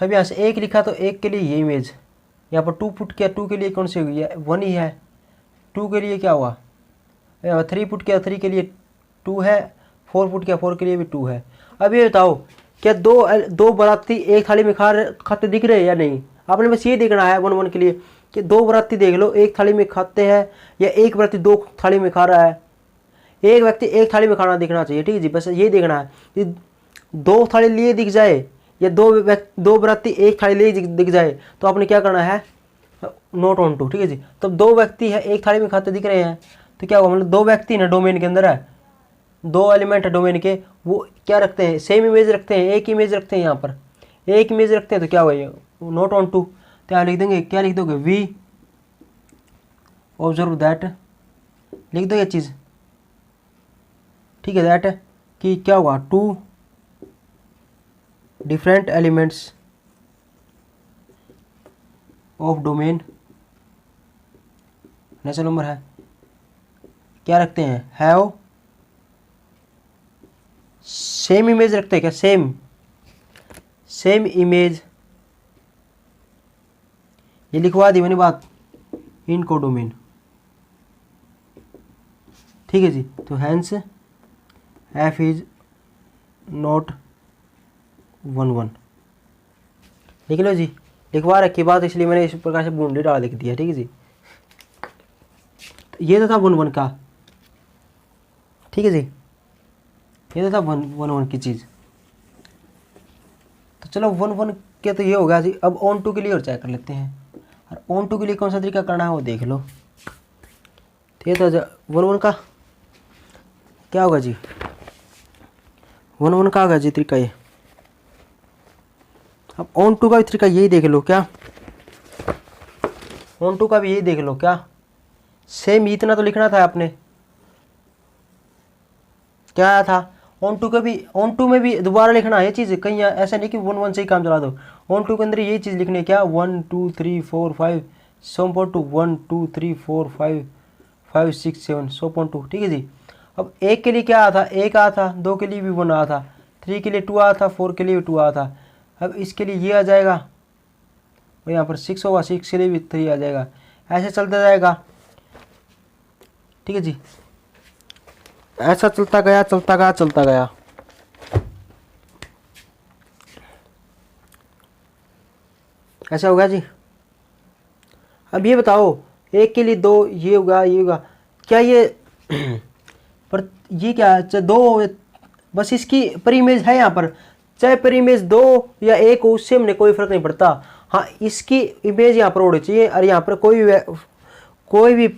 अब यहाँ से 1 लिखा तो 1 के लिए ये इमेज, यहाँ पर 2 पुट किया, 2 के लिए कौन सी होगी, 1 ही है, 2 के लिए क्या हुआ, 3 पुट किया, 3 के लिए 2 है, 4 पुट किया, 4 के लिए भी 2 है। अब ये बताओ क्या दो बाराती एक थाली में खाते दिख रहे हैं या नहीं, आपने बस ये देखना है 1 1 के लिए कि 2 बाराती देख लो एक थाली में खाते हैं या एक बाराती 2 थाली में खा रहा है, एक व्यक्ति एक थाली में खाना दिखना चाहिए, ठीक है जी, बस ये देखना है कि 2 थाली लिए दिख जाए या दो बाराती एक थाली लिए दिख जाए, तो आपने क्या करना है, नोट ऑन टू, ठीक है जी। तो 2 व्यक्ति है एक थाली में खाते दिख रहे हैं, तो क्या होगा, मतलब 2 व्यक्ति ना डोमेन के अंदर है, 2 एलिमेंट है डोमेन के, वो क्या रखते हैं, सेम इमेज रखते हैं, एक इमेज रखते हैं, यहाँ पर एक इमेज रखते हैं, तो क्या हुआ, नोट ऑन टू, तो यहाँ लिख देंगे, क्या लिख दोगे, वी ऑब्जर्व दैट, लिख दो ये चीज़, ठीक है, दैट कि क्या हुआ, 2 different elements of domain natural number है, क्या रखते हैं, हैव सेम इमेज रखते हैं, क्या सेम इमेज, ये लिखवा दी मैंने बात, इन कोडोमेन, ठीक है जी। तो हैंस एफ इज नॉट 1 1, लिख लो जी, लिखवा रखी बात, इसलिए मैंने इस प्रकार से बूंदे डाल लिख दिया, ठीक है जी। तो ये तो था 1 1 का, ठीक है जी, ये तो था 1 1 की चीज़। तो चलो 1 1 के तो ये हो गया जी। अब ऑन टू के लिए और चेक कर लेते हैं, और ऑन टू के लिए कौन सा तरीका करना है वो देख लो। तो ये तो 1 1 का क्या होगा जी, 1 1 का होगा जी तरीका ये। अब ऑन टू का भी तरीका यही देख लो, क्या ऑन टू का भी यही देख लो, क्या सेम इतना तो लिखना था आपने, क्या आया था ऑन टू का भी, ऑन टू में भी दोबारा लिखना है ये चीज़, कहीं ऐसा नहीं कि 1 1 से ही काम चला दो, ऑन टू के अंदर यही चीज़ लिखनी है, क्या 1 2 3 4 5 100.2, 1 2 3 4 5 5 6 7 100.2, ठीक है जी। अब एक के लिए क्या आया था, 1 आया था, 2 के लिए भी 1 आया था, 3 के लिए 2 आया था, 4 के लिए भी 2 आया था। अब इसके लिए ये आ जाएगा, और यहाँ पर 6 होगा, 6 के लिए भी 3 आ जाएगा, ऐसे चलता जाएगा, ठीक है जी। ऐसा चलता गया चलता गया चलता गया, ऐसा होगा जी। अब ये बताओ, एक के लिए 2, ये होगा ये होगा, क्या ये पर ये क्या है, चाहे 2 बस इसकी पर इमेज है यहाँ पर, चाहे पर इमेज 2 या 1 हो, उससे हमने कोई फर्क नहीं पड़ता। हाँ, इसकी इमेज यहाँ पर होनी चाहिए, और यहाँ पर कोई भी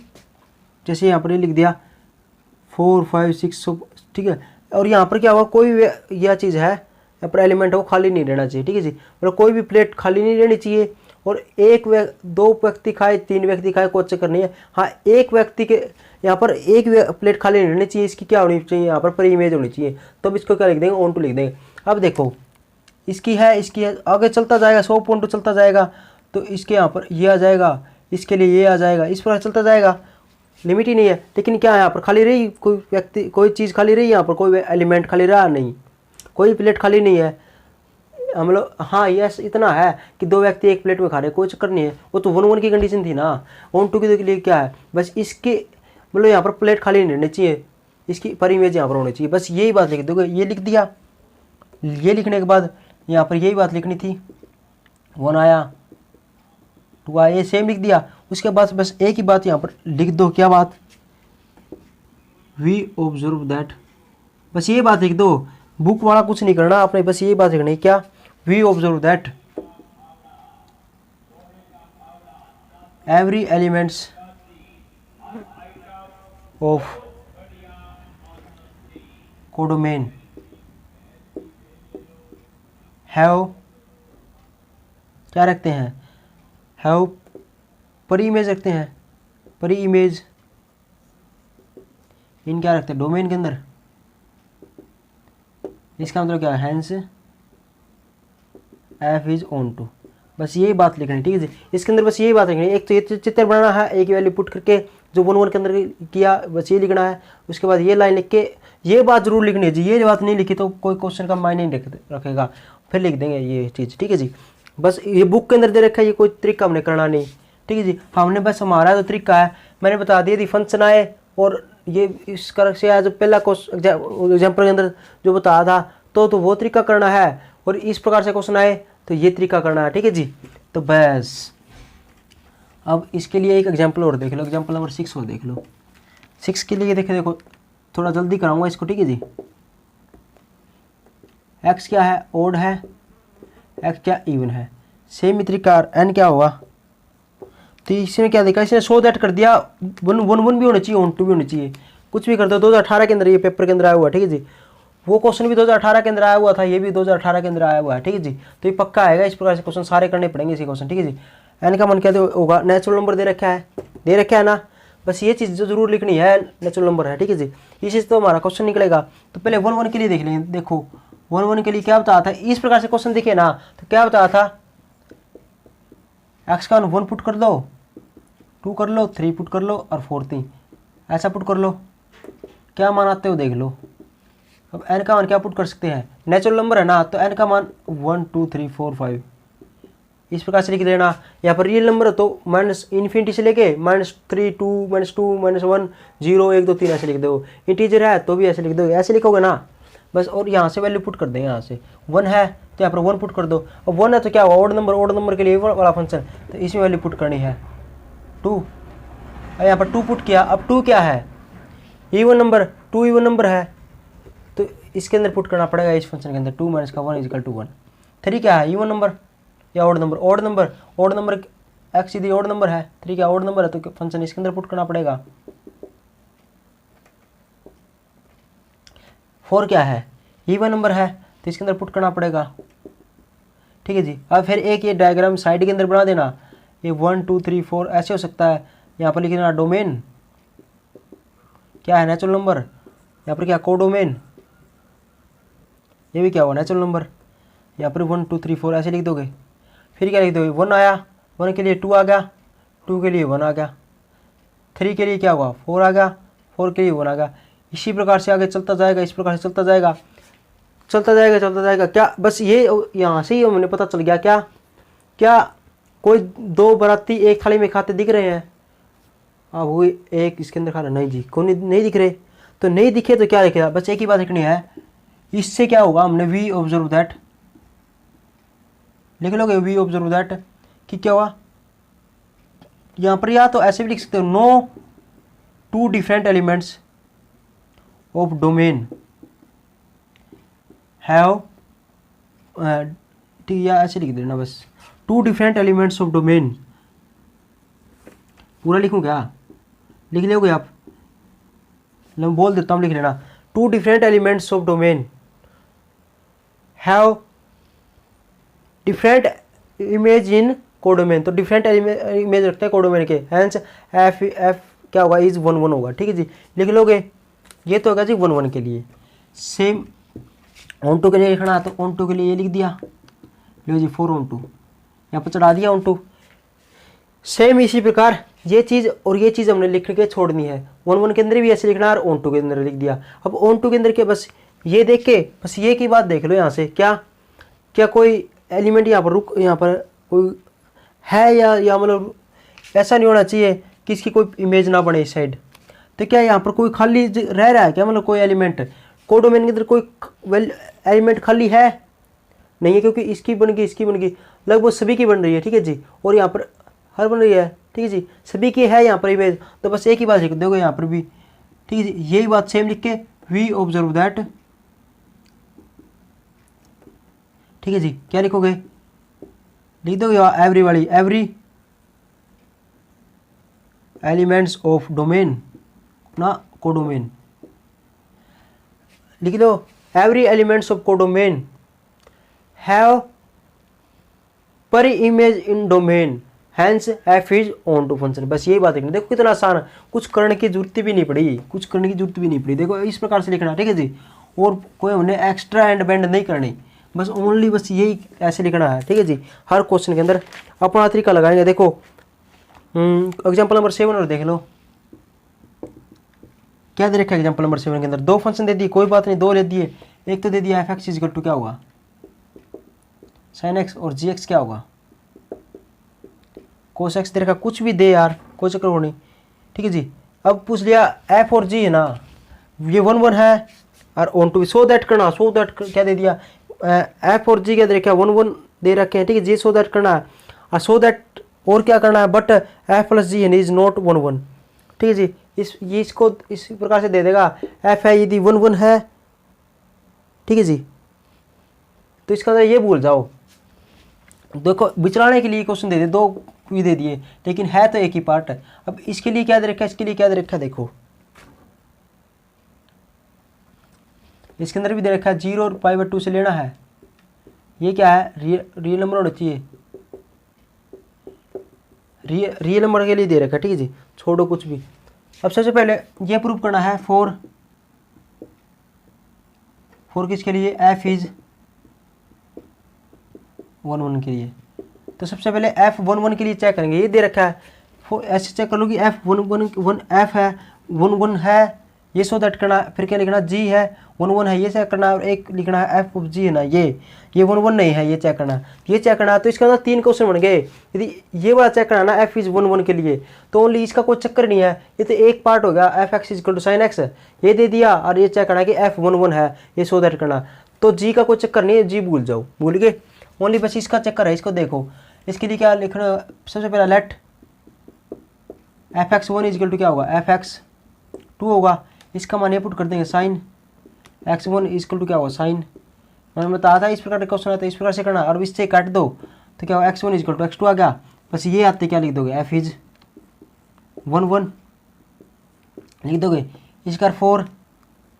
जैसे यहाँ पर ये लिख दिया 4 5 6, ठीक है। और यहाँ पर क्या हुआ, कोई यह चीज़ है यहाँ पर एलिमेंट है वो खाली नहीं रहना चाहिए, ठीक है जी, मतलब कोई भी प्लेट खाली नहीं रहनी चाहिए। और 2 व्यक्ति खाए 3 व्यक्ति खाए कोई चक्कर नहीं है, हाँ एक व्यक्ति के यहाँ पर एक प्लेट खाली नहीं रहनी चाहिए, इसकी क्या होनी चाहिए, यहाँ पर इमेज होनी चाहिए, तो अब इसको क्या लिख देंगे, ऑन टू लिख देंगे। अब देखो इसकी है आगे चलता जाएगा, 100.2 चलता जाएगा, तो इसके यहाँ पर ये आ जाएगा, इसके लिए ये आ जाएगा, इस पर चलता जाएगा, लिमिट ही नहीं है। लेकिन क्या है यहाँ पर खाली रही, कोई व्यक्ति कोई चीज़ खाली रही, यहाँ पर कोई एलिमेंट खाली रहा नहीं, कोई प्लेट खाली नहीं है, हम लोग हाँ यस इतना है कि 2 व्यक्ति एक प्लेट में खा रहे हैं, कोई चक्कर नहीं है, वो तो 1 1 की कंडीशन थी ना। ऑन टू के लिए क्या है, बस इसके मतलब यहाँ पर प्लेट खाली नहीं रहनी चाहिए, इसकी पर इमेज यहाँ पर होनी चाहिए, बस यही बात लिख दोगे, ये लिख दिया। ये लिखने के बाद यहाँ पर यही बात लिखनी थी, 1 आया 2 आया, ये सेम लिख दिया। उसके बाद बस एक ही बात यहाँ पर लिख दो, क्या बात, वी ऑब्जर्व दैट, बस ये बात लिख दो, बुक वाला कुछ नहीं करना आपने, बस ये बात लिखनी है, क्या we observe that every elements of codomain have, क्या रखते हैं, हैव परी इमेज रखते हैं, परी इमेज इन क्या रखते हैं डोमेन के अंदर, इसका मतलब क्या है hence F is onto, बस यही बात लिखनी है, ठीक है जी। इसके अंदर बस यही बात लिखनी है, एक तो ये चित्र बनाना है, एक वैल्यू पुट करके जो 1 1 के अंदर किया बस ये लिखना है, उसके बाद ये लाइन लिख के ये बात जरूर लिखनी है जी, ये बात नहीं लिखी तो कोई क्वेश्चन का मायने नहीं रखेगा, फिर लिख देंगे ये चीज़, ठीक है जी। बस ये बुक के अंदर दे रखा है, ये कोई तरीका हमने करना नहीं, ठीक है जी। हमने बस हमारा जो तरीका है मैंने बता दिया थी, फंक्शन आए और ये इस कर से जो पहला एग्जाम्पल के अंदर जो बताया था तो वो तरीका करना है, और इस प्रकार से क्वेश्चन आए तो ये तरीका करना है, ठीक है जी। तो बस अब इसके लिए एक एग्जाम्पल और देख लो, एग्जाम्पल नंबर 6 और देख लो। 6 के लिए देखो थोड़ा जल्दी कराऊंगा इसको, ठीक है जी। एक्स क्या है ओड है, एक्स क्या इवन है, सेम ही तरीका एन क्या होगा, तो इसने क्या देखा, इसने सो दैट कर दिया, 1 1 1 भी होना चाहिए, ऑन टू भी होना चाहिए, कुछ भी कर दो। 2018 के अंदर ये पेपर के अंदर आया हुआ है, ठीक है जी। वो क्वेश्चन भी 2018 के अंदर आया हुआ था, ये भी 2018 के अंदर आया हुआ है, ठीक है जी। तो ये पक्का आएगा, इस प्रकार से क्वेश्चन सारे करने पड़ेंगे इसी क्वेश्चन, ठीक है जी। एन का मन क्या होगा, नेचुरल नंबर दे रखा है ना, बस ये चीज़ जो जरूर लिखनी है नेचुरल नंबर है, ठीक है जी। ये चीज़ तो हमारा क्वेश्चन निकलेगा। तो पहले 1 1 के लिए देख लेंगे, देखो 1 1 के लिए क्या बताया था, इस प्रकार से क्वेश्चन देखिए ना, तो क्या बताया था, एक्स का 1 पुट कर दो, 2 कर लो, 3 पुट कर लो और 4 3 ऐसा पुट कर लो, क्या मान आते हो देख लो। अब एन का मान क्या पुट कर सकते हैं, नेचुरल नंबर है ना, तो एन का मान 1 2 3 4 5 इस प्रकार से लिख देना। यहाँ पर रियल नंबर है तो माइनस इन्फिनिटी से लेके -3 2 -2 -1 0 1 2 3 ऐसे लिख दो। इंटीजर है तो भी ऐसे लिख दो, ऐसे लिखोगे ना बस, और यहाँ से वैल्यू पुट कर देंगे। यहाँ से 1 है तो यहाँ पर 1 पुट कर दो, अब 1 है तो क्या हुआ ओड नंबर के लिए वाला फंक्शन, तो इसमें वैल्यू पुट करनी है 2, यहाँ पर 2 पुट किया। अब 2 क्या है इवन नंबर, 2 इवन नंबर है तो इसके अंदर पुट करना पड़ेगा इस फंक्शन के अंदर, 2 - 1 = 1। 3 क्या है इवन नंबर या ओड नंबर एक्स सीधी ओड नंबर है, 3 क्या ओड नंबर है तो फंक्शन इसके अंदर पुट करना पड़ेगा। 4 क्या है इवन नंबर है तो इसके अंदर पुट करना पड़ेगा, ठीक है जी। अब फिर एक ये डायग्राम साइड के अंदर बना देना, ये 1 2 3 4 ऐसे हो सकता है। यहाँ पर लिख देना डोमेन क्या है नेचुरल नंबर, यहाँ पर क्या कोडोमेन, ये भी क्या हुआ नेचुरल नंबर, यहाँ पर 1 2 3 4 ऐसे लिख दोगे। फिर क्या लिख दोगे 1 आया, 1 के लिए 2 आ गया, 2 के लिए 1 आ गया, 3 के लिए क्या हुआ 4 आ गया, 4 के लिए 1 आ गया। इसी प्रकार से आगे चलता जाएगा, इस प्रकार से चलता जाएगा क्या, बस ये यहाँ से ही हमें पता चल गया क्या कोई 2 बाराती एक थाली में खाते दिख रहे हैं, हाँ वो एक इसके अंदर खा रहा, नहीं जी कोई नहीं दिख रहे, तो नहीं दिखे तो क्या लिखेगा, बस एक ही बात लिखनी है। इससे क्या होगा, हमने वी ऑब्जर्व दैट लिख लोगे, वी ऑब्जर्व दैट कि क्या हुआ, यहाँ पर या तो ऐसे भी लिख सकते हो no 2 different elements of domain have, ठीक या ऐसे लिख देना बस 2 डिफरेंट एलिमेंट्स ऑफ डोमेन, पूरा लिखूँ क्या, लिख लोगे आप, मैं बोल देता हूँ लिख लेना 2 different elements of domain have different image in codomain, तो डिफरेंट इमेज रखते हैं कोडोमेन के, हैंस एफ क्या होगा इज 1 1 होगा, ठीक है जी। लिख लोगे ये तो होगा जी 1 1 के लिए। सेम ऑन टू के लिए लिखना है तो ऑन टू के लिए ये लिख दिया, लो जी 4 ऑन टू यहाँ पर चढ़ा दिया ऑन टू। सेम इसी प्रकार ये चीज़ और ये चीज़ हमने लिख के छोड़नी है, 1 1 के अंदर भी ऐसे लिखना है और ऑन टू के अंदर लिख दिया। अब ऑन टू के अंदर के बस ये देख के बस ये की बात देख लो, यहाँ से क्या कोई एलिमेंट यहाँ पर कोई है या मतलब ऐसा नहीं होना चाहिए कि इसकी कोई इमेज ना बने इस साइड, तो क्या यहाँ पर कोई खाली रह रहा है क्या, मतलब कोई एलिमेंट कोडोमेन के अंदर कोई एलिमेंट खाली है नहीं है, क्योंकि इसकी बन गई लगभग सभी की बन रही है, ठीक है जी। और यहाँ पर हर बन रही है, ठीक है जी, सभी की है यहाँ पर इमेज, तो बस एक ही बात लिख दोगे यहाँ पर भी, ठीक है जी। यही बात सेम लिख के वी ऑब्जर्व दैट, ठीक है जी। क्या लिखोगे लिख दोगे एवरी वाली, एवरी एलिमेंट्स ऑफ डोमेन ना कोडोमेन, लिख लो every elements of codomain have पर image in domain hence F is onto function. बस यही बात लिखनी। देखो कितना आसान है, कुछ करने की जरूरत भी नहीं पड़ी, कुछ करने की जरूरत भी नहीं पड़ी। देखो इस प्रकार से लिखना, ठीक है जी। और कोई हमने एक्स्ट्रा एंड बेंड नहीं करनी, बस ओनली बस यही ऐसे लिखना है, ठीक है जी। हर क्वेश्चन के अंदर अपना तरीका लगाएंगे। देखो एग्जाम्पल नंबर 7 और देख लो क्या दे रखा है। एग्जाम्पल नंबर 7 के अंदर दो फंक्शन दे दिए, कोई बात नहीं, दो दे दिए। एक तो दे दिया f x is equal to क्या होगा साइन एक्स, और जी एक्स क्या होगा कोस एक्स दे रखा। कुछ भी दे यार, कोई चक्कर हो नहीं, ठीक है जी। अब पूछ लिया एफ और जी है ना, ये 1 1 है और ऑन टू सो दैट करना, सो दैट क्या दे दिया एफ और जी क्या दे रखा 1 1 दे रखे हैं, ठीक है जी। सो दैट करना है और सो दैट और क्या करना है, but f plus g is not 1 1, ठीक है जी। ये इसको इस प्रकार से दे देगा, एफ है यदि 1 1 है, ठीक है जी, तो इसका ये भूल जाओ। देखो विचलाने के लिए क्वेश्चन दे दिए, दो भी दे दिए, लेकिन है तो एक ही पार्ट है। अब इसके लिए क्या दे रखा है, इसके लिए क्या दे रखा है, देखो इसके अंदर भी दे रखा है 0 और π/2 से लेना है। ये क्या है, रियल नंबर होना चाहिए, रियल नंबर के लिए दे रखा है, ठीक है जी। छोड़ो कुछ भी। अब सबसे पहले ये प्रूव करना है फोर किसके लिए, एफ इज 1 1 के लिए। तो सबसे पहले एफ 1 1 के लिए चेक करेंगे, ये दे रखा है, ऐसे चेक कर लो कि एफ 1 1 एफ है 1 1 है, ये सो दैट करना। फिर क्या लिखना, जी है 1 1 है, ये चेक करना। और एक लिखना है एफ ऑफ जी है ना, ये 1 1 नहीं है, ये चेक करना, ये चेक करना। तो इसके अंदर 3 क्वेश्चन बन गए। यदि ये वाला चेक करना ना एफ इज 1 1 के लिए, तो ओनली इसका कोई चक्कर नहीं है, ये तो एक पार्ट हो गया f x is equal to sine x, ये दे दिया। और ये चेक करना कि एफ 1 1 है, ये सो दैट करना। तो जी का कोई चक्कर नहीं है, जी भूल जाओ, भूल गए, ओनली बस इसका चक्कर है। इसको देखो, इसके लिए क्या लिखना, सबसे पहला let f x 1 is equal to क्या होगा, एफ एक्स 2 होगा। इसका मान ये पुट कर देंगे sine x 1 is equal to क्या होगा साइन, मैंने बताया था इस प्रकार का क्वेश्चन आता है, इस प्रकार से करना। और इससे काट दो तो क्या होगा x 1 is equal to x 2 आ गया। बस ये आते क्या लिख दोगे, एफ इज 1 1 लिख दोगे। इसका 4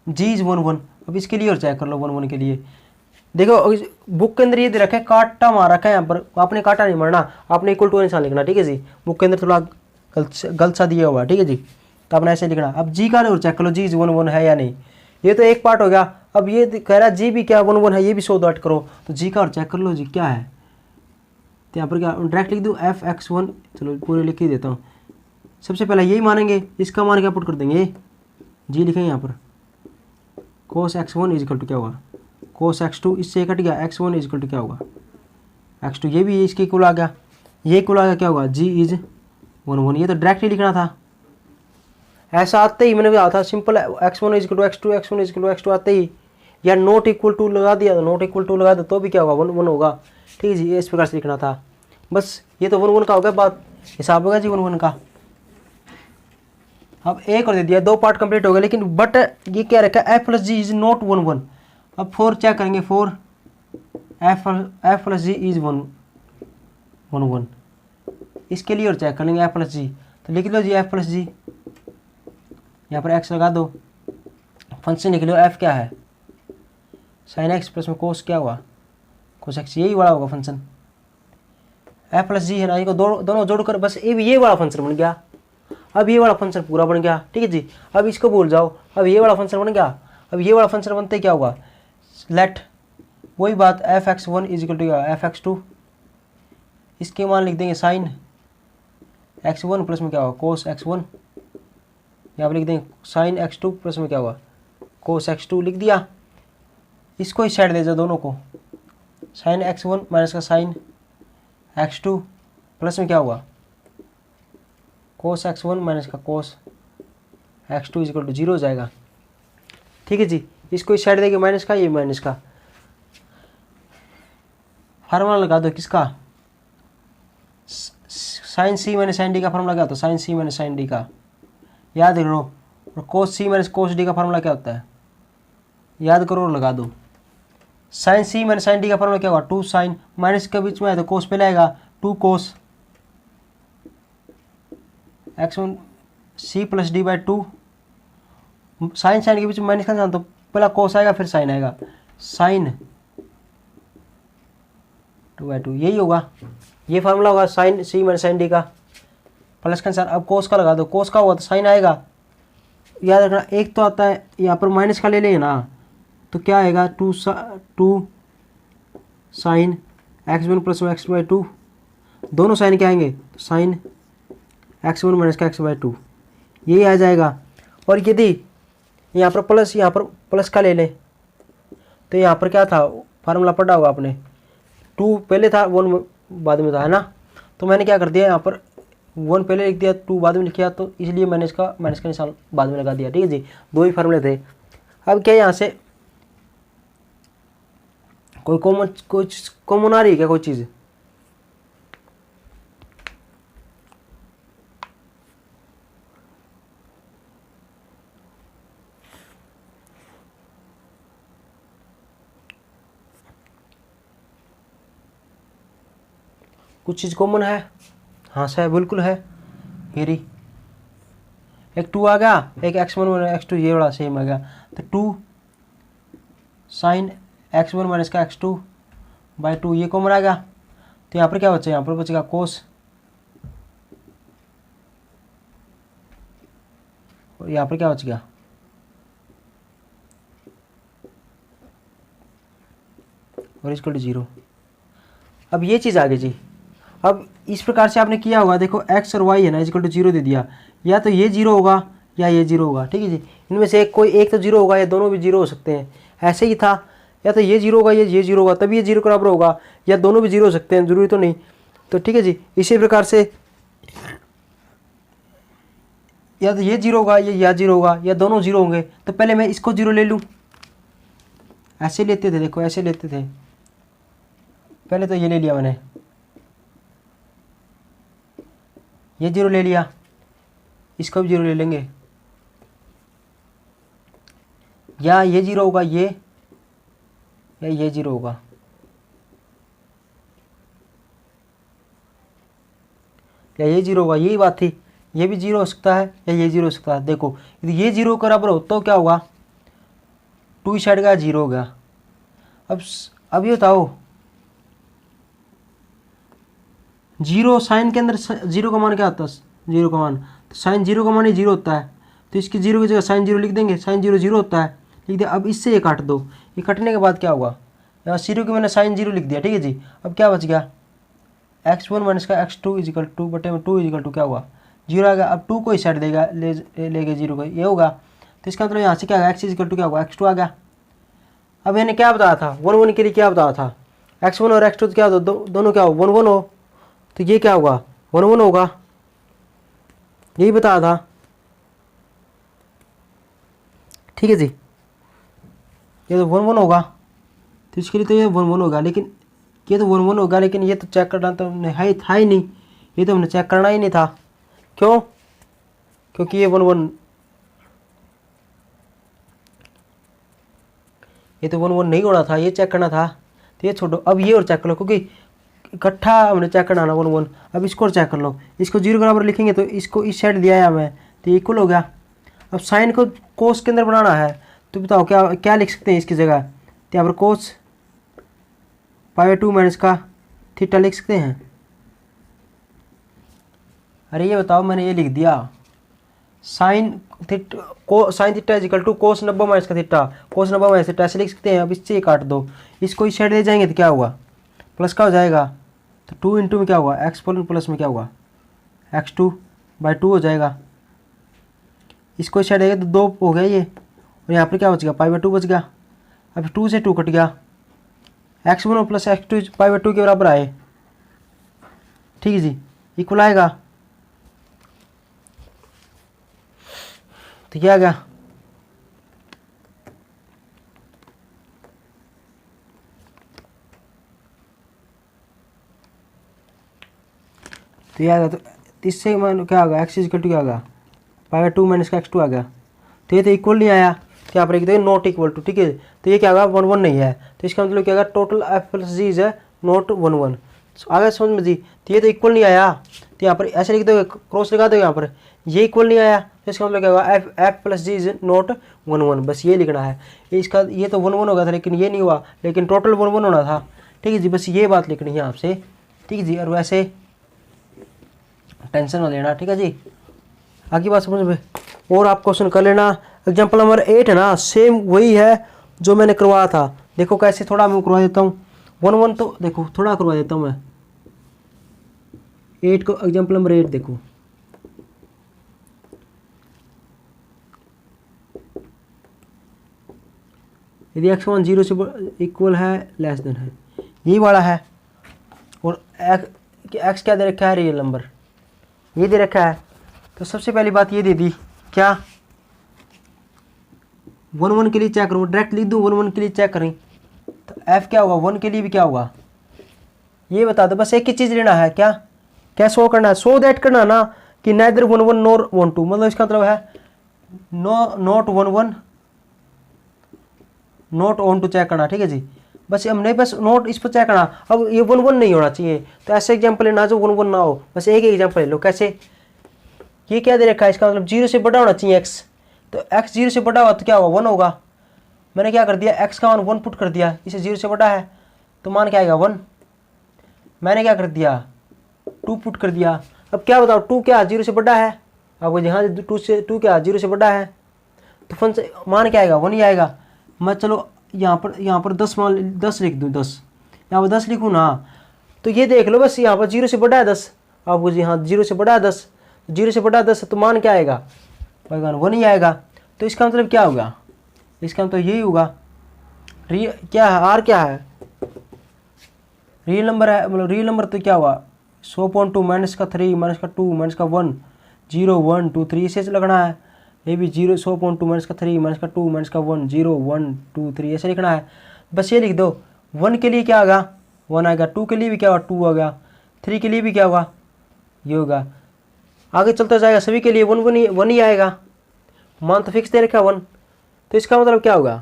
जी इज 1 1। अब इसके लिए और चेक कर लो 1 1 के लिए। देखो बुक के अंदर ये दे रखा है, काटा मार रखा है यहाँ पर, आपने काटा नहीं मारना, आपने इक्वल टू निशान लिखना, ठीक है जी। बुक के अंदर थोड़ा गलत सा दिया हुआ है, ठीक है जी, तो आपने ऐसे लिखना। अब जी का और चेक कर लो, जी इज 1 1 है या नहीं, ये तो एक पार्ट हो गया। अब ये कह रहा है जी भी क्या 1 1 है, ये भी सो दैट करो, तो जी का और चेक कर लो जी क्या है। तो यहाँ पर क्या डायरेक्ट लिख दूँ एफ एक्स 1, चलो पूरे लिख ही देता हूँ। सबसे पहले यही मानेंगे, इसका मान क्या पुट कर देंगे, जी लिखेंगे यहाँ पर cos x 1 is equal to क्या होगा कोस एक्स 2, इससे कट गया एक्स 1 इज इक्वल टू क्या होगा एक्स 2, ये भी इसके इक्वल आ गया, ये इक्वल आ गया क्या होगा जी इज 1 1। ये तो डायरेक्ट ही लिखना था, ऐसा आते ही मैंने भी था simple, x 1 is equal to x 2, x 1 is equal to x 2 आते ही, या नॉट इक्वल टू लगा दिया, तो नॉट इक्वल टू लगा दो तो भी क्या होगा 1 1 होगा, ठीक है जी। ये इस प्रकार से लिखना था, बस ये तो 1 1 का हो गया, बात हिसाब होगा जी 1 1 का। अब एक और दे दिया, दो पार्ट कंप्लीट हो गया, लेकिन बट ये क्या रखा है f plus g is not 1 1। अब 4 चेक करेंगे, 4 एफ प्लस जी इज 1 1। इसके लिए और चेक कर लेंगे एफ प्लस जी, तो लिख लो जी एफ प्लस जी, यहाँ पर एक्स लगा दो, फंक्शन लिख लो एफ क्या है साइन एक्स प्लस में कोस क्या हुआ कोस एक्स, यही वाला होगा फंक्शन एफ प्लस जी है ना, इनको दोनों जोड़कर बस ये वाला फंक्शन बन गया। अब ये वाला फंक्शन पूरा बन गया, ठीक है जी। अब इसको भूल जाओ, अब ये वाला फंक्शन बन गया। अब ये वाला फंक्शन बनते क्या होगा, लेट वही बात f x 1 is equal to f x 2, इसके मान लिख देंगे साइन एक्स 1 प्लस में क्या होगा कोस एक्स 1, यहाँ पर लिख देंगे साइन एक्स 2 प्लस में क्या होगा कोस एक्स 2, लिख दिया। इसको इस साइड दे जाओ दोनों को, साइन एक्स 1 माइनस का साइन एक्स 2 प्लस में क्या होगा कोस एक्स 1 माइनस का cos x 2 is equal to 0 हो जाएगा, ठीक है जी। इसको इस साइड देंगे माइनस का, ये माइनस का, फार्मूला लगा दो किसका, साइन सी माइनस साइन डी का फार्मूला क्या होता है, साइन सी माइनस साइन डी का याद करो। और कोस सी माइनस कोस डी का फार्मूला क्या होता है, याद करो और लगा दो। साइन सी माइनस साइन डी का फार्मूला क्या होगा 2 साइन, माइनस के बीच में है तो कोस पहले आएगा 2 cos x 1 c plus d by 2, sine sine के बीच में माइनस का निशान तो पहला कोस आएगा फिर साइन आएगा, साइन 2/2 यही होगा। ये फार्मूला होगा साइन सी माइनस साइन डी का, प्लस का निशान। अब कोस का लगा दो, कोस का होगा तो साइन आएगा। याद रखना एक तो आता है यहाँ पर माइनस का ले लेंगे ना, तो क्या आएगा 2 साइन x1 प्लस x/2, दोनों साइन क्या आएंगे, साइन x1 माइनस का x/2, यही आ जाएगा। और यदि यहाँ पर प्लस का ले लें तो यहाँ पर क्या था, फार्मूला पढ़ा होगा आपने, 2 पहले था 1 बाद में था, है ना। तो मैंने क्या कर दिया, यहाँ पर 1 पहले लिख दिया, 2 बाद में लिखा, तो इसलिए मैंने इसका माइनस का निशान बाद में लगा दिया। ठीक है जी, दो ही फार्मूले थे। अब क्या यहाँ से कोई कॉमन आ रही है क्या, कोई चीज़? कुछ चीज़ कॉमन है? हाँ सर बिल्कुल है, हेरी एक 2 आ गया, एक x1 x2 ये वाला सेम आ गया, तो 2 साइन x1 माइनस का x2/2 ये कॉमन आ गया। तो यहाँ पर क्या बचा, यहाँ पर बचेगा कोस, और यहाँ पर क्या बच गया, और इसको 0। अब ये चीज़ आ गई जी। अब इस प्रकार से आपने किया होगा, देखो x और y है ना, इक्वल टू 0 दे दिया, या तो ये 0 होगा या ये 0 होगा। ठीक है जी, इनमें से कोई एक तो 0 होगा, या दोनों भी 0 हो सकते हैं। ऐसे ही था, या तो ये 0 होगा या ये 0 होगा, तभी ये 0 के बराबर होगा, या दोनों भी 0 हो सकते हैं, जरूरी तो नहीं। तो ठीक है जी, इसी प्रकार से या तो ये 0 होगा या 0 होगा, या दोनों 0 होंगे। तो पहले मैं इसको 0 ले लूँ, ऐसे लेते थे, देखो ऐसे लेते थे, पहले तो ये ले लिया मैंने, ये 0 ले लिया, इसको भी 0 ले लेंगे, या ये 0 होगा ये, या ये 0 होगा, या ये 0 होगा, यही बात थी। ये भी 0 हो सकता है या ये 0 हो सकता है। देखो यदि ये 0 के बराबर हो तो क्या होगा, 2 इस साइड का 0 हो गया। अब ये बताओ, 0 साइन के अंदर 0 का मान क्या होता है, 0 का मान, तो साइन 0 का मान ही 0 होता है, तो इसकी 0 की जगह साइन 0 लिख देंगे, साइन 0 0 होता है, लिख दिया। अब इससे ये काट दो, ये कटने के बाद क्या होगा, यहाँ 0 की मैंने साइन 0 लिख दिया। ठीक है जी, अब क्या बच गया, x1 माइनस का x2 इजिकल 2 बटे में 2 इजिकल 2 क्या हुआ, 0 आ गया। अब 2 को इस साइड देगा, लेके 0 को, ये होगा। तो इसका मतलब यहाँ से क्या होगा, x इजिकल 2 क्या होगा, x2 आ गया। अब मैंने क्या बताया था, 1 1 के लिए क्या बताया था, x1 और x2 तो क्या हो, दोनों क्या हो, 1 1 हो, तो ये क्या होगा, 1 1 होगा, यही बताया था। ठीक है जी, ये तो 1 1 होगा, तो इसके लिए तो ये 1 1 होगा, लेकिन ये तो 1 1 होगा, लेकिन ये तो चेक करना तो था ही नहीं, ये तो हमने चेक करना ही नहीं था। क्यों, क्योंकि ये 1 1, ये तो 1 1 नहीं होना था, ये चेक करना था, तो ये छोड़ो। अब ये और चेक कर लो, क्योंकि इकट्ठा हमने चेक करना ना 1 1। अब इसको और चेक कर लो, इसको 0 बराबर लिखेंगे तो इसको इस साइड दिया है हमें, तो इक्वल हो गया। अब साइन को कोस के अंदर बनाना है, तो बताओ क्या क्या लिख सकते हैं इसकी जगह, तो यहाँ पर कोस π/2 माइनस का थीटा लिख सकते हैं। अरे ये बताओ, मैंने ये लिख दिया, sine theta is equal to cos 90 minus का थीटा, कोस 90 माइनस थीटा ऐसे लिख सकते हैं। अब इससे काट दो, इसको इस साइड ले जाएंगे तो क्या होगा, प्लस का हो जाएगा, तो 2 इंटू में क्या होगा, एक्स प्लस में क्या होगा, x2/2 हो जाएगा। इसको इस साइड आएगा तो 2 हो गया ये, और यहाँ पर क्या बच गया, π/2 बच गया। अब 2 से 2 कट गया, x1 प्लस x2 π/2 के बराबर आए। ठीक है जी, इक्वल आएगा, तो क्या आ गया, तो ये आ गया। तो इससे मान क्या होगा, x इक्वल टू क्या होगा, π/2 माइनस का x2 आ गया। तो ये तो इक्वल नहीं आया, तो यहाँ पर एक नॉट इक्वल टू। ठीक है, तो ये क्या होगा, 1 1 नहीं है, तो इसका मतलब क्या होगा, total f plus g is not 1 1। आ गया समझ में जी, तो ये तो इक्वल नहीं आया, तो यहाँ पर ऐसे लिख दो, क्रॉस लगा दो, यहाँ पर ये इक्वल नहीं आया, तो इसका मतलब क्या होगा, f plus g is not 1 1, बस ये लिखना है। इसका ये तो 1 1 होगा था, लेकिन ये नहीं हुआ, लेकिन टोटल 1 1 होना था। ठीक है जी, बस ये बात लिखनी है आपसे, ठीक है जी। और वैसे टेंशन ना लेना, ठीक है जी। आगे बात समझ में। और आप क्वेश्चन कर लेना। एग्जाम्पल नंबर 8 है ना, सेम वही है जो मैंने करवाया था। देखो कैसे, थोड़ा मैं करवा देता हूँ। 1 1 तो देखो थोड़ा करवा देता हूँ मैं 8 को। एग्जाम्पल नंबर 8 देखो, यदि x1 0 से इक्वल है, लेस देन है, यही वाला है। और x क्या दे रखा है, रियल नंबर ये दे रखा है। तो सबसे पहली बात ये दे दी, क्या 1 1 के लिए चेक करूँ, डायरेक्ट लिख दूँ 1 1 के लिए चेक करें तो f क्या होगा, 1 के लिए भी क्या होगा ये बता दो। बस एक ही चीज़ लेना है, क्या क्या शो करना है, शो दैट करना ना कि नाइदर 1 1 नॉर 1 2, मतलब इसका मतलब है not 1 1 not onto check करना, ठीक है जी। बस हमने बस नोट इस पर चेक करना। अब ये 1 1 नहीं होना चाहिए, तो ऐसे एग्जाम्पल लेना जो 1 1 ना हो। बस एक एग्जाम्पल ले लो, कैसे, ये क्या दे रखा है, इसका मतलब 0 से बड़ा होना चाहिए x। तो x 0 से बड़ा हुआ तो क्या होगा, 1 होगा। मैंने क्या कर दिया, x का मान 1 पुट कर दिया, इसे 0 से बड़ा है तो मान क्या आएगा 1। मैंने क्या कर दिया 2 पुट कर दिया। अब क्या बताओ 2 क्या 0 से बड़ा है, अब यहाँ 2 क्या 0 से बड़ा है तो फन से मान क्या आएगा 1 ही आएगा। मैं चलो यहाँ पर 10 मान 10 लिख दूँ, 10 यहाँ पर 10 लिखूँ ना, तो ये देख लो बस यहाँ पर 0 से बड़ा है 10। अब यहाँ 0 से बड़ा है 10, 0 से बड़ा 10 तो मान क्या आएगा भाई 1 ही आएगा। तो इसका मतलब क्या होगा, इसका मतलब यही होगा क्या है, आर क्या है, रियल नंबर है। मतलब रियल नंबर तो क्या हुआ 100.2 माइनस का 3 माइनस का 2 माइनस का 1 0 1 2 3 इसे लगना है। ये भी 100.2 माइनस का 3 माइनस का 2 माइनस का 1 0 1 2 3 ऐसे लिखना है। बस ये लिख दो। 1 के लिए क्या होगा 1 आएगा, 2 के लिए भी क्या होगा 2 आ गया, 3 के लिए भी क्या होगा ये होगा। आगे चलता जाएगा सभी के लिए 1 ही आएगा, मान तो फिक्स दे रखा है 1। तो इसका मतलब क्या होगा,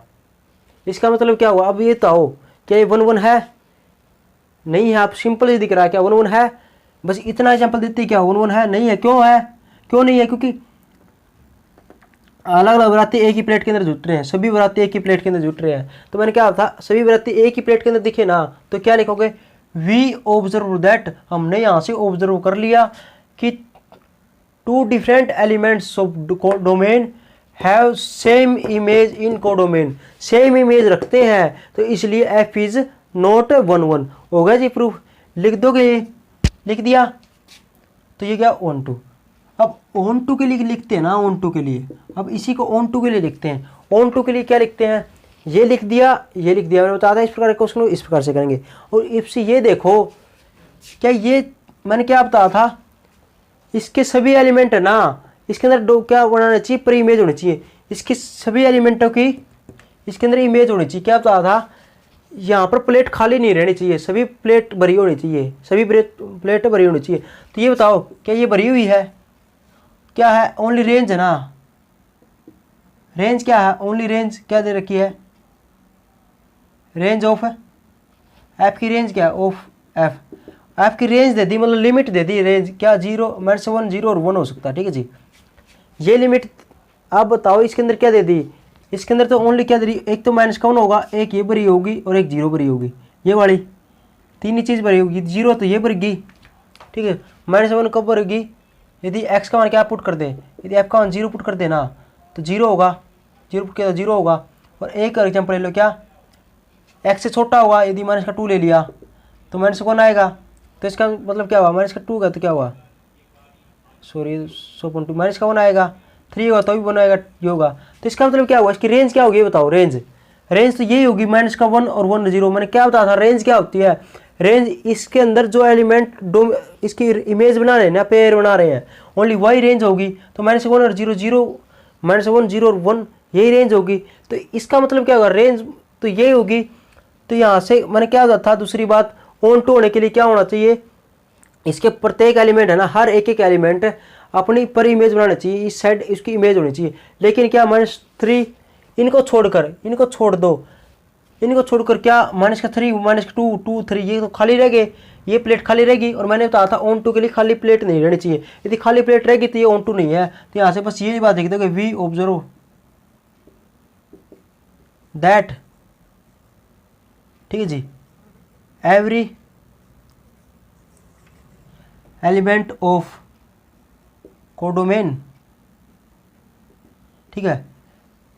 इसका मतलब क्या हुआ, अब ये तो आओ क्या ये 1 1 है, नहीं है। आप सिंपल ही दिख रहा है क्या 1 1 है, बस इतना एग्जाम्पल देते क्या 1 1 है, नहीं है। क्यों है, क्यों नहीं है, क्योंकि अलग अलग वराती एक ही प्लेट के अंदर जुट रहे हैं, सभी वराती एक ही प्लेट के अंदर जुट रहे हैं। तो मैंने क्या था, सभी वराती एक ही प्लेट के अंदर दिखे ना, तो क्या लिखोगे वी ऑब्जर्व दैट, हमने यहाँ से ऑब्जर्व कर लिया कि 2 different elements of domain have same image in codomain, same image रखते हैं, तो इसलिए एफ इज नॉट 1 1 हो गया जी प्रूफ। लिख दोगे, लिख दिया तो ये क्या ऑन टू। अब ऑन टू के लिए लिखते हैं ना, ऑन टू के लिए, अब इसी को ऑन टू के लिए लिखते हैं। ऑन टू के लिए क्या लिखते हैं, ये लिख दिया, ये लिख दिया। मैंने बताया था इस प्रकार के क्वेश्चन इस प्रकार से करेंगे। और इससे ये देखो क्या ये मैंने क्या बताया था, इसके सभी एलिमेंट है ना, इसके अंदर क्या बनाना चाहिए, पर इमेज होनी चाहिए। इसकी सभी एलिमेंटों की इसके अंदर इमेज होनी चाहिए। क्या बताया था, यहाँ पर प्लेट खाली नहीं रहनी चाहिए, सभी प्लेट भरी होनी चाहिए, सभी प्लेट भरी होनी चाहिए। तो ये बताओ क्या ये भरी हुई है, क्या है ओनली रेंज है ना, रेंज क्या है, ओनली रेंज क्या दे रखी है, रेंज ऑफ एफ की रेंज क्या है ऑफ एफ, एफ की रेंज दे दी, मतलब लिमिट दे दी। रेंज क्या 0 -1 0 और 1 हो सकता है, ठीक है जी, ये लिमिट। आप बताओ इसके अंदर क्या दे दी, इसके अंदर तो ओनली क्या दे दी, एक तो -1 होगा, एक ये भरी होगी और एक 0 भरी होगी, ये वाली तीन ही चीज़ भरी होगी। 0 तो ये भरेगी, ठीक है, -1 कब भरेगी, यदि x का मान क्या पुट कर दे, यदि f का मान 0 पुट कर देना तो 0 होगा, 0 पुट किया तो 0 होगा। और एक एग्जाम्पल ले लो, क्या x से छोटा होगा, यदि -2 ले लिया तो -1 आएगा। तो इसका मतलब क्या हुआ, -2 का तो क्या हुआ, सॉरी 100.2 -1 आएगा, 3 होगा तो भी 1 आएगा, ये होगा। तो इसका मतलब क्या हुआ, इसकी रेंज क्या होगी ये बताओ, रेंज तो यही होगी -1 और 1 0। मैंने क्या बताया था, रेंज क्या होती है, रेंज इसके अंदर जो एलिमेंट इसकी इमेज बना रहे हैं ना, पेयर बना रहे हैं, ओनली वही रेंज होगी। तो -1 और 0 0, -1 0 और 1 यही रेंज होगी। तो इसका मतलब क्या होगा, रेंज तो यही होगी। तो यहाँ से मैंने क्या बताया था, दूसरी बात ऑन टू होने के लिए क्या होना चाहिए, इसके प्रत्येक एलिमेंट है ना, हर एक एक अपनी पर इमेज बनाना चाहिए, इस साइड इसकी इमेज होनी चाहिए। लेकिन क्या -3 इनको छोड़कर, इनको छोड़ दो, इनको छोड़कर क्या -3 -2 2 3 ये तो खाली रह गए, ये प्लेट खाली रहेगी। और मैंने बताया था ऑन टू के लिए खाली प्लेट नहीं रहनी चाहिए, यदि खाली प्लेट रहेगी तो ये ऑन टू नहीं है। तो यहाँ से बस यही बात देख दो, वी ऑब्जर्व दैट, ठीक है जी, एवरी एलिमेंट ऑफ कोडोमेन, ठीक है,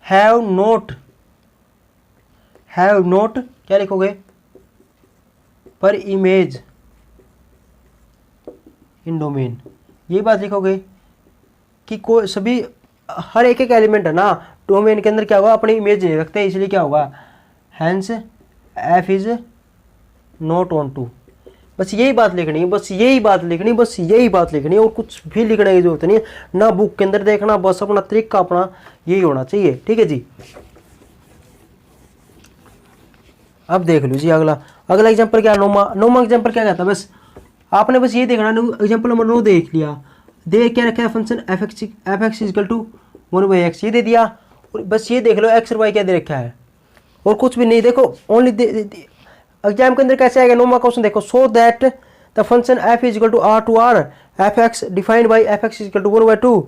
हैव नोट क्या लिखोगे, पर इमेज इन डोमेन, ये बात लिखोगे कि कोई सभी हर एक एलिमेंट है ना डोमेन के अंदर क्या होगा, अपनी इमेज नहीं रखते, इसलिए क्या होगा, hence F is not onto. बस यही बात लिखनी है, बस यही बात लिखनी है, और कुछ भी लिखने की जरूरत नहीं है, ना बुक के अंदर देखना, बस अपना तरीका अपना यही होना चाहिए, ठीक है जी। अब देख लो जी अगला एग्जांपल क्या, नौमा एग्जांपल क्या कहता है, बस आपने बस ये देखना, एग्जांपल नंबर 9 देख लिया, क्या रखा है function f x equal to 1/x, ये दे दिया, और बस ये देख लो एक्स और वाई क्या दे रखा है, और कुछ भी नहीं, देखो ओनली एग्जाम के अंदर कैसे आएगा नोमा क्वेश्चन, देखो so that the function f is equal to R to R f x defined by f x is equal to 1/2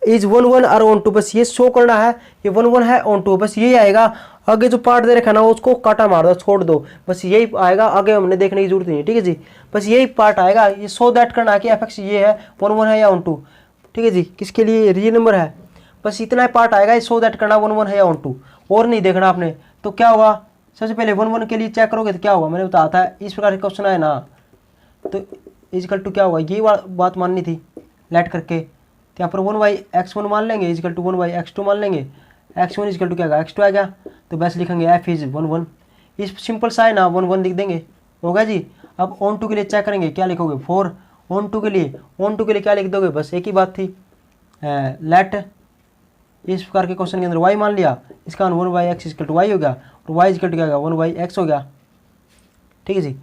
is 1 R onto, बस ये शो करना है, ये 1 है ऑन टू, बस यही आएगा। आगे जो पार्ट दे रखा है ना उसको काटा मार दो, छोड़ दो, बस यही आएगा, आगे हमने देखने की जरूरत नहीं है, ठीक है जी। बस यही पार्ट आएगा, ये सो दैट करना है कि एफ एक्स ये है 1 है या ऑन टू, ठीक है जी, किसके लिए रियल नंबर है, बस इतना पार्ट आएगा, सो दैट करना 1 है या ऑन टू, और नहीं देखना आपने। तो क्या होगा, सबसे पहले 1 के लिए चेक करोगे तो क्या होगा, मैंने बताया था इस प्रकार के क्वेश्चन आए ना, तो इजिकल टू क्या होगा, ये बात माननी थी लेट करके, तो यहाँ पर 1/x1 मान लेंगे इजिकल टू 1/x2 मान लेंगे, x1 इजिकल टू क्या आएगा x2 आएगा, तो बस लिखेंगे f इज 1 इस सिंपल सा है ना 1 लिख देंगे, होगा जी। अब ऑन टू के लिए चेक करेंगे, क्या लिखोगे 4, ऑन टू के लिए क्या लिख दोगे, बस एक ही बात थी, लेट इस प्रकार के क्वेश्चन के अंदर y मान लिया, इसका 1/x इक्वल टू y हो गया, और y इक्वल टू क्या होगा 1/x हो गया, ठीक है जी।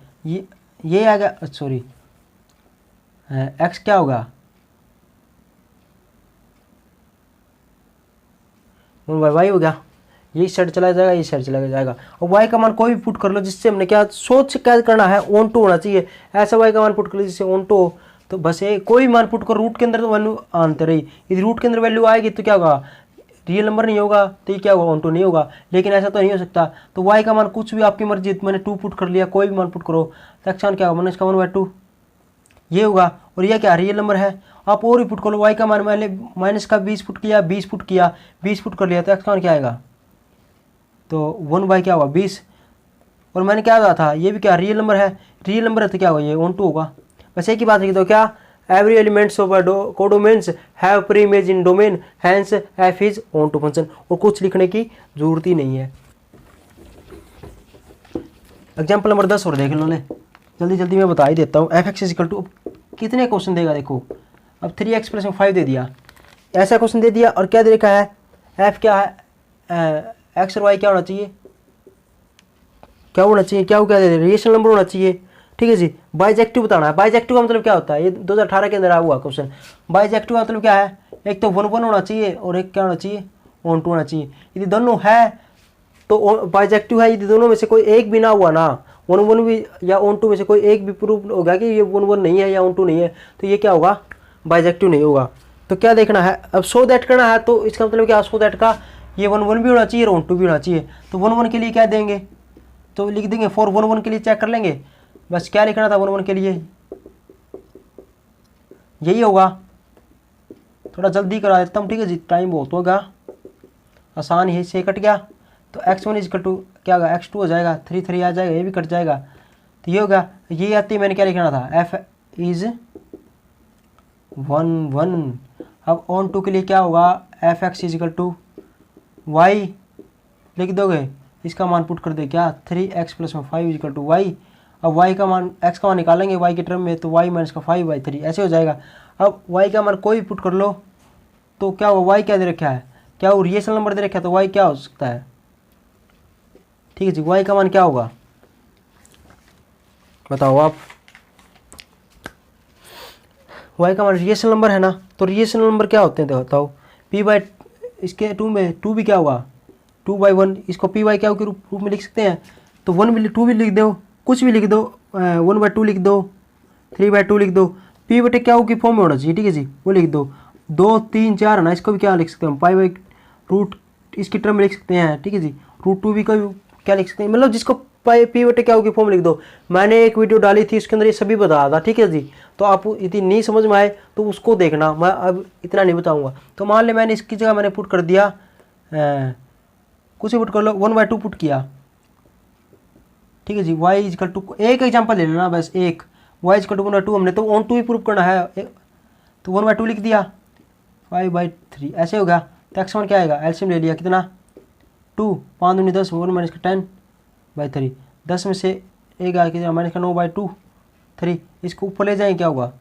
ये आ गया, सॉरी x क्या होगा 1/y हो गया, ये साइड चला जाएगा, ये साइड चला जाएगा, और y का मान कोई भी पुट कर लो जिससे हमने क्या सोच क्या करना है, ऑन टू होना चाहिए, ऐसा y का मान पुट कर लो जिससे ऑन टू हो, तो बस ये कोई मान पुट कर, रूट के अंदर तो वैल्यू आनते रही, यदि रूट के अंदर वैल्यू आएगी तो क्या होगा, रियल नंबर नहीं होगा, तो ये क्या होगा ऑन टू नहीं होगा, लेकिन ऐसा तो नहीं हो सकता, तो y का मान कुछ भी आपकी मर्जी, मैंने 2 पुट कर लिया, कोई भी मान पुट करो, तो एक्शन क्या होगा, मैंने इसका 1/2 ये होगा, और यह क्या रियल नंबर है, आप और भी पुट करो, y का मान मैंने माइनस का 20 पुट किया, 20 पुट कर लिया, तो एक्स का मान क्या आएगा, तो 1 क्या होगा 20, और मैंने क्या कहा था, ये भी क्या रियल नंबर है, तो क्या होगा ये ऑन टू होगा, बस एक ही बात लिख दो, क्या every elements of codomains have pre image in domain hence F is onto function, और कुछ लिखने की जरूरत ही नहीं है। एग्जाम्पल नंबर 10 और देख लो, ले जल्दी मैं बता ही देता हूँ। एफ एक्स इक्वल टू कितने क्वेश्चन देगा, देखो अब 3x + 5 दे दिया, ऐसा क्वेश्चन दे दिया, और क्या दे रखा है, एफ क्या है, एक्स और वाई क्या होना चाहिए, क्या दे रहे, रिलेशनल नंबर होना चाहिए, ठीक है जी। बाइजेक्टिव बताना है, बाइजेक्टिव का मतलब क्या होता है, ये 2018 के अंदर आया हुआ क्वेश्चन, बाइजेक्टिव का मतलब क्या है, एक तो 1 होना चाहिए, और एक क्या होना चाहिए ऑन टू होना चाहिए, यदि दोनों है तो बाइजेक्टिव है, यदि दोनों में से कोई एक भी ना हुआ ना, 1 भी या ऑन टू में से कोई एक भी प्रूफ होगा कि ये 1 नहीं है या ऑन टू नहीं है, तो ये क्या होगा बाइजेक्टिव नहीं होगा। तो क्या देखना है, अब सो दैट करना है, तो इसका मतलब क्या, सो दैट का ये 1 भी होना चाहिए और ऑन टू भी होना चाहिए, तो 1 के लिए क्या देंगे, तो लिख देंगे 4, 1 के लिए चेक कर लेंगे, बस क्या लिखना था 1 के लिए, यही होगा, थोड़ा जल्दी करा देता हूँ, ठीक है जी, टाइम बहुत होगा, आसान ही से कट गया, तो x1 इज टू क्या होगा x2 हो जाएगा, 3 आ जाएगा, ये भी कट जाएगा, तो ये होगा, ये आती मैंने क्या लिखना था, f इज 1 अब ऑन टू के लिए क्या होगा, f x is to y लिख दोगे, इसका मान पुट कर दे क्या 3x + 5 इज टू वाई, अब y का मान x का मान निकालेंगे y के टर्म में, तो y - 5/3 ऐसे हो जाएगा। अब y का मान कोई पुट कर लो, तो क्या होगा, y क्या दे रखा है, क्या वो रियल नंबर दे रखा है, तो y क्या हो सकता है, ठीक है जी, y का मान क्या होगा बताओ आप, y का मान रियल नंबर है ना, तो रियल नंबर क्या होते हैं तो बताओ, p/, इसके 2 में 2 भी क्या होगा 2/1, इसको p/, क्या के रूप में लिख सकते हैं, तो 1 भी 2 भी लिख दो, कुछ भी लिख दो, 1/2 लिख दो, 3/2 लिख दो, p/, क्या की फॉर्म में होना चाहिए, ठीक है जी, वो लिख दो, 2 3 4 है ना, इसको भी क्या लिख सकते हैं पाई/रूट इसकी टर्म में लिख सकते हैं, ठीक है जी, √2 भी का क्या लिख सकते हैं, मतलब जिसको पिवट क्या होगी फॉर्म लिख दो। मैंने एक वीडियो डाली थी उसके अंदर ये सभी बताया था, ठीक है जी। तो आप यदि नहीं समझ में आए तो उसको देखना, मैं अब इतना नहीं बताऊंगा। तो मान ले मैंने इसकी जगह मैंने पुट कर दिया कुछ ही पुट कर लो 1/2 पुट किया, ठीक है जी। y इजकल टू, एक एग्जाम्पल ले लेना बस एक, y इजकल टू 1/2 हमने तो ऑन टू ही प्रूव करना है, तो 1/2 लिख दिया 5/3 ऐसे हो गया। तो x1 क्या आएगा, एलसीएम ले लिया कितना 2, 5 दूनी 10, 1 - 10/3, 10 में से एक आ कितना -9/2 3, इसको ऊपर ले जाएं क्या होगा,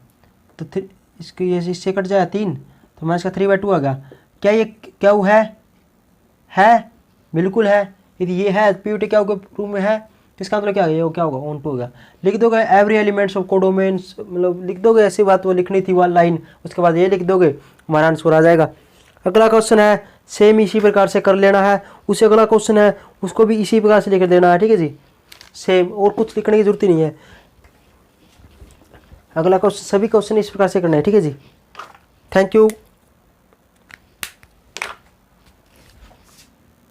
तो इसके ये इससे कट जाए 3, तो -3/2 आ गया। क्या ये क्या वो है बिल्कुल है। यदि ये है पीयूटी क्या होगा प्रूफ में है, तो इसका मतलब क्या है, ये क्या होगा ऑन टू होगा। लिख दोगे एवरी एलिमेंट्स ऑफ कोडोमेन्स, मतलब लिख दोगे, ऐसी बात वो लिखनी थी 1 लाइन, उसके बाद ये लिख दोगे, हमारा आंसर आ जाएगा। अगला क्वेश्चन है सेम इसी प्रकार से कर लेना है, उससे अगला क्वेश्चन है उसको भी इसी प्रकार से लिख देना है, ठीक है जी, सेम, और कुछ लिखने की जरूरत ही नहीं है। अगला क्वेश्चन सभी क्वेश्चन इस प्रकार से करना है, ठीक है जी। Thank you.